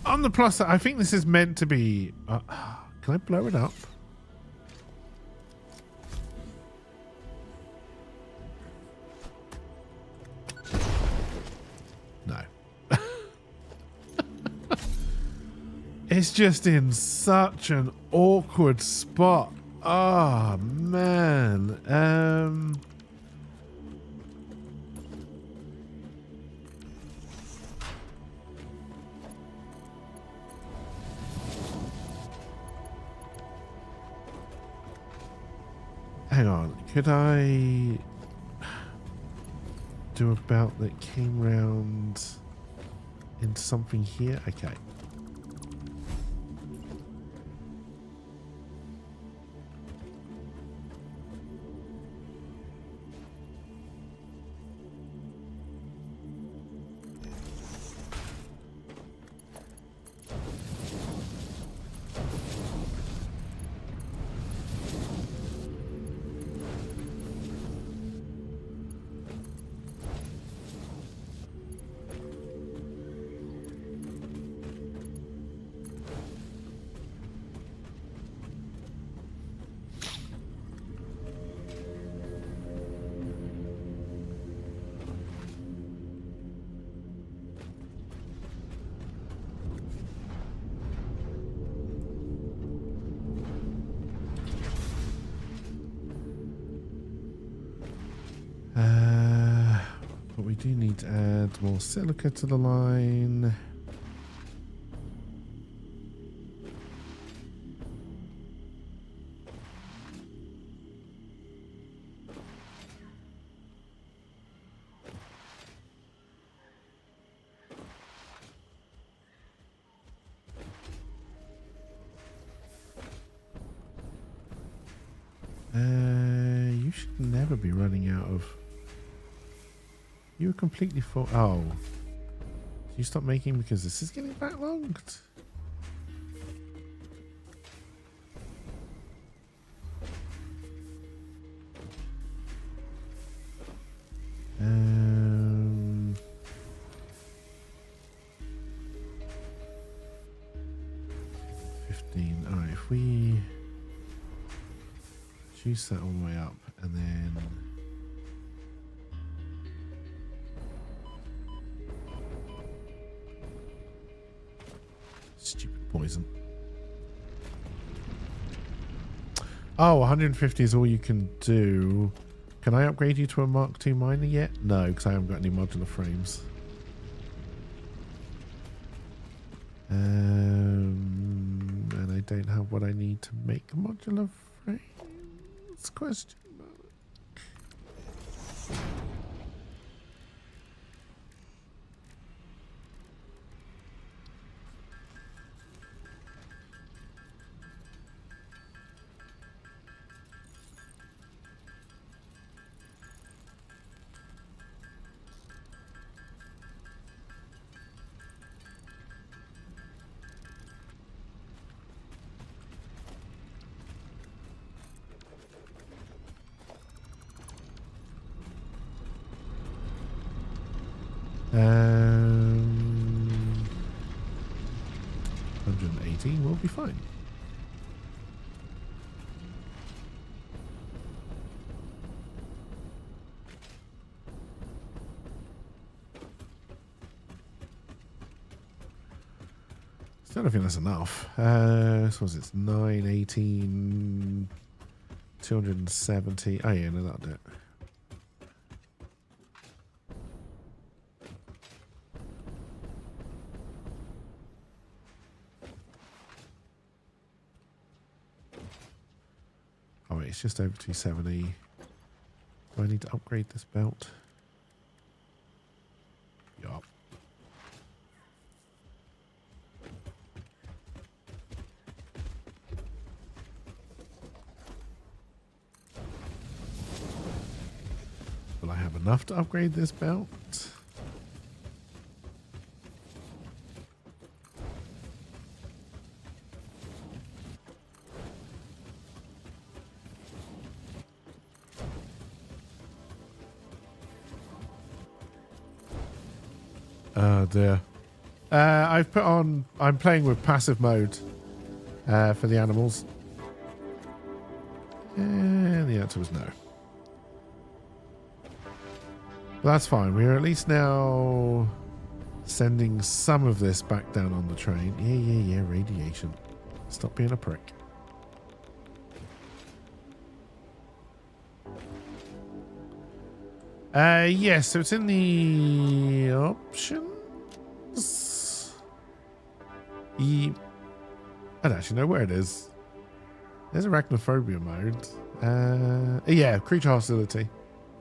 On the plus side, I think this is meant to be... can I blow it up? No. It's just in such an awkward spot. Oh, man. Hang on, could I do a belt that came round into something here? Okay. But we do need to add more silica to the line. You should never be running out of... You were completely full. Oh. You stop making because this is getting backlogged? Reduce that all the way up, and then stupid poison. Oh, 150 is all you can do. Can I upgrade you to a Mark II miner yet? No, because I haven't got any modular frames. And I don't have what I need to make a modular frames? Question mark. Um, 118 will be fine. Still don't think that's enough. So it's 9, 18, 270. Oh yeah, no, that'll do it. Oh wait, it's just over 270. Do I need to upgrade this belt? Yup. Will I have enough to upgrade this belt? Oh dear. I've put on, I'm playing with passive mode for the animals. And the answer was no. But that's fine. We're at least now sending some of this back down on the train. Yeah, radiation. Stop being a prick. Yes, so it's in the options. I don't actually know where it is. There's arachnophobia mode. Yeah, creature hostility.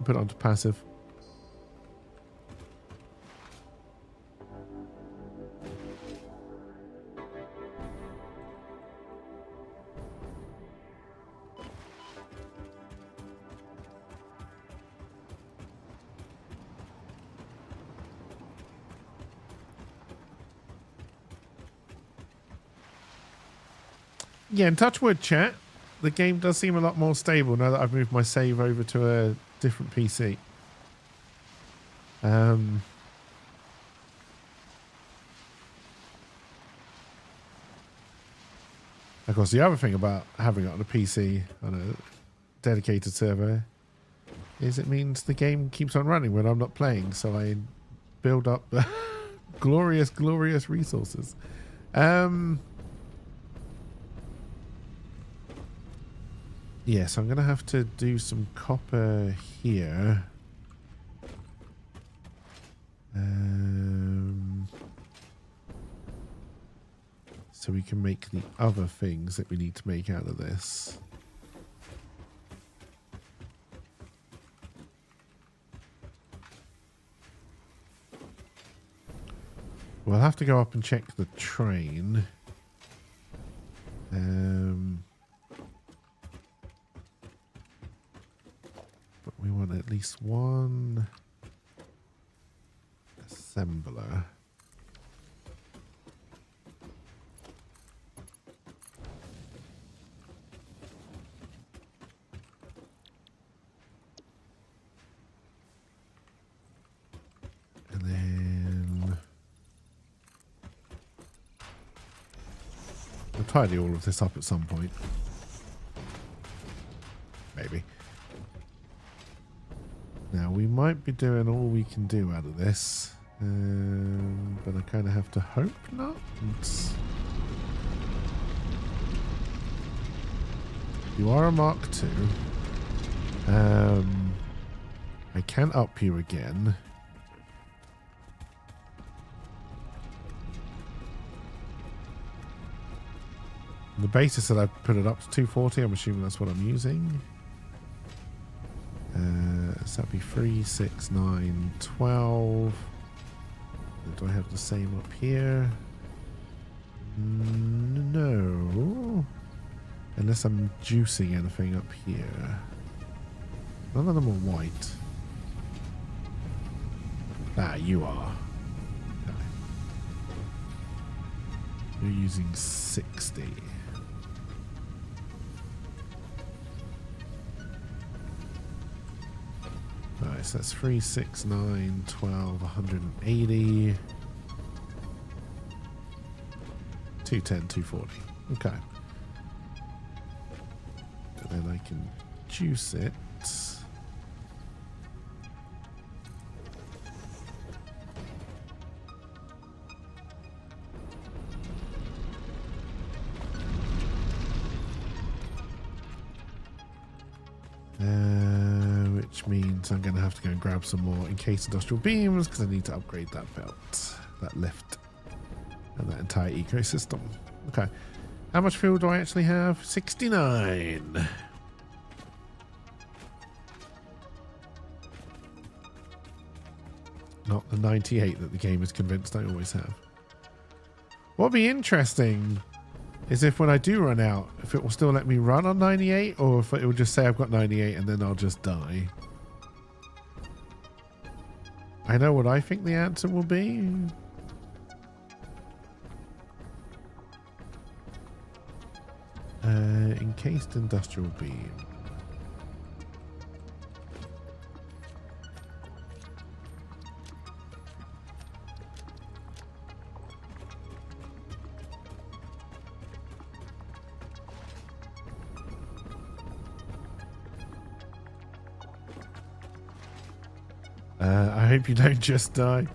Put it onto passive. Yeah, in Touchwood chat, the game does seem a lot more stable now that I've moved my save over to a different PC. Of course, the other thing about having it on a PC on a dedicated server is it means the game keeps on running when I'm not playing, so I build up glorious resources. Yes, I'm going to have to do some copper here. So we can make the other things that we need to make out of this. We'll have to go up and check the train. But we want at least one assembler. And then we'll tidy all of this up at some point. maybe. Now, we might be doing all we can do out of this. But I kind of have to hope not. You are a Mark II. I can up you again. On the basis that I put it up to 240, I'm assuming that's what I'm using. So that'd be 3, 6, 9, 12. Do I have the same up here? No. Unless I'm juicing anything up here. None of them are white. Ah, you are. Okay. You're using 60. Alright, so that's 3, 6, 9, 12, 180. 210, 240. Okay. And then I can juice it. Which means I'm going to have to go and grab some more encased industrial beams because I need to upgrade that belt, that lift, and that entire ecosystem. Okay. How much fuel do I actually have? 69. Not the 98 that the game is convinced I always have. What'll be interesting is if when I do run out, if it will still let me run on 98 or if it will just say I've got 98 and then I'll just die. I know what I think the answer will be. Encased industrial beam. I hope you don't just die.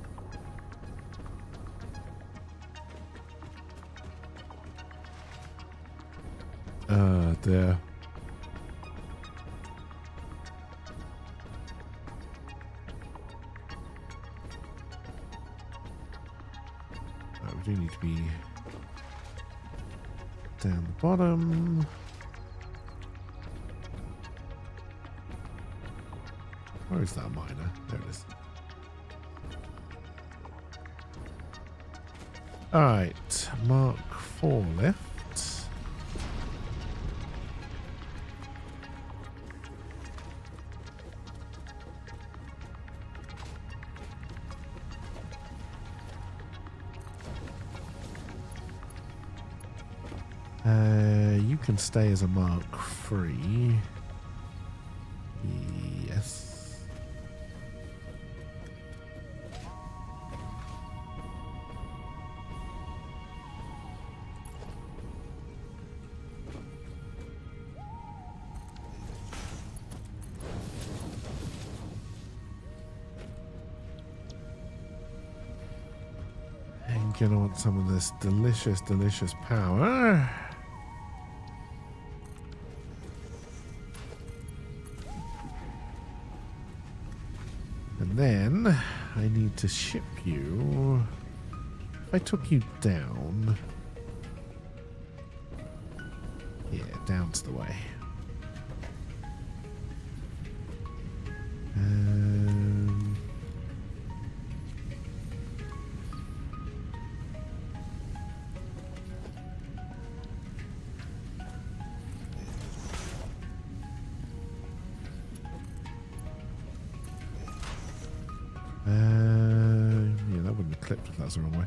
Dear. We do need to be down the bottom. Where is that miner? There it is. Alright, Mark 4 left. You can stay as a Mark 3. Yes. I'm gonna want some of this delicious, delicious power. And then I need to ship you. If I took you down. Yeah, down's the way. Yeah, that wouldn't have clipped if that's the wrong way.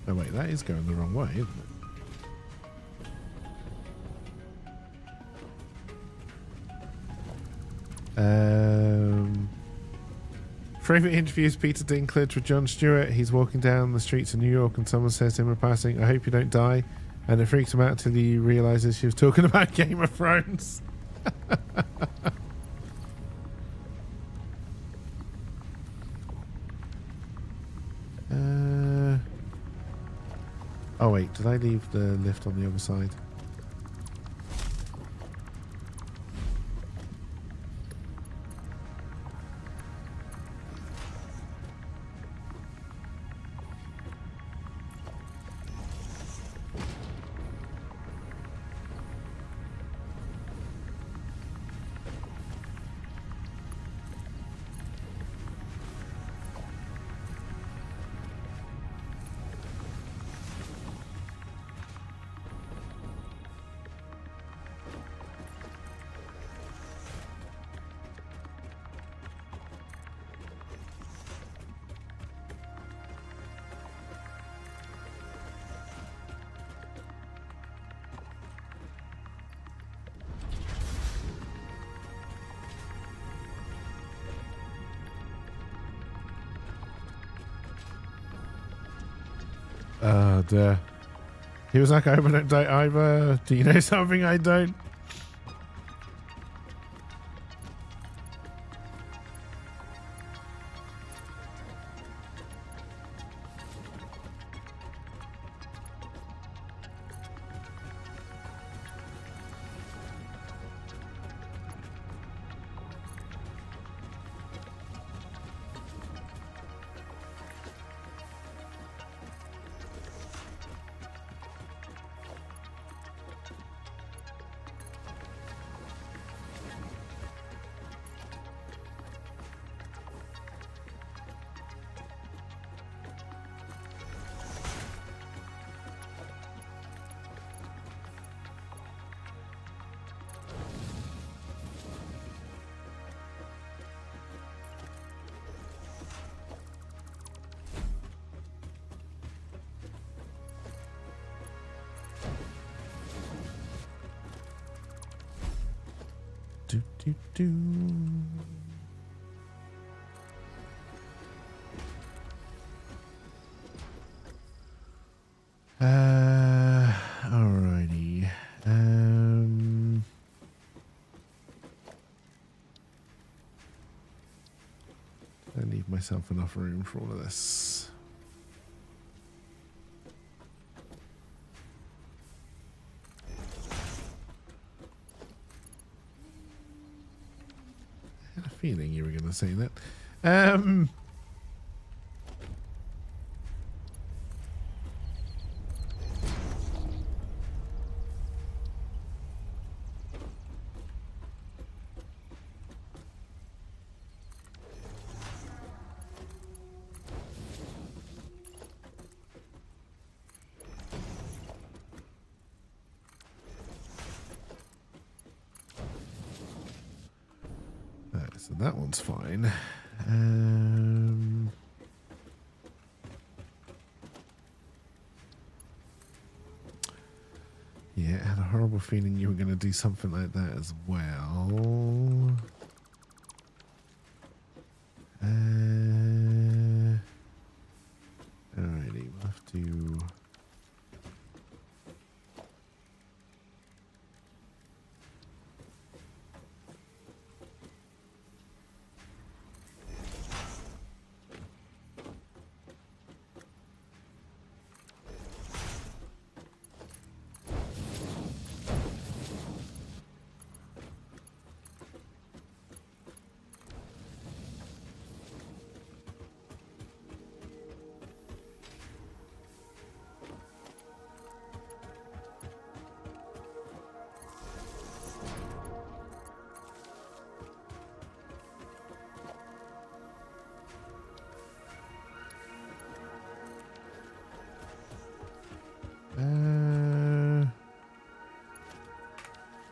Oh wait, that is going the wrong way, isn't it? Craven interviews Peter Dinklage with Jon Stewart. He's walking down the streets of New York and someone says to him in passing, I hope you don't die. And it freaks him out until he realizes she was talking about Game of Thrones. Oh wait, did I leave the lift on the other side? Oh dear. He was like, I hope I don't die either. Do you know something I don't? Do, do, do. Alrighty. I leave myself enough room for all of this. I had a feeling you were going to say that. So that one's fine. Yeah, I had a horrible feeling you were going to do something like that as well. Alrighty, we'll have to...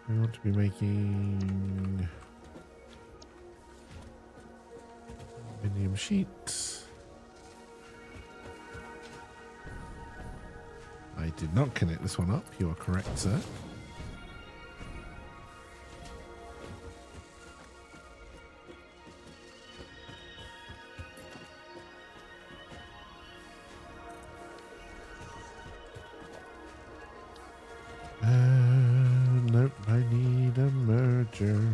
we want to be making aluminium sheets. I did not connect this one up. You are correct, sir. furniture.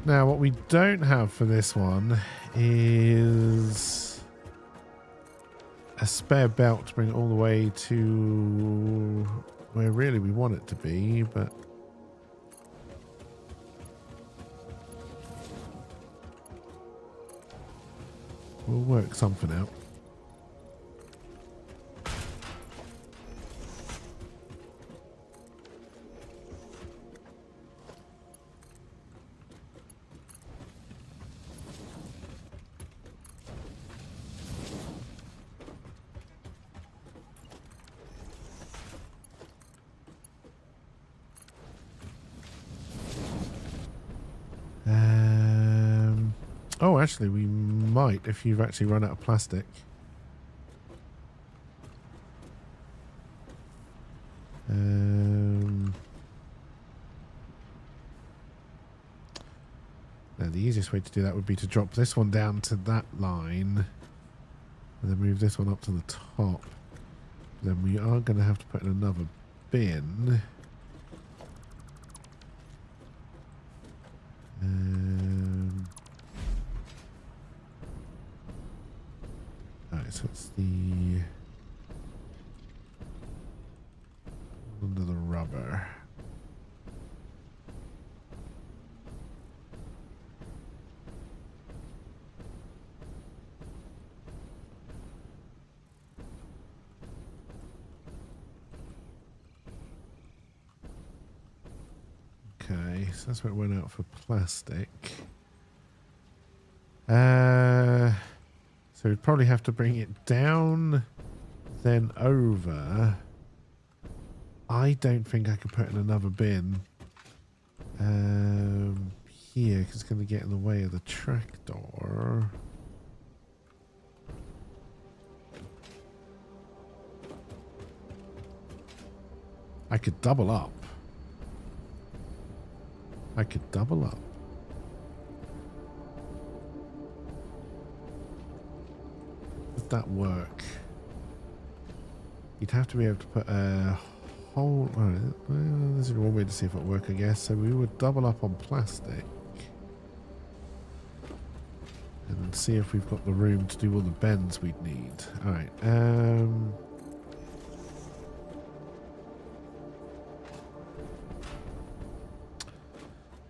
Now, what we don't have for this one is a spare belt to bring it all the way to where really we want it to be, but we'll work something out. Oh, actually, we might if you've actually run out of plastic. Now, the easiest way to do that would be to drop this one down to that line and then move this one up to the top. Then we are going to have to put in another bin. Alright, so it's the under the rubber. Okay, so that's where it went out for plastic. So we'd probably have to bring it down, then over. I don't think I could put in another bin here because it's going to get in the way of the tractor. I could double up. I could double up. Would that work? You'd have to be able to put a whole... Well, this is one way to see if it would work, I guess. So we would double up on plastic. And see if we've got the room to do all the bends we'd need. Alright, I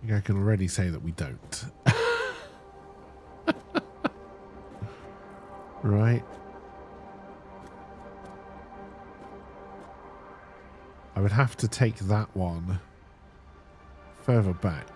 think I can already say that we don't. Right. I would have to take that one further back.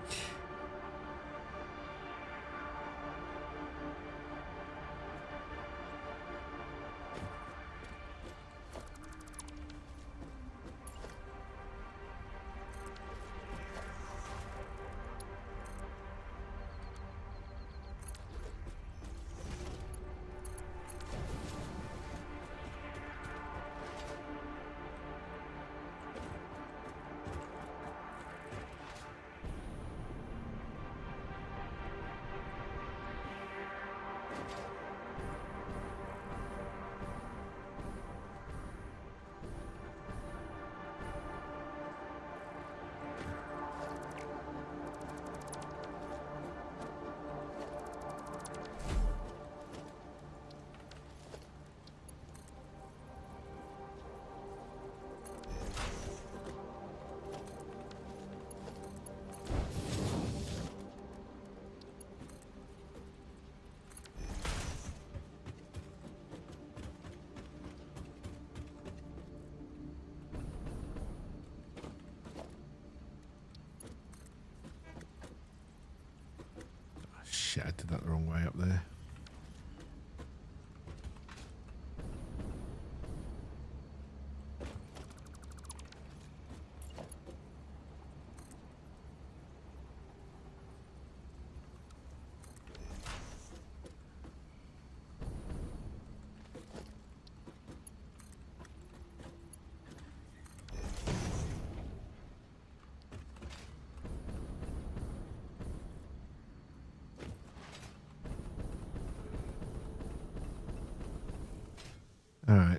Shit, I did that the wrong way up there.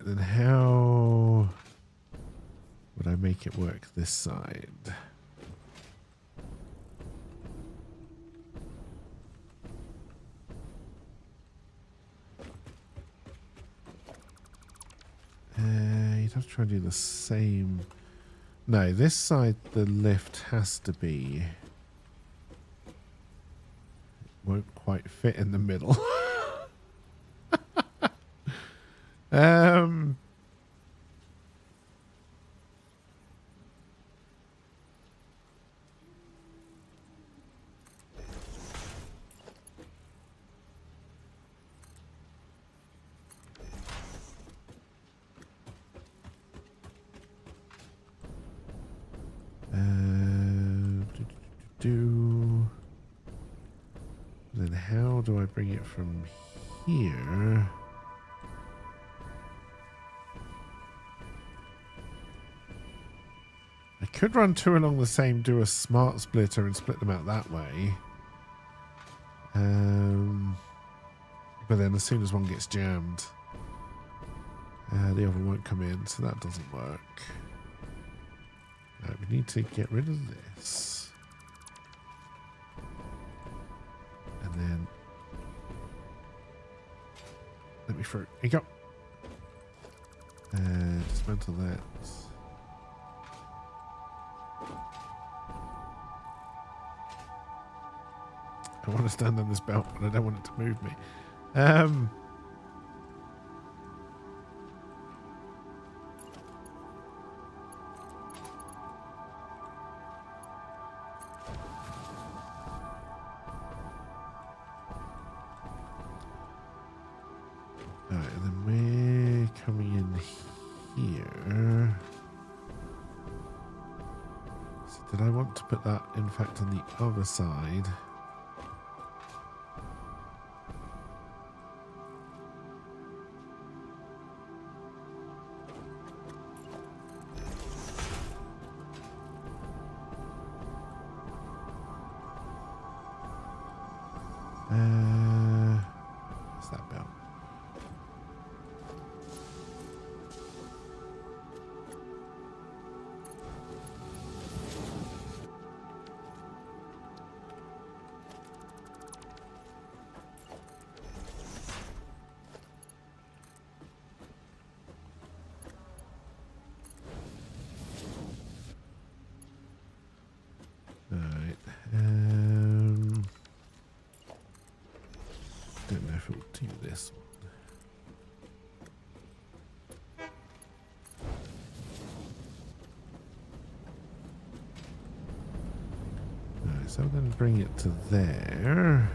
then how would I make it work this side? You'd have to try and do the same. No, this side the lift has to be. It won't quite fit in the middle. Then how do I bring it from here? I could run two along the same, do a smart splitter and split them out that way. But then as soon as one gets jammed, the other won't come in, so that doesn't work. We need to get rid of this. And then let me through. Here you go. Dismantle that. I want to stand on this belt, but I don't want it to move me. Alright, and then we're coming in here. So did I want to put that, in fact, on the other side? What's that belt? Alright. Don't know if it will do this one. Alright, so I'm going to bring it to there.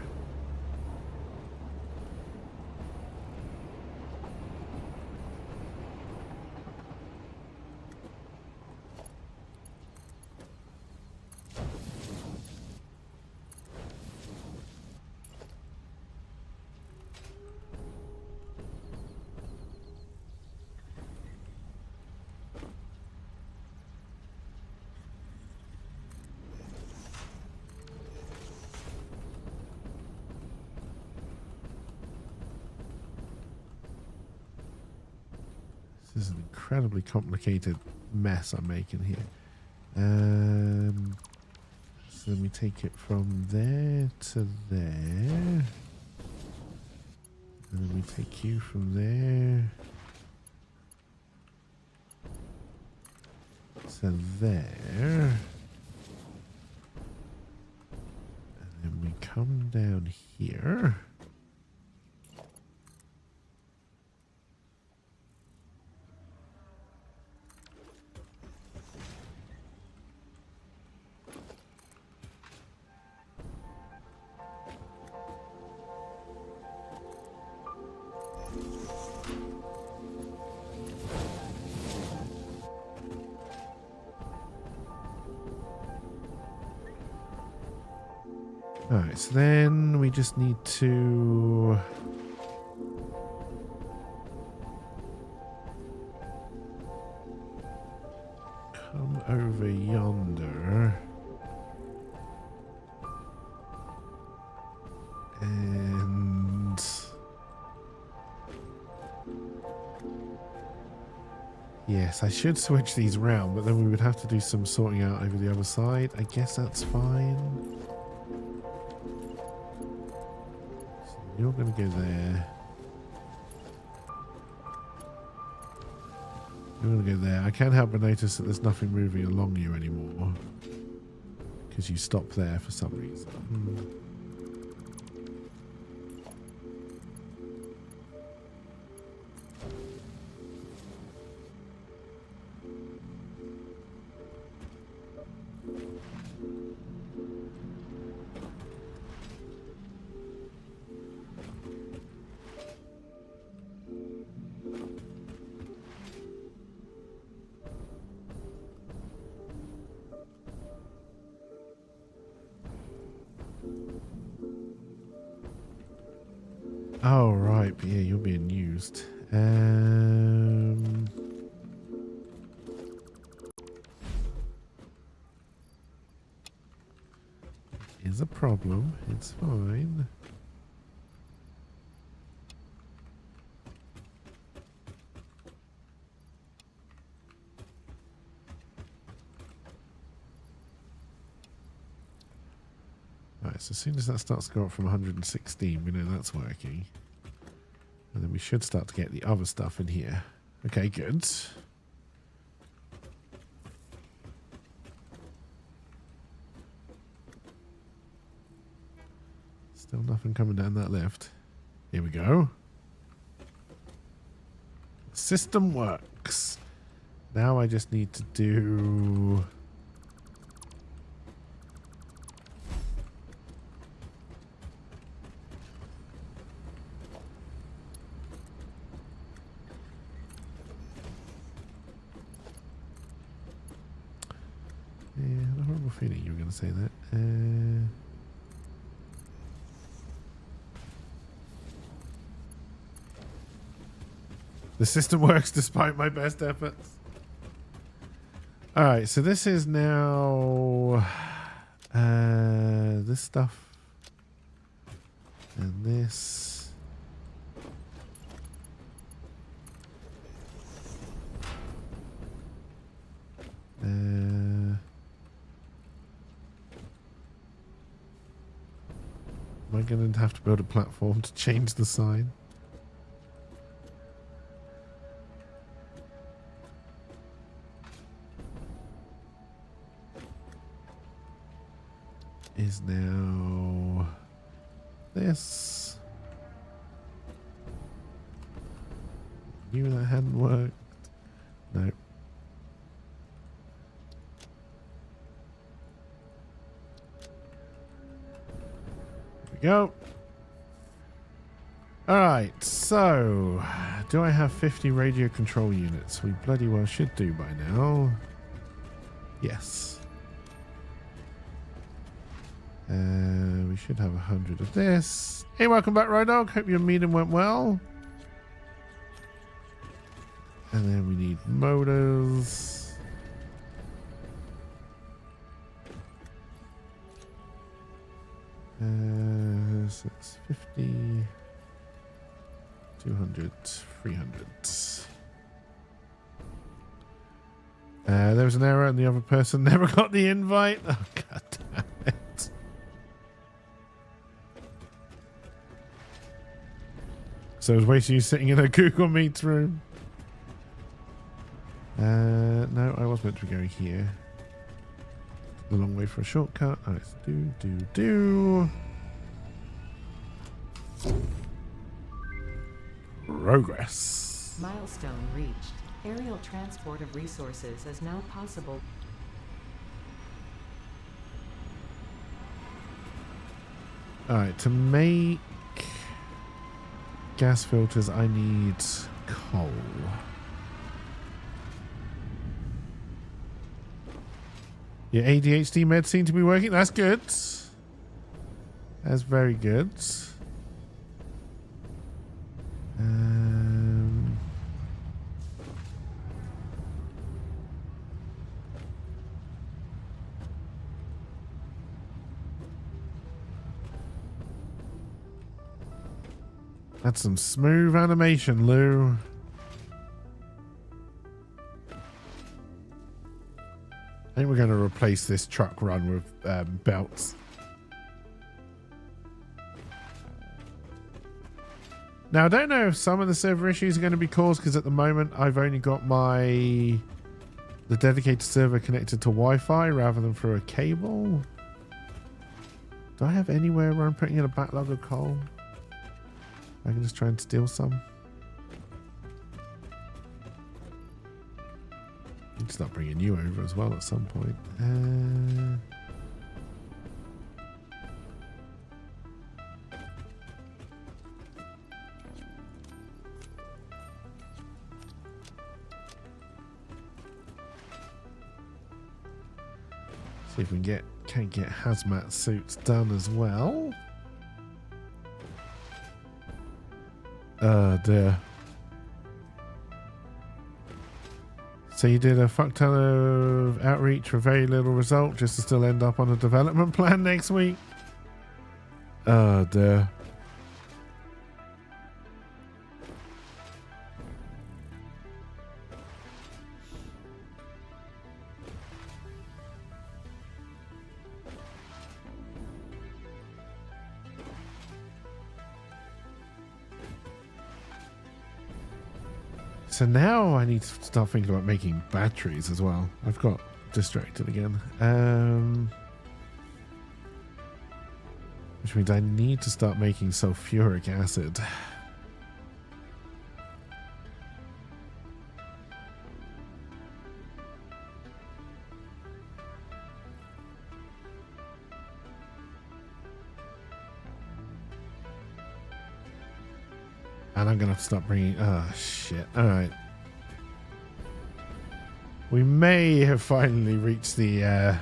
This is an incredibly complicated mess I'm making here. So let me take it from there to there. And then we take you from there to there. And then we come down here. Alright, so then we just need to come over yonder and Yes, I should switch these round, but then we would have to do some sorting out over the other side. I guess that's fine. So you're going to go there. You're going to go there. I can't help but notice that there's nothing moving along you anymore. Because you stopped there for some reason. Oh, right. But yeah, you're being used. Is a problem. It's fine. Right, so as soon as that starts to go up from 116, we know that's working. And then we should start to get the other stuff in here. Okay, good. Still nothing coming down that lift. Here we go. The system works. Now I just need to do... Yeah, I had a horrible feeling you were going to say that. The system works despite my best efforts. Alright, so this is now this stuff and this. Am I going to have to build a platform to change the sign? Is now this. Knew that hadn't worked. No. Go. Alright, so do I have 50 radio control units? We bloody well should do by now. Yes. We should have 100 of this. Hey, welcome back, Rydog. Hope your meeting went well. And then we need motors. So it's 50, 200, 300. There was an error and the other person never got the invite. Oh, god damn it. So I was waiting you sitting in a Google Meet room. No, I was meant to be going here. A long way for a shortcut. Alright, do. Progress. Milestone reached. Aerial transport of resources is now possible. Alright, to make gas filters, I need coal. Your ADHD meds seem to be working. That's good. That's very good. That's some smooth animation, Lou. I think we're going to replace this truck run with belts. Now, I don't know if some of the server issues are going to be caused because at the moment I've only got the dedicated server connected to Wi-Fi rather than through a cable. Do I have anywhere where I'm putting in a backlog of coal? I can just try and steal some. Need to start bringing you over as well at some point. See if we can get hazmat suits done as well. Oh dear. So you did a fuck ton of outreach for very little result just to still end up on a development plan next week? Oh dear. So now I need to start thinking about making batteries as well. I've got distracted again. Which means I need to start making sulfuric acid. And I'm going to have to start bringing... Oh, shit. All right. We may have finally reached the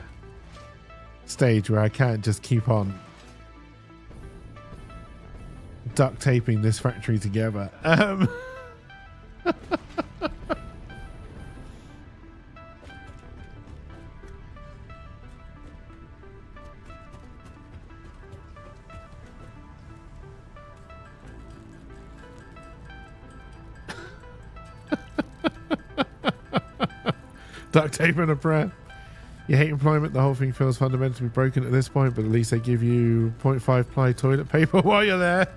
stage where I can't just keep on duct taping this factory together. Duct tape and a prayer. You hate employment. The whole thing feels fundamentally broken at this point, but at least they give you 0.5 ply toilet paper while you're there.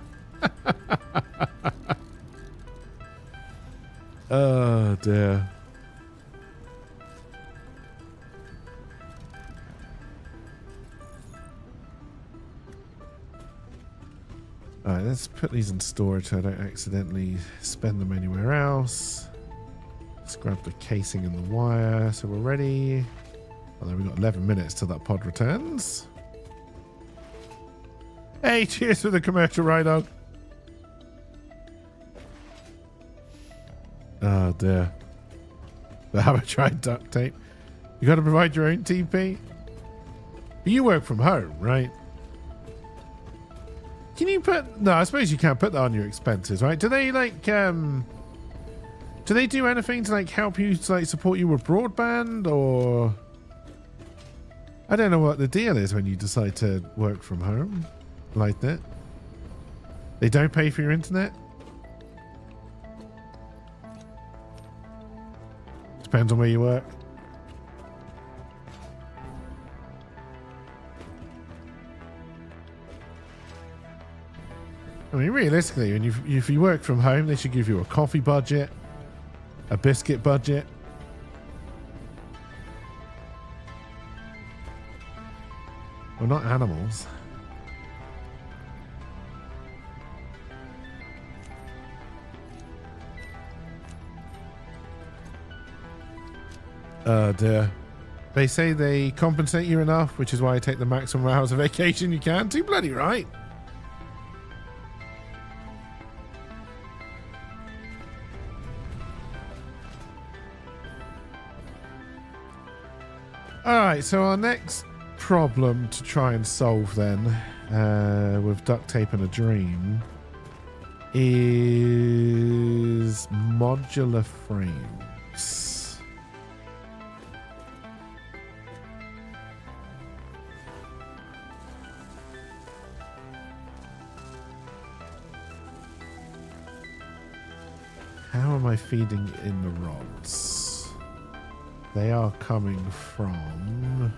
Oh dear. Alright, let's put these in storage so I don't accidentally spend them anywhere else. Let's grab the casing and the wire so we're ready. Although we've got 11 minutes till that pod returns. Hey, cheers for the commercial ride dog. Oh dear. But have I tried duct tape? You got to provide your own TP? But you work from home, right? Can you put... No, I suppose you can't put that on your expenses, right? Do they like... Do they do anything to like help you to like support you with broadband or... I don't know what the deal is when you decide to work from home like that. They don't pay for your internet? Depends on where you work. I mean, realistically, when if you work from home, they should give you a coffee budget, a biscuit budget. We're not animals. Oh dear. They say they compensate you enough, which is why I take the maximum hours of vacation you can. Too bloody right. Alright, so our next problem to try and solve then with duct tape and a dream is modular frames. How am I feeding in the rods? they are coming from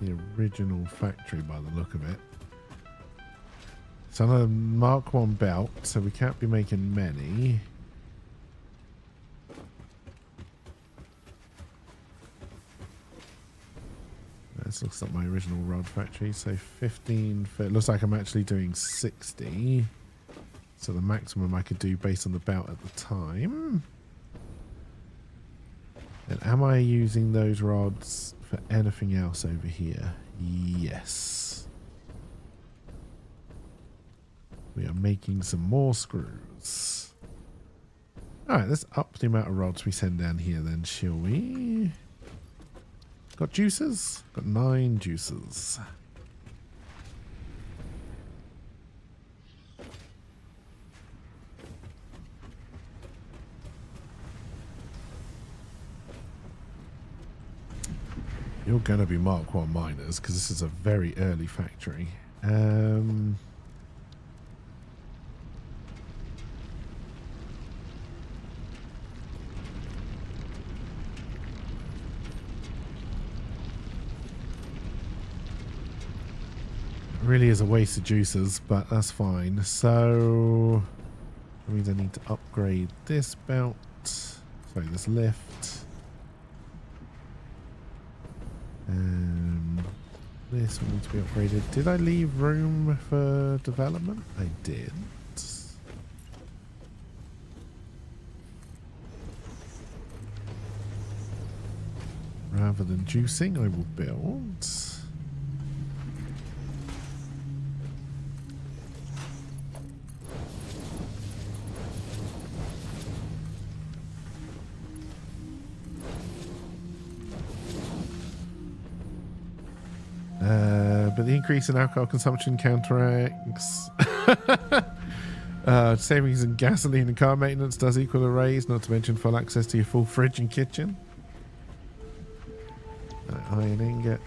the original factory by the look of it. It's on a Mark 1 belt, so we can't be making many. This looks like my original rod factory, so 15. It looks like I'm actually doing 60. So the maximum I could do based on the belt at the time. And am I using those rods for anything else over here? Yes. We are making some more screws. Alright, let's up the amount of rods we send down here then, shall we? Got juices? Got 9 juices. You're going to be Mark 1 miners because this is a very early factory. Really is a waste of juices, but that's fine. So that means I need to upgrade this belt. Sorry, this lift. This will need to be upgraded. Did I leave room for development? I did. Rather than juicing, I will build. But the increase in alcohol consumption counteracts savings in gasoline and car maintenance does equal a raise, not to mention full access to your full fridge and kitchen. Iron ingot.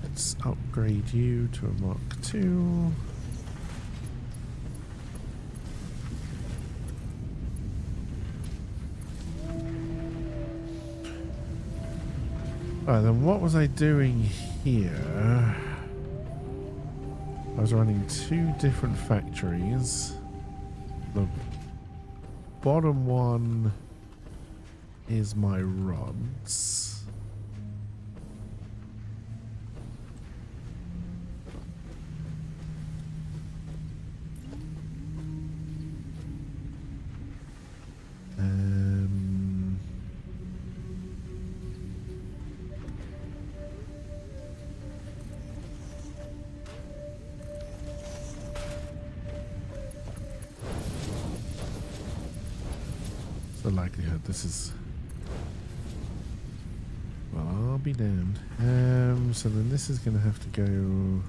Let's upgrade you to a Mark II. Alright, then what was I doing here? I was running 2 different factories. The bottom one is my rods. The likelihood this is, well, I'll be damned. So then this is going to have to go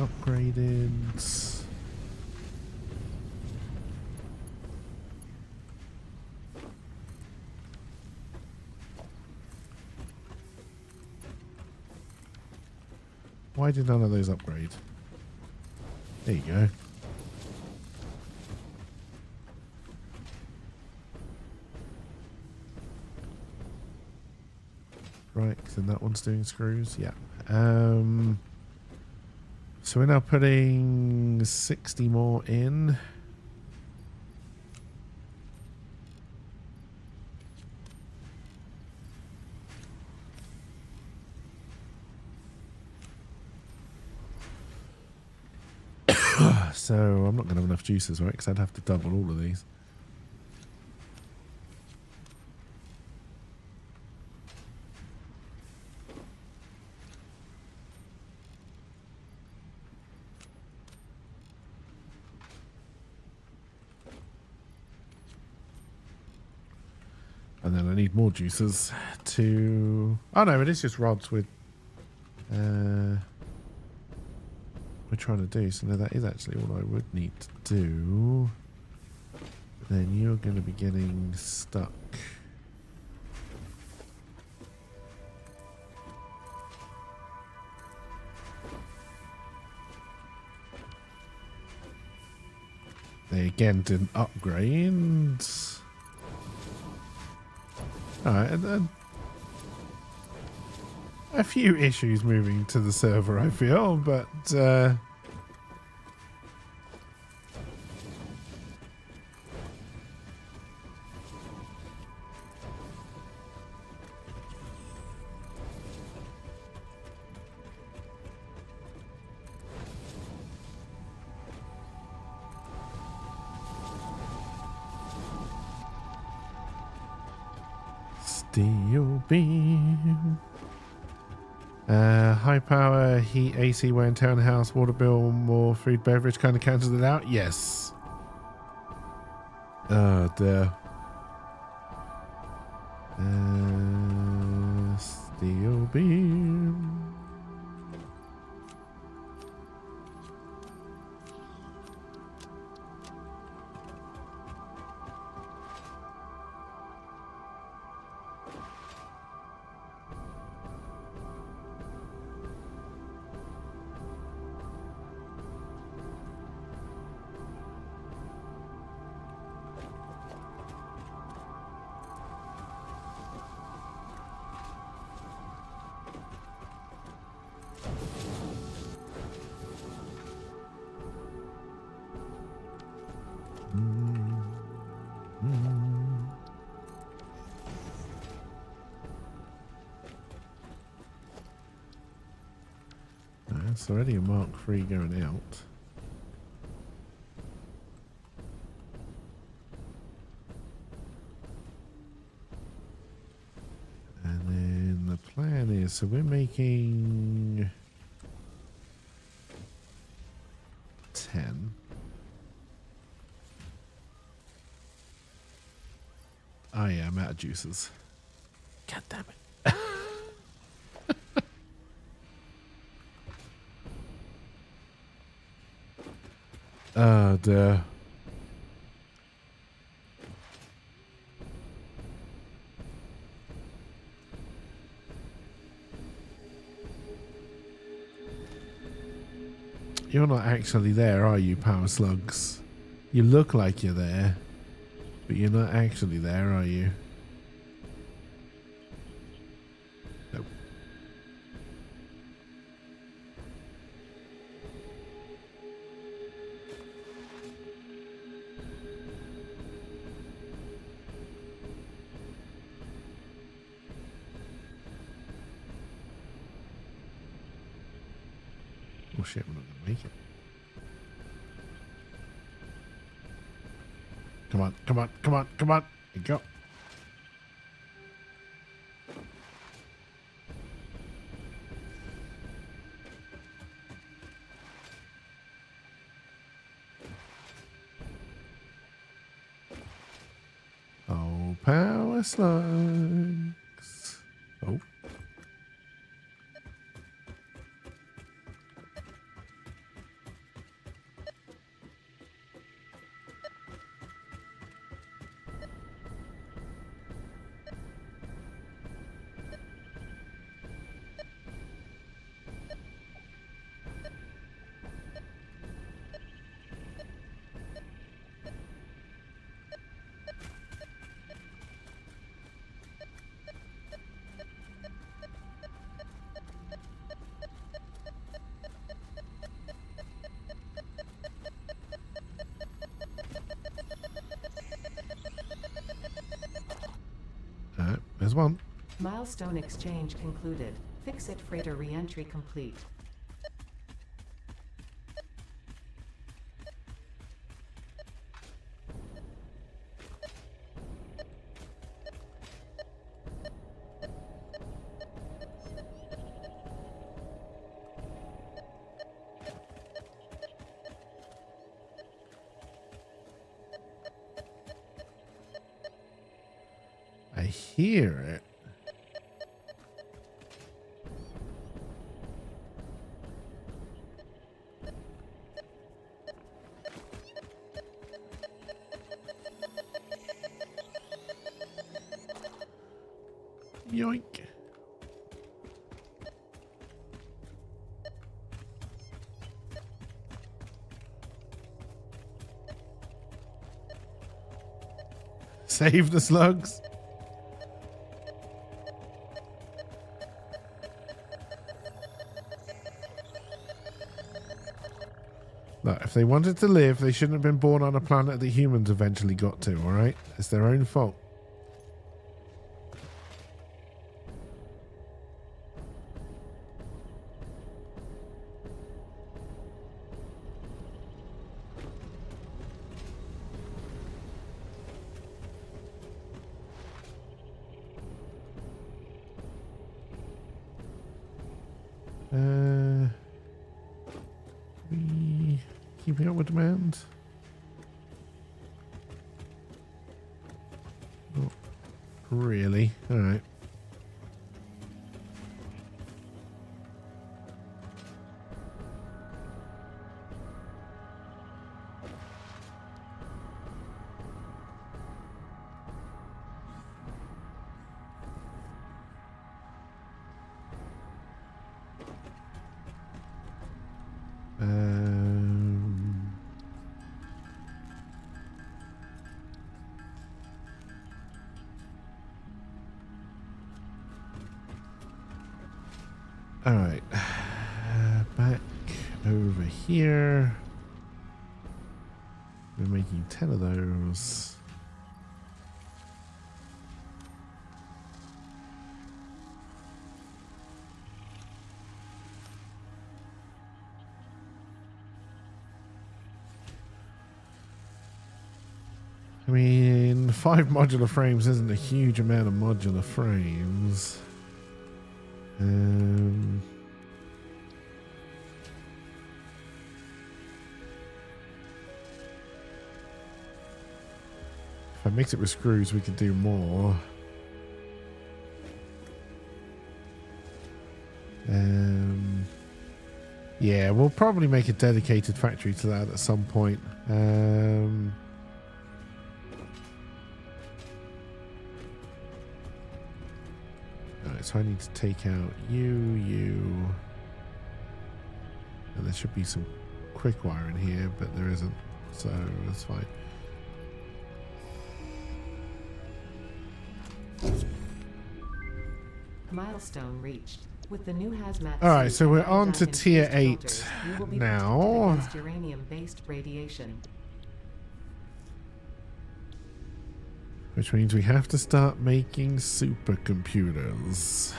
upgraded. Why did none of those upgrade? There you go. Right, then that one's doing screws. Yeah. So we're now putting 60 more in. So I'm not going to have enough juices, right? Because I'd have to double all of these. And then I need more juices to... Oh no, it is just rods with... we're trying to do. So no, that is actually all I would need to do. Then you're going to be getting stuck. They again didn't upgrade. Alright, and then a few issues moving to the server, I feel, but steel beam. High power, heat, AC, wear and tear on the house, water bill, more food, beverage kind of cancels it out. Yes. Oh dear. Steel beam. It's already a Mark III going out. And then the plan is, so we're making 10. Oh yeah, I'm out of juices. God damn it. Oh dear. You're not actually there, are you, Power Slugs? You look like you're there, but you're not actually there, are you? Nope. Oh shit, we're not gonna make it. Come on, come on, come on, come on. There you go. Oh, Power Slugs. Oh. There's one. Milestone exchange concluded. Fix-it freighter re-entry complete. I hear it. Yoink. Save the slugs. Look, if they wanted to live, they shouldn't have been born on a planet that humans eventually got to, alright? It's their own fault. We keeping up with demand? Not really. All right. All right, back over here. We're making 10 of those. I mean, 5 modular frames isn't a huge amount of modular frames. If I mix it with screws, we could do more. Yeah, we'll probably make a dedicated factory to that at some point. Alright, so I need to take out you, and there should be some quick wire in here, but there isn't, so that's fine. Milestone reached. With the new hazmat. All right, suit so we're and on to iodine-infused tier filters, 8 you will be now. protected against uranium-based radiation. Which means we have to start making supercomputers.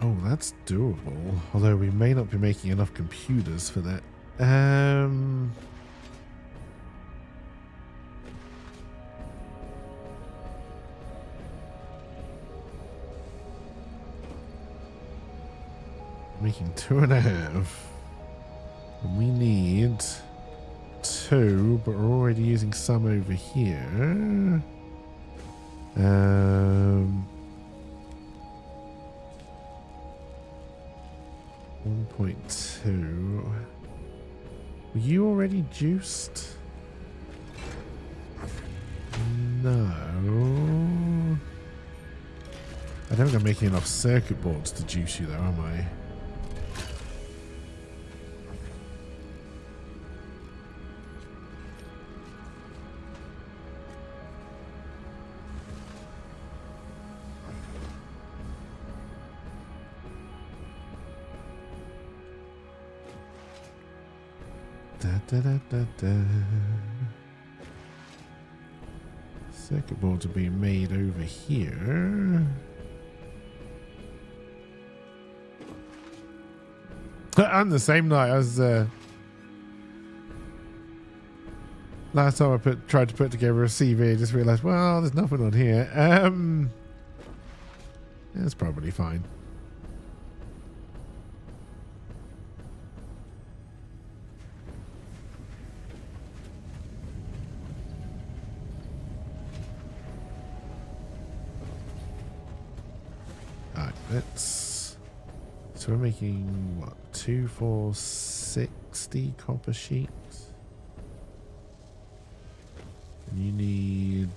Oh, that's doable. Although we may not be making enough computers for that. Making 2.5. And we need 2, but we're already using some over here. 1.2. Were you already juiced? No. I don't think I'm making enough circuit boards to juice you though, am I? Circuit boards are being made over here. On the same night as last time I tried to put together a CV, I just realized, well, there's nothing on here. That's probably fine. So we're making what, 2 for 60 copper sheets, and you need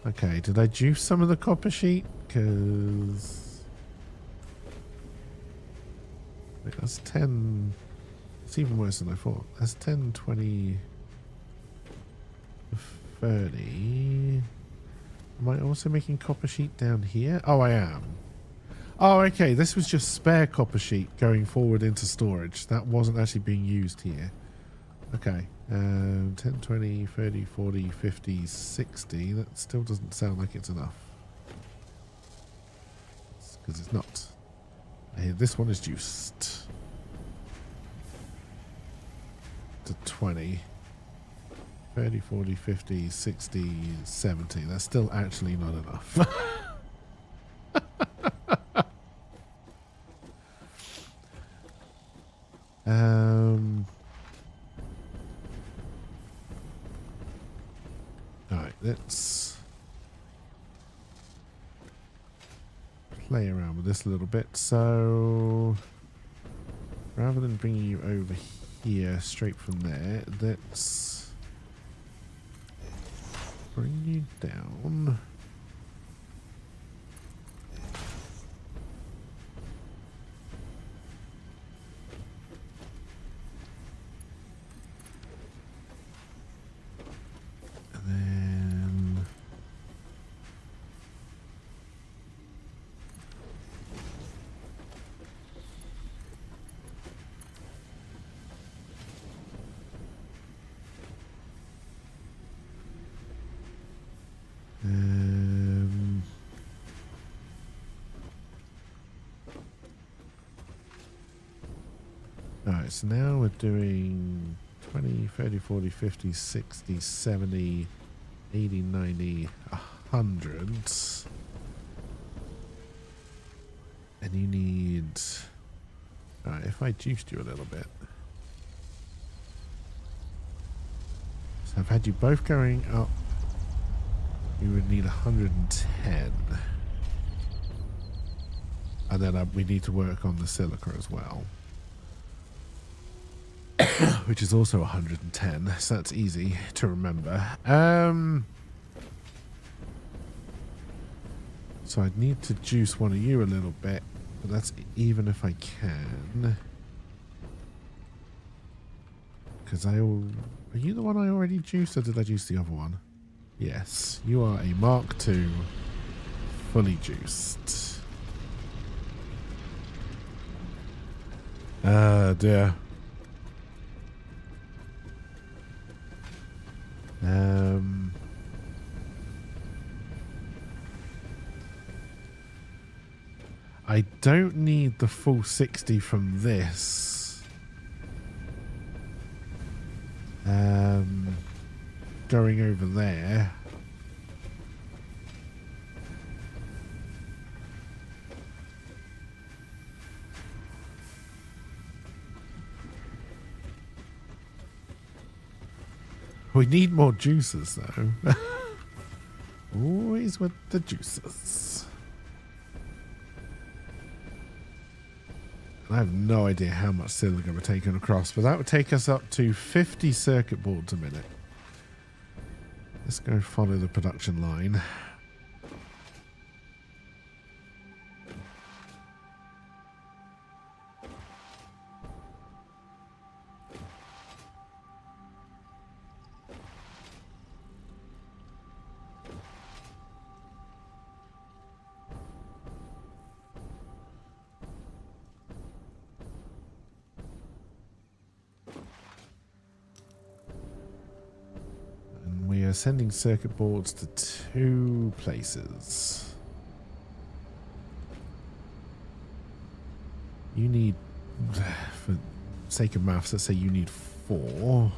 Okay, did I juice some of the copper sheet? Because that's 10. It's even worse than I thought. That's 10, 20, 30. Am I also making copper sheet down here? Oh, I am. Oh, okay. This was just spare copper sheet going forward into storage. That wasn't actually being used here. Okay. 10, 20, 30, 40, 50, 60. That still doesn't sound like it's enough. Because it's not. Here, this one is juiced. To 20. 30, 40, 50, 60, 70. That's still actually not enough. Alright, let's play around with this a little bit. So, rather than bringing you over here straight from there, let's bring you down. And then alright, so now we're doing 20, 30, 40, 50, 60, 70, 80, 90, 100. And you need... Alright, if I juiced you a little bit. So I've had you both going up. You would need 110. And then we need to work on the silica as well. Which is also 110, so that's easy to remember. So I'd need to juice one of you a little bit, but that's even if I can. Because are you the one I already juiced, or did I juice the other one? Yes, you are a Mark II, fully juiced. Ah, dear. I don't need the full 60 from this. Going over there. We need more juices, though. Always with the juices. And I have no idea how much silica we're taking across, but that would take us up to 50 circuit boards a minute. Let's go follow the production line. Sending circuit boards to 2 places. You need, for sake of maths, let's say you need 4.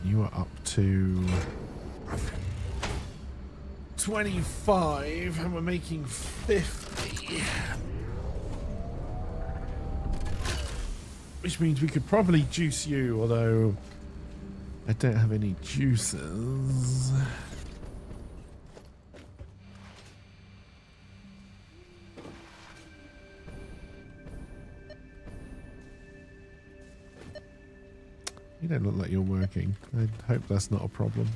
You are up to 25 and we're making 50. Which means we could probably juice you, although I don't have any juices. You don't look like you're working. I hope that's not a problem.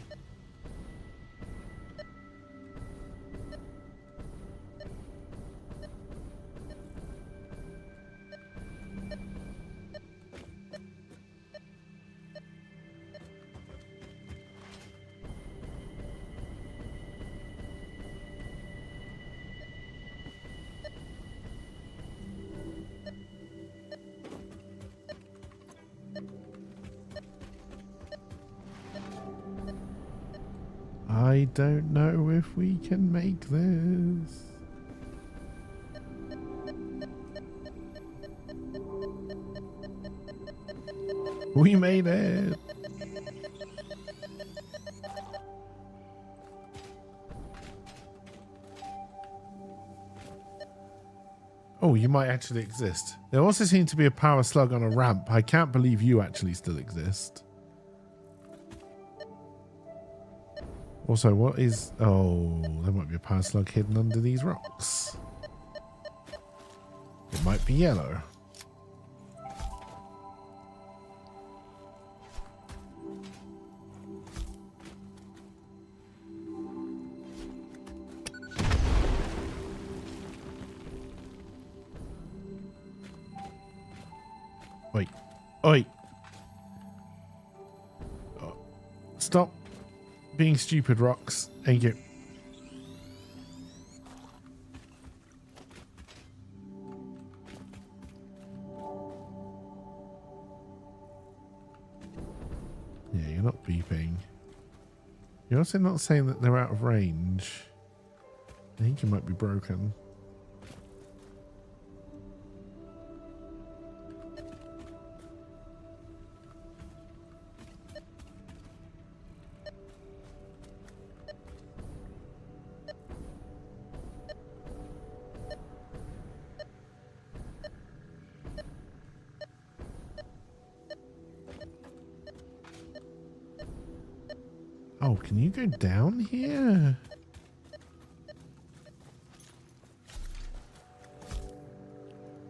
I don't know if we can make this. We made it. Oh, you might actually exist. There also seems to be a power slug on a ramp. I can't believe you actually still exist. Also, what is... Oh, there might be a power slug hidden under these rocks. It might be yellow. Wait. Oi. Oh. Stop being stupid, rocks. Thank you. Yeah, you're not beeping. You're also not saying that they're out of range. I think you might be broken. Oh, can you go down here?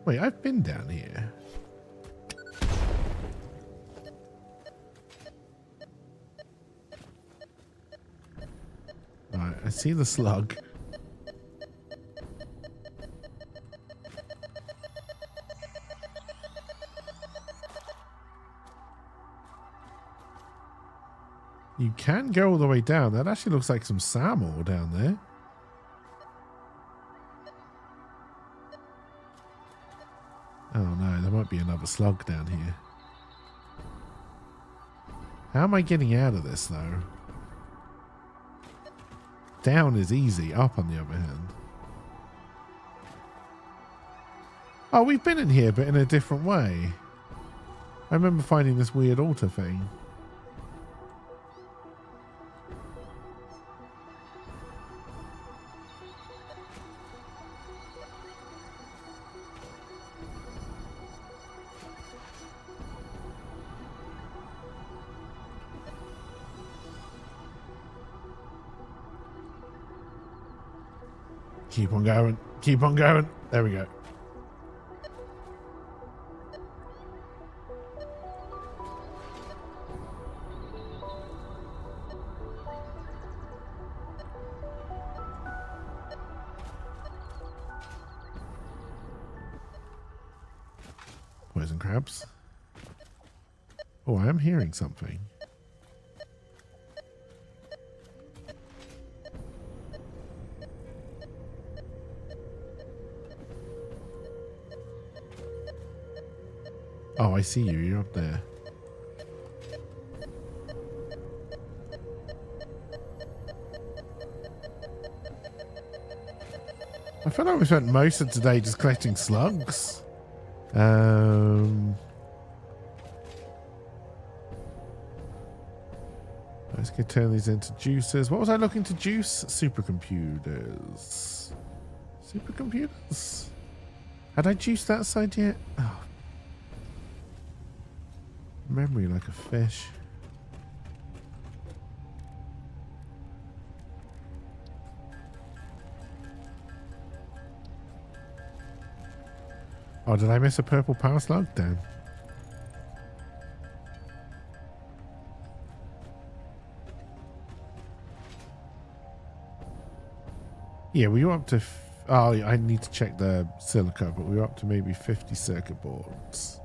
Wait, I've been down here. Alright, I see the slug. You can go all the way down. That actually looks like some SAM ore down there. Oh no, there might be another slug down here. How am I getting out of this though? Down is easy, up on the other hand. Oh, we've been in here, but in a different way. I remember finding this weird altar thing. Keep on going. Keep on going. There we go. Poison crabs. Oh, I am hearing something. Oh, I see you. You're up there. I feel like we spent most of today just collecting slugs. Let's go turn these into juices. What was I looking to juice? Supercomputers. Supercomputers? Had I juiced that side yet? Oh. Memory like a fish. Oh, did I miss a purple power slug? Damn. Yeah, we were up to... oh, I need to check the silica, but we were up to maybe 50 circuit boards.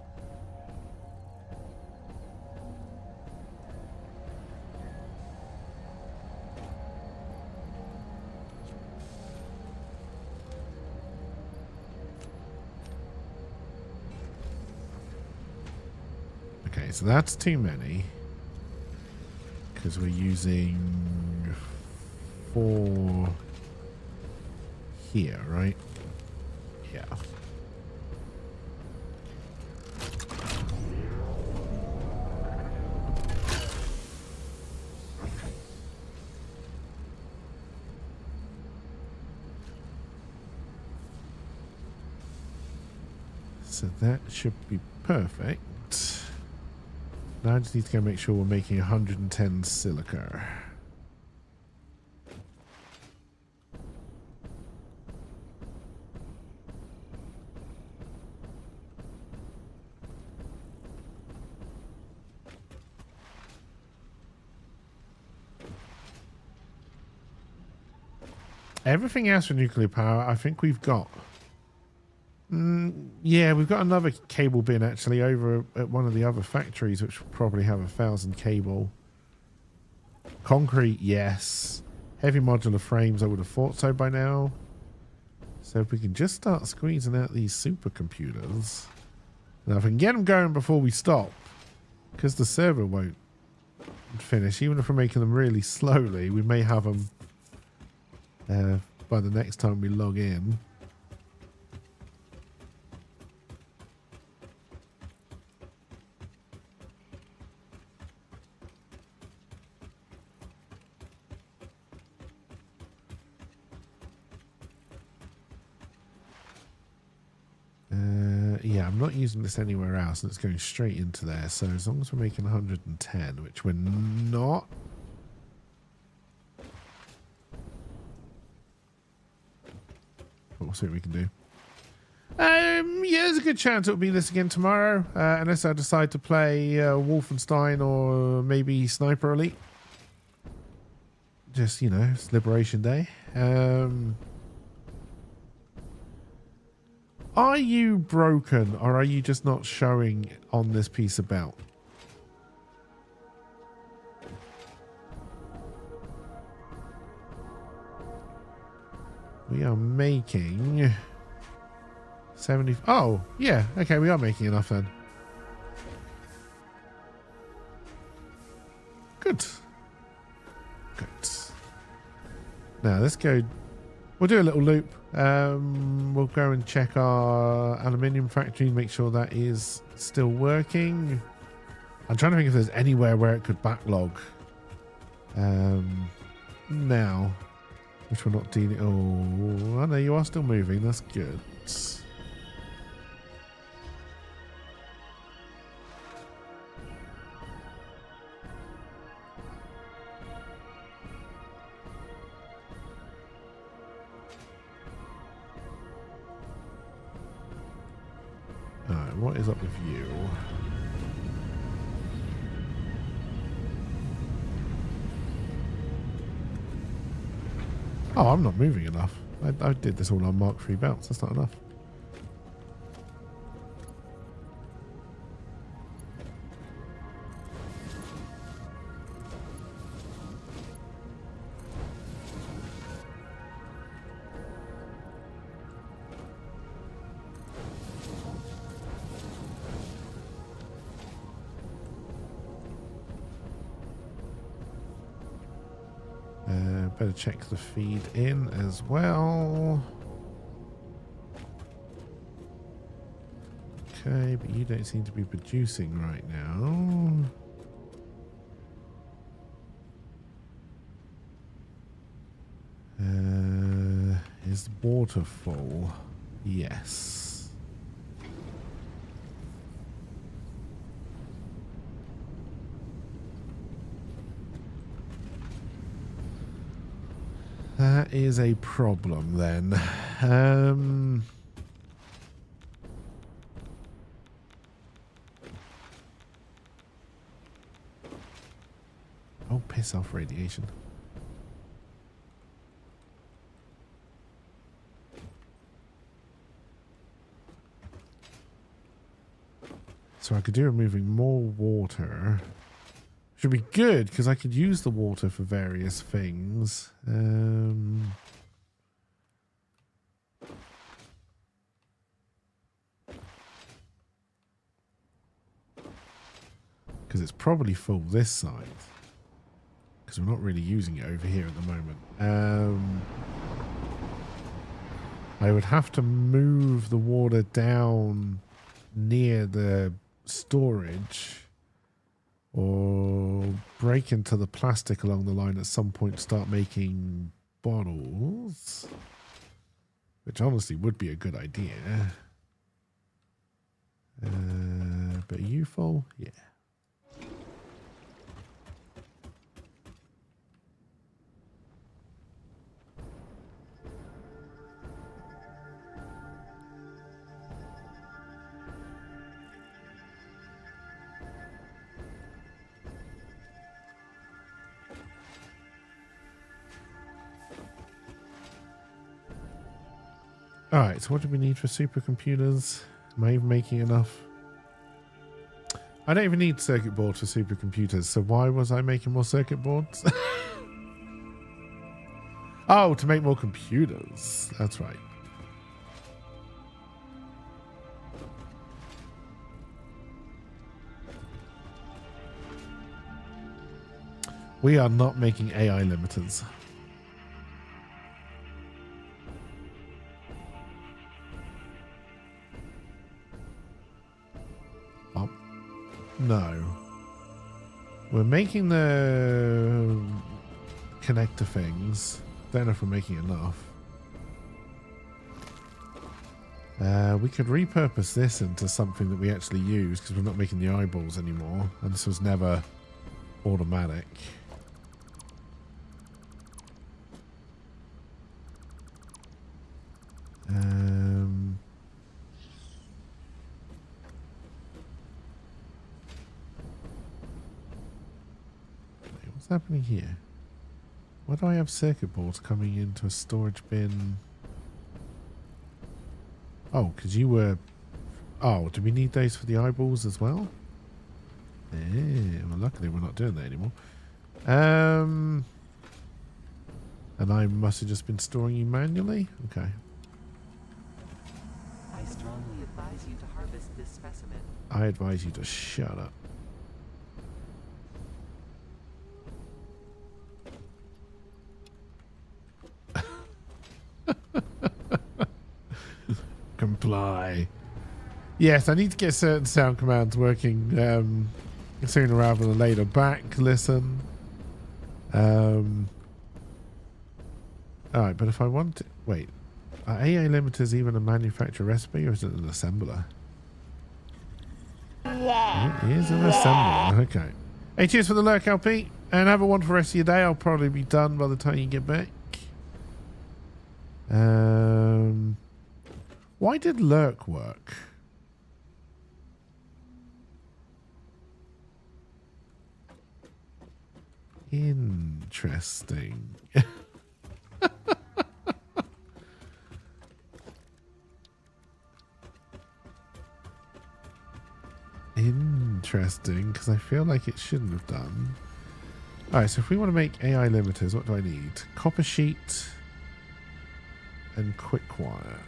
Okay, so that's too many. Because we're using 4 here, right? Yeah. So that should be perfect. Now I just need to go make sure we're making 110 silica. Everything else for nuclear power, I think we've got. Yeah, we've got another cable bin actually over at one of the other factories, which will probably have 1,000 cable. Concrete, yes. Heavy modular frames, I would have thought so by now. So if we can just start squeezing out these supercomputers. Now, if I can get them going before we stop, because the server won't finish, even if we're making them really slowly, we may have them by the next time we log in. Yeah, I'm not using this anywhere else, and it's going straight into there. So as long as we're making 110, which we're not. We'll see what we can do. Yeah, there's a good chance it'll be this again tomorrow, unless I decide to play Wolfenstein or maybe Sniper Elite. Just, you know, it's Liberation Day. Are you broken, or are you just not showing on this piece of belt? We are making 70. Oh, yeah. Okay, we are making enough then. Good. Good. Now, let's go. We'll do a little loop. We'll go and check our aluminium factory, make sure that is still working. I'm trying to think if there's anywhere where it could backlog. Now, which we're not dealing. Oh, I know you are still moving. That's good. Alright, what is up with you? Oh, I'm not moving enough. I did this all on Mark III belts. That's not enough. Better check the feed in as well. Okay, but you don't seem to be producing right now. Is water full? Yes. That is a problem then. Oh, piss off radiation. So I could do removing more water. Should be good because I could use the water for various things. Because it's probably full this side. Because we're not really using it over here at the moment. I would have to move the water down near the storage or break into the plastic along the line at some point, start making bottles, which honestly would be a good idea. But are you full? Yeah. Alright, so what do we need for supercomputers? Am I even making enough? I don't even need circuit boards for supercomputers, so why was I making more circuit boards? Oh, to make more computers. That's right. We are not making AI limiters. No. We're making the connector things. Don't know if we're making enough. We could repurpose this into something that we actually use because we're not making the eyeballs anymore. And this was never automatic. What's happening here? Why do I have circuit boards coming into a storage bin? Oh, because you were... Oh, do we need those for the eyeballs as well? Yeah, well, luckily we're not doing that anymore. And I must have just been storing you manually? Okay. I strongly advise you to harvest this specimen. I advise you to shut up. Comply. Yes, I need to get certain sound commands working sooner rather than later. Back, listen. Alright, but if I want to... Wait. Are AI limiters even a manufacturer recipe or is it an assembler? It is an assembler. Okay. Hey, cheers for the lurk, LP. And have a wonderful rest of your day. I'll probably be done by the time you get back. Why did lurk work? Interesting. Interesting, because I feel like it shouldn't have done. Alright, so if we want to make AI limiters, what do I need? Copper sheet and quick wire.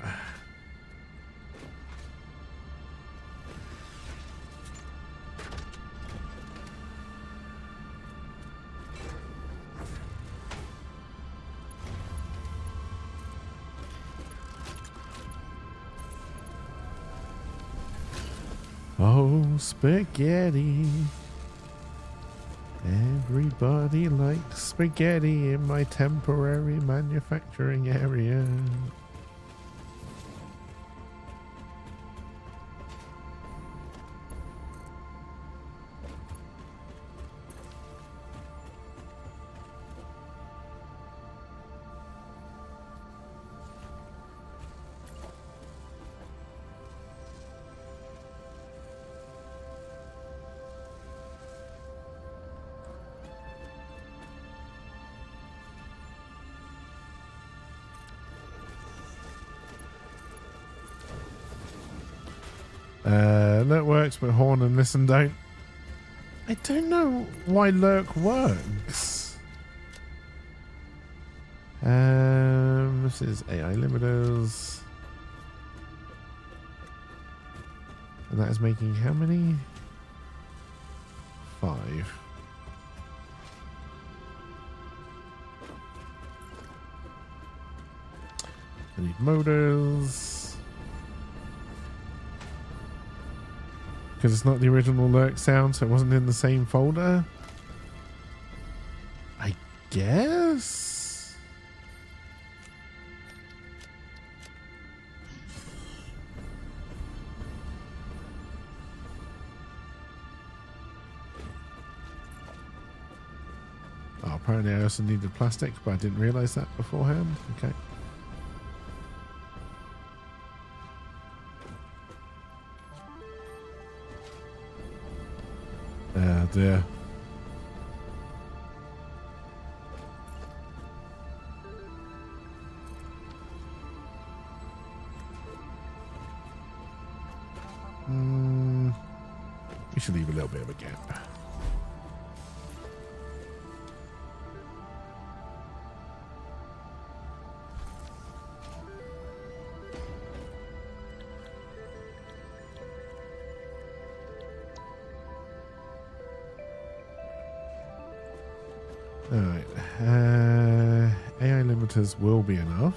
Oh, spaghetti. Everybody likes spaghetti in my temporary manufacturing area. Lurk works, but Horn and Listen don't. I don't know why Lurk works. This is AI limiters. And that is making how many? 5. I need motors. Because it's not the original Lurk sound, so it wasn't in the same folder. I guess? Oh, apparently I also needed plastic, but I didn't realize that beforehand. Okay. Oh dear. We should leave a little bit of a gap. Alright, AI limiters will be enough.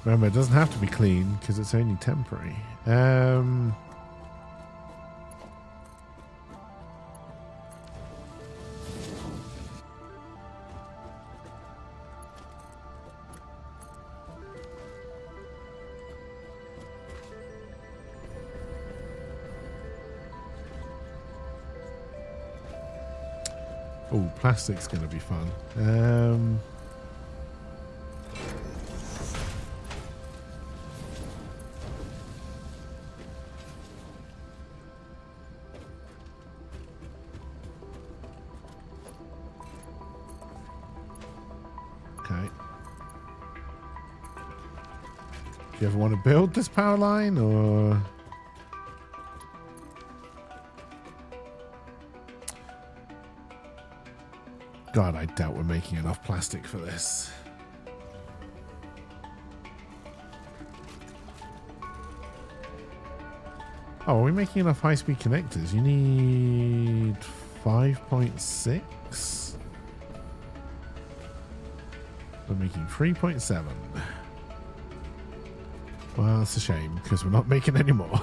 Remember, it doesn't have to be clean because it's only temporary. Oh, plastic's going to be fun. Okay. Do you ever want to build this power line, or... God, I doubt we're making enough plastic for this. Oh, are we making enough high-speed connectors? You need 5.6. We're making 3.7. Well, that's a shame because we're not making any more.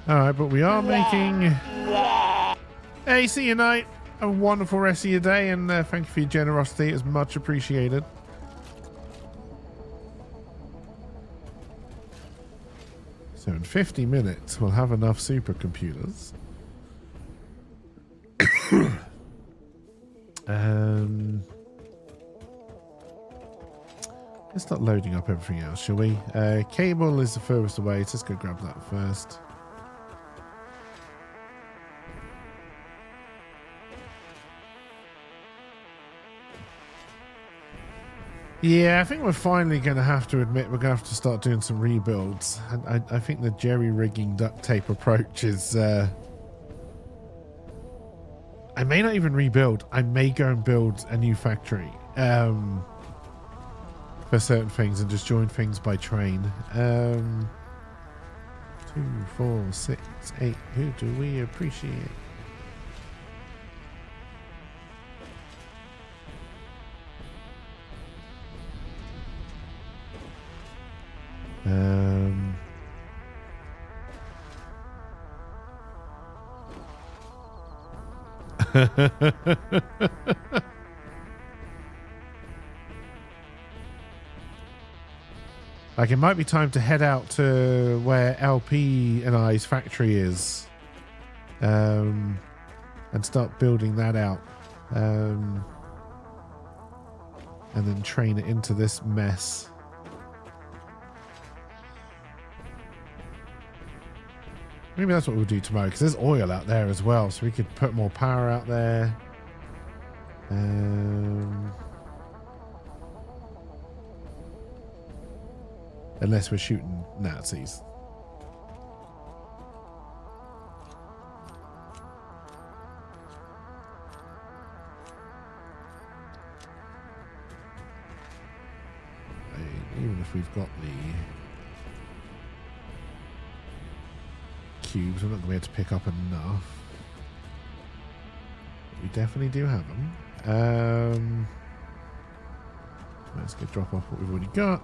Alright, but we are making... Hey, see you, Knight. A wonderful rest of your day, and thank you for your generosity. It's much appreciated. So in 50 minutes, we'll have enough supercomputers. Let's start loading up everything else, shall we? Cable is the furthest away, so let's go grab that first. Yeah, I think we're finally going to have to admit we're going to have to start doing some rebuilds. And I think the jerry-rigging duct tape approach is... I may not even rebuild. I may go and build a new factory for certain things and just join things by train. 2, 4, 6, 8. Who do we appreciate? Like, it might be time to head out to where LP and I's factory is. And start building that out. And then train it into this mess. Maybe that's what we'll do tomorrow, because there's oil out there as well, so we could put more power out there. Unless we're shooting Nazis. Even if we've got the cubes, we're not going to be able to pick up enough. But we definitely do have them. Let's go drop off what we've already got.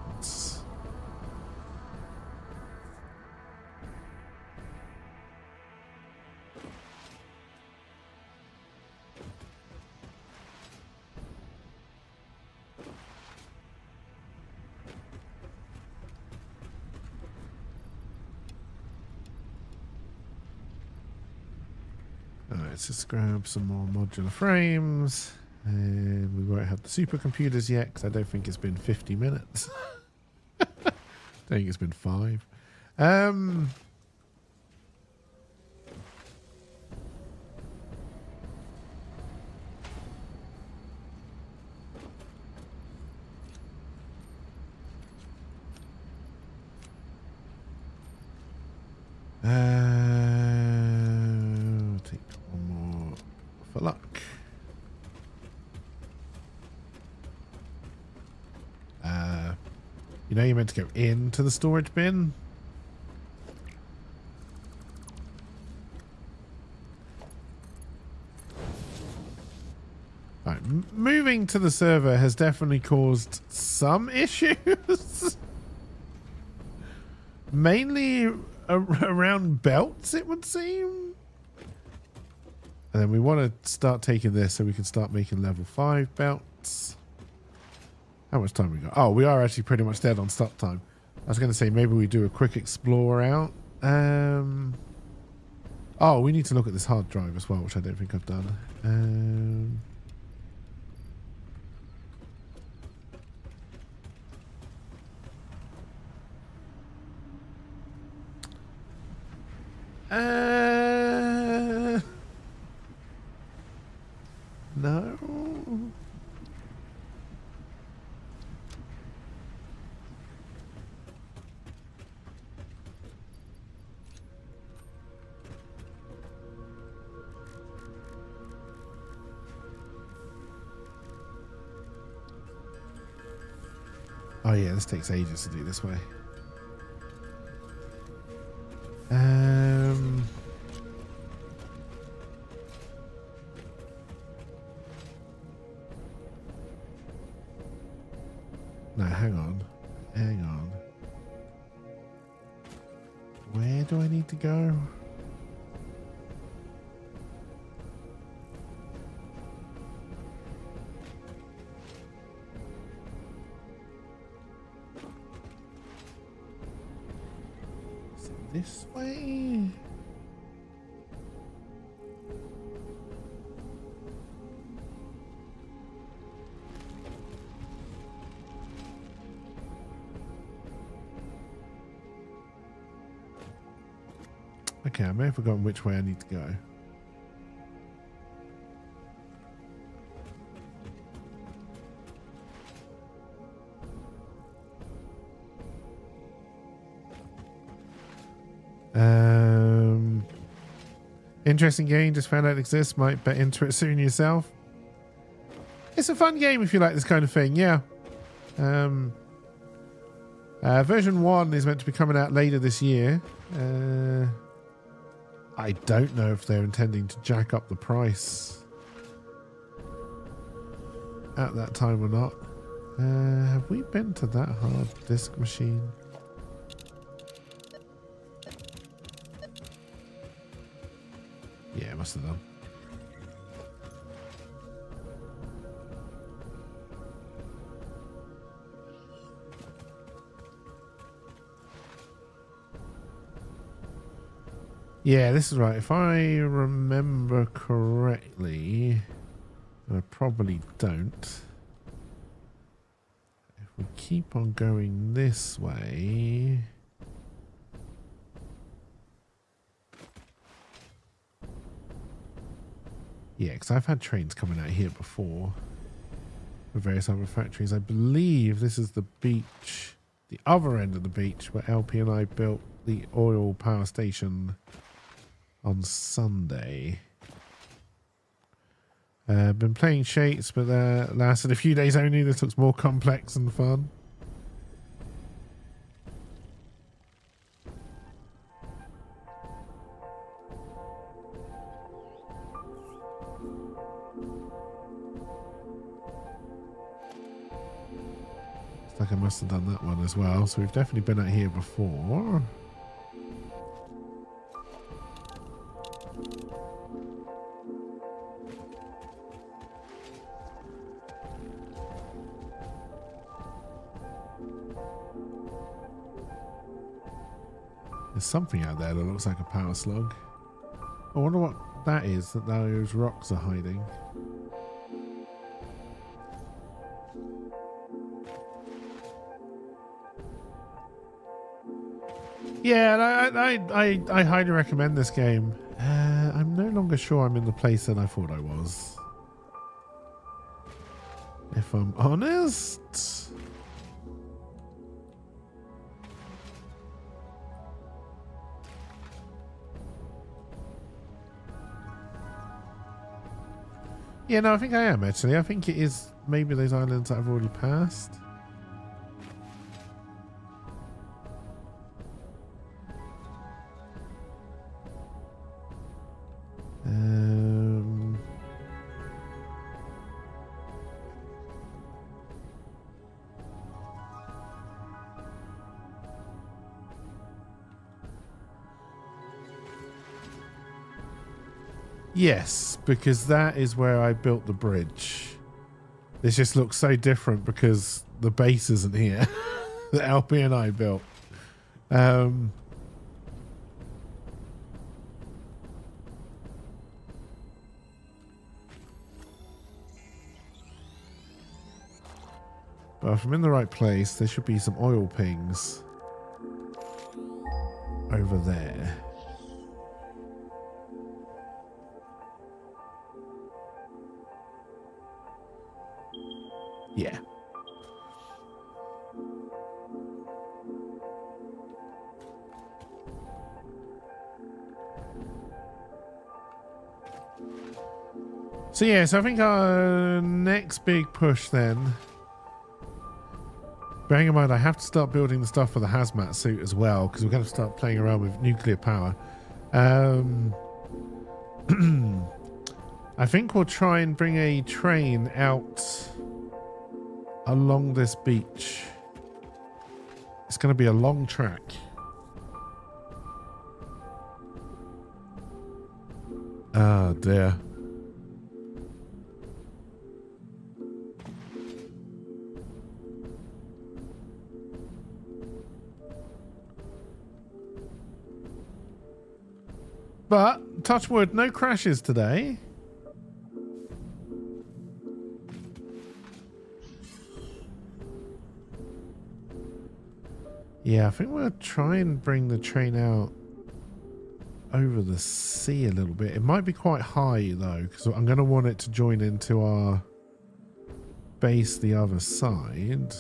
Let's just grab some more modular frames, and we won't have the supercomputers yet because I don't think it's been 50 minutes. I think it's been 5. Take one more for luck. You know you're meant to go into the storage bin? Right, moving to the server has definitely caused some issues. Mainly around belts, it would seem. And then we want to start taking this so we can start making level 5 belts. How much time we got? Oh, we are actually pretty much dead on stop time. I was going to say maybe we do a quick explore out. Oh, we need to look at this hard drive as well, which I don't think I've done. No. Oh yeah, this takes ages to do this way. No, hang on. Hang on. Where do I need to go? Is it this way? Okay, I may have forgotten which way I need to go. Interesting game, just found out it exists. Might bet into it soon yourself. It's a fun game if you like this kind of thing, yeah. Version 1 is meant to be coming out later this year. I don't know if they're intending to jack up the price at that time or not. Have we been to that hard disk machine? Yeah, must have done. Yeah, this is right. If I remember correctly, and I probably don't. If we keep on going this way... Yeah, because I've had trains coming out here before with various other factories. I believe this is the beach, the other end of the beach, where LP and I built the oil power station on Sunday. Been playing Shades, but lasted a few days only. This looks more complex and fun. Looks like I must have done that one as well. So we've definitely been out here before. There's something out there that looks like a power slug. I wonder what that is, that those rocks are hiding. Yeah, and I highly recommend this game. I'm no longer sure I'm in the place that I thought I was. If I'm honest. Yeah, no, I think I am actually. I think it is maybe those islands that I've already passed. Yes, because that is where I built the bridge. This just looks so different because the base isn't here. That LP and I built. But if I'm in the right place, there should be some oil pings over there. Yeah. So yeah, so I think our next big push then, bearing in mind I have to start building the stuff for the hazmat suit as well, because we're going to start playing around with nuclear power. I think we'll try and bring a train out along this beach. It's going to be a long track. Ah, dear. But, touch wood, no crashes today. Yeah, I think we'll try and bring the train out over the sea a little bit. It might be quite high though, because I'm going to want it to join into our base the other side.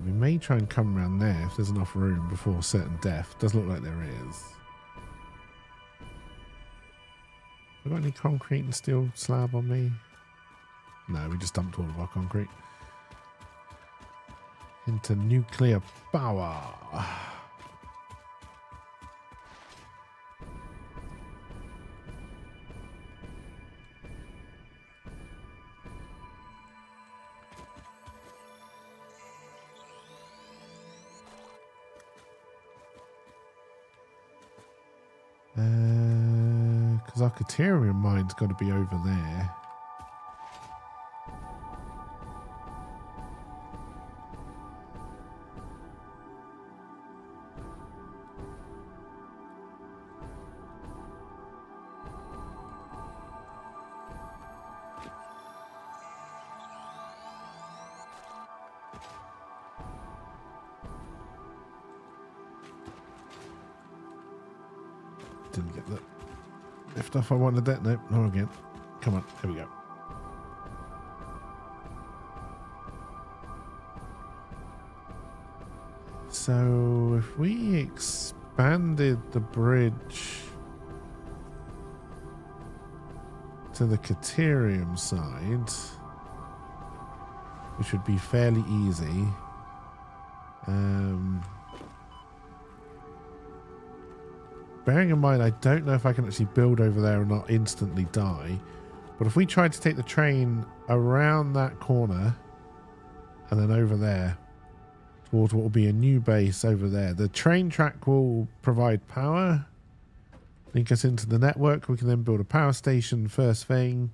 We may try and come around there if there's enough room before certain death. Does look like there is. Have I got any concrete and steel slab on me? No, we just dumped all of our concrete into nuclear power. our Caterium mine's got to be over there. Didn't get the lift off I wanted that. Nope, not again. Come on, here we go. So if we expanded the bridge to the Caterium side, which would be fairly easy. Bearing in mind, I don't know if I can actually build over there and not instantly die. But if we tried to take the train around that corner and then over there towards what will be a new base over there, the train track will provide power, link us into the network. We can then build a power station first thing.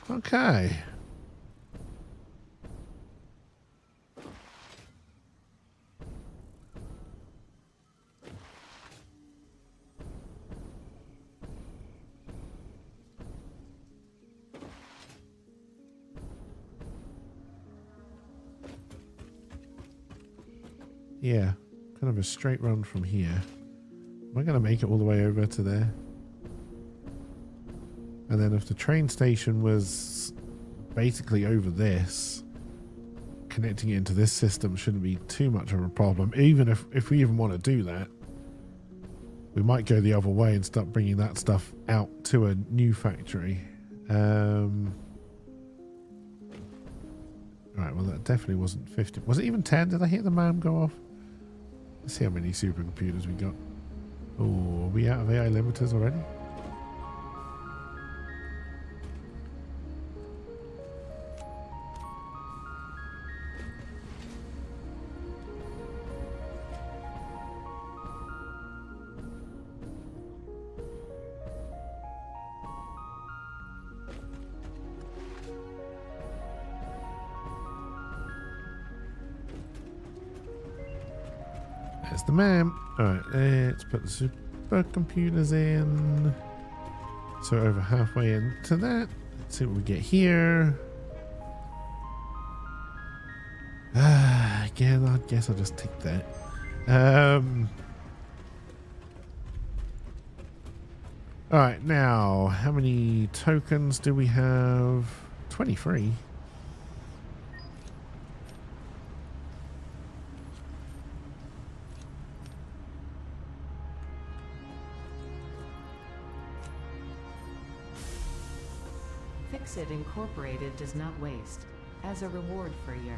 Okay. Yeah, kind of a straight run from here. Am I going to make it all the way over to there? And then if the train station was basically over this, connecting it into this system shouldn't be too much of a problem. Even if we even want to do that, we might go the other way and start bringing that stuff out to a new factory. Right, well that definitely wasn't 50. Was it even 10? Did I hear the MAM go off? Let's see how many supercomputers we got. Oh, are we out of AI limiters already? There's the MAM. Alright, let's put the supercomputers in. So over halfway into that. Let's see what we get here. Again, I guess I'll just take that. Alright, now, how many tokens do we have? 23. Fixit Incorporated does not waste. As a reward for your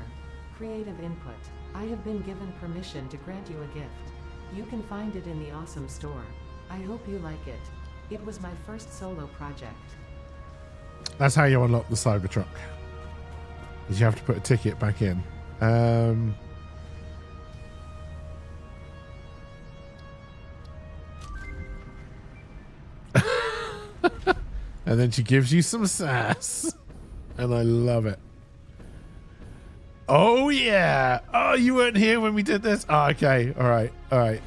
creative input, I have been given permission to grant you a gift. You can find it in the Awesome Store. I hope you like it. It was my first solo project. That's how you unlock the Cybertruck. Is you have to put a ticket back in. And then she gives you some sass. And I love it. Oh, yeah. Oh, you weren't here when we did this? Oh, okay. All right. All right.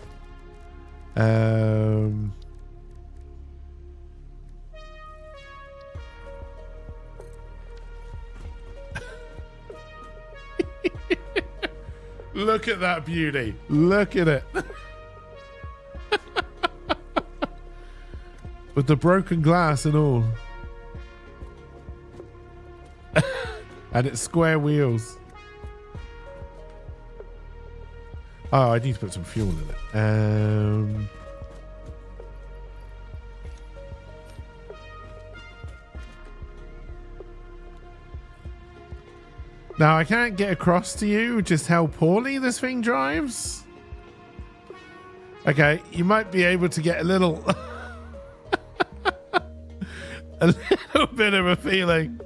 Look at that beauty. Look at it. With the broken glass and all. And it's square wheels. Oh, I need to put some fuel in it. Now, I can't get across to you just how poorly this thing drives. Okay, you might be able to get a little... a little bit of a feeling.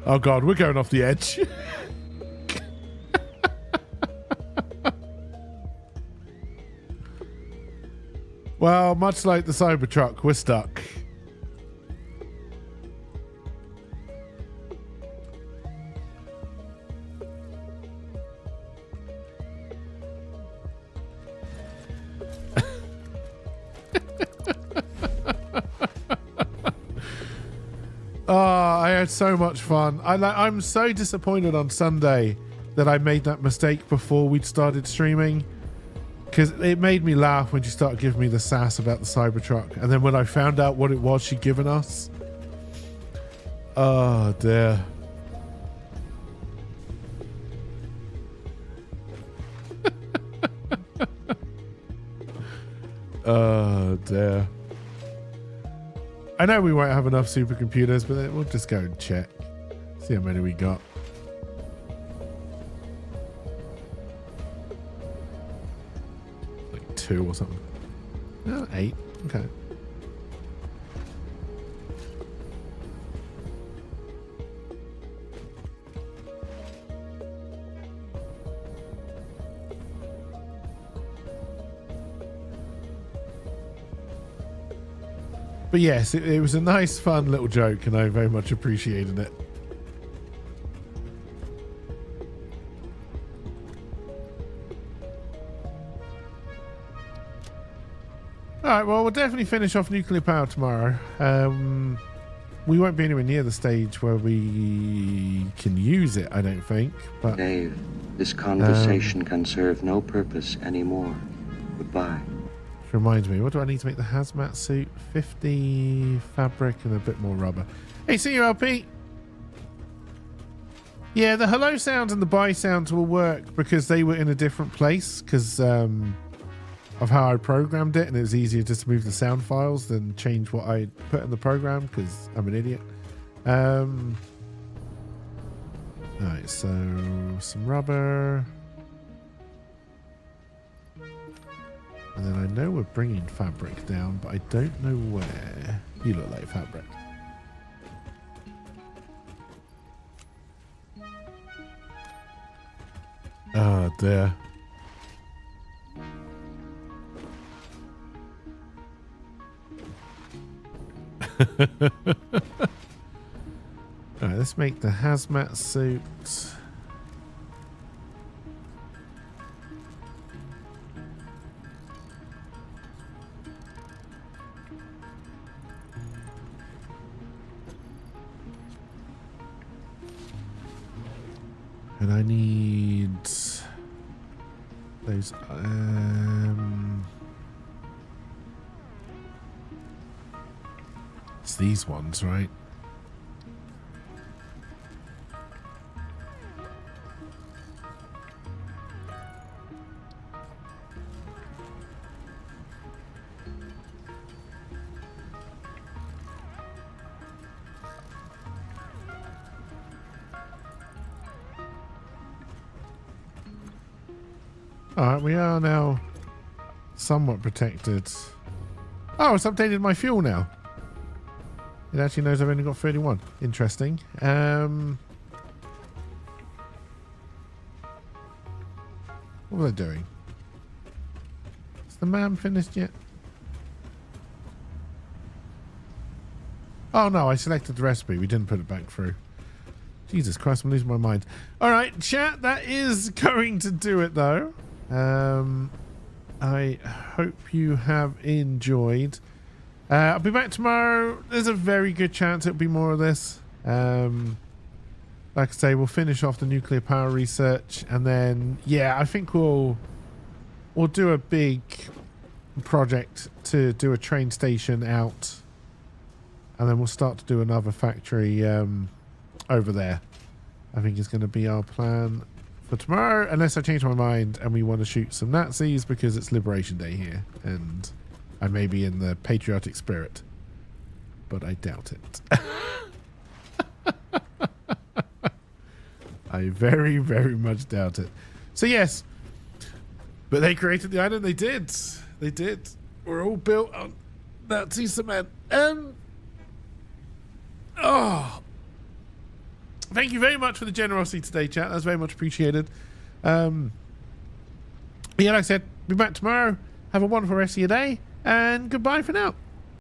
Oh God, we're going off the edge. Well, much like the Cybertruck, we're stuck. Oh, I had so much fun. I'm so disappointed on Sunday that I made that mistake before we'd started streaming, because it made me laugh when she started giving me the sass about the Cybertruck, and then when I found out what it was she'd given us, oh dear. Oh dear. I know we won't have enough supercomputers, but we'll just go and check. See how many we got. Like 2 or something. No, 8. Okay. But yes, it was a nice, fun little joke, and I very much appreciated it. Alright, well, we'll definitely finish off nuclear power tomorrow. We won't be anywhere near the stage where we can use it, I don't think. But Dave, this conversation can serve no purpose anymore. Goodbye. reminds me, what do I need to make the hazmat suit? 50 fabric and a bit more rubber. Hey, see you, LP. Yeah, the hello sounds and the bye sounds will work because they were in a different place because of how I programmed it, and it was easier just to move the sound files than change what I put in the program because I'm an idiot. Alright, so some rubber. And then I know we're bringing fabric down, but I don't know where. You look like fabric. Oh dear. Alright, let's make the hazmat suit. And I need those it's these ones, right? Alright, we are now somewhat protected. Oh, it's updated my fuel now. It actually knows I've only got 31. Interesting. What was I doing? Is the man finished yet? Oh no, I selected the recipe. We didn't put it back through. Jesus Christ, I'm losing my mind. Alright, chat, that is going to do it though. I hope you have enjoyed. I'll be back tomorrow. There's a very good chance it'll be more of this. Like I say, we'll finish off the nuclear power research, and then yeah, I think we'll do a big project to do a train station out, and then we'll start to do another factory over there. I think is going to be our plan for tomorrow, unless I change my mind and we want to shoot some Nazis because it's Liberation Day here and I may be in the patriotic spirit, but I doubt it. I very, very much doubt it. So yes, but they created the island. They did. We're all built on Nazi cement. Oh, thank you very much for the generosity today, chat. That's very much appreciated. Yeah, like I said, be back tomorrow. Have a wonderful rest of your day, and goodbye for now.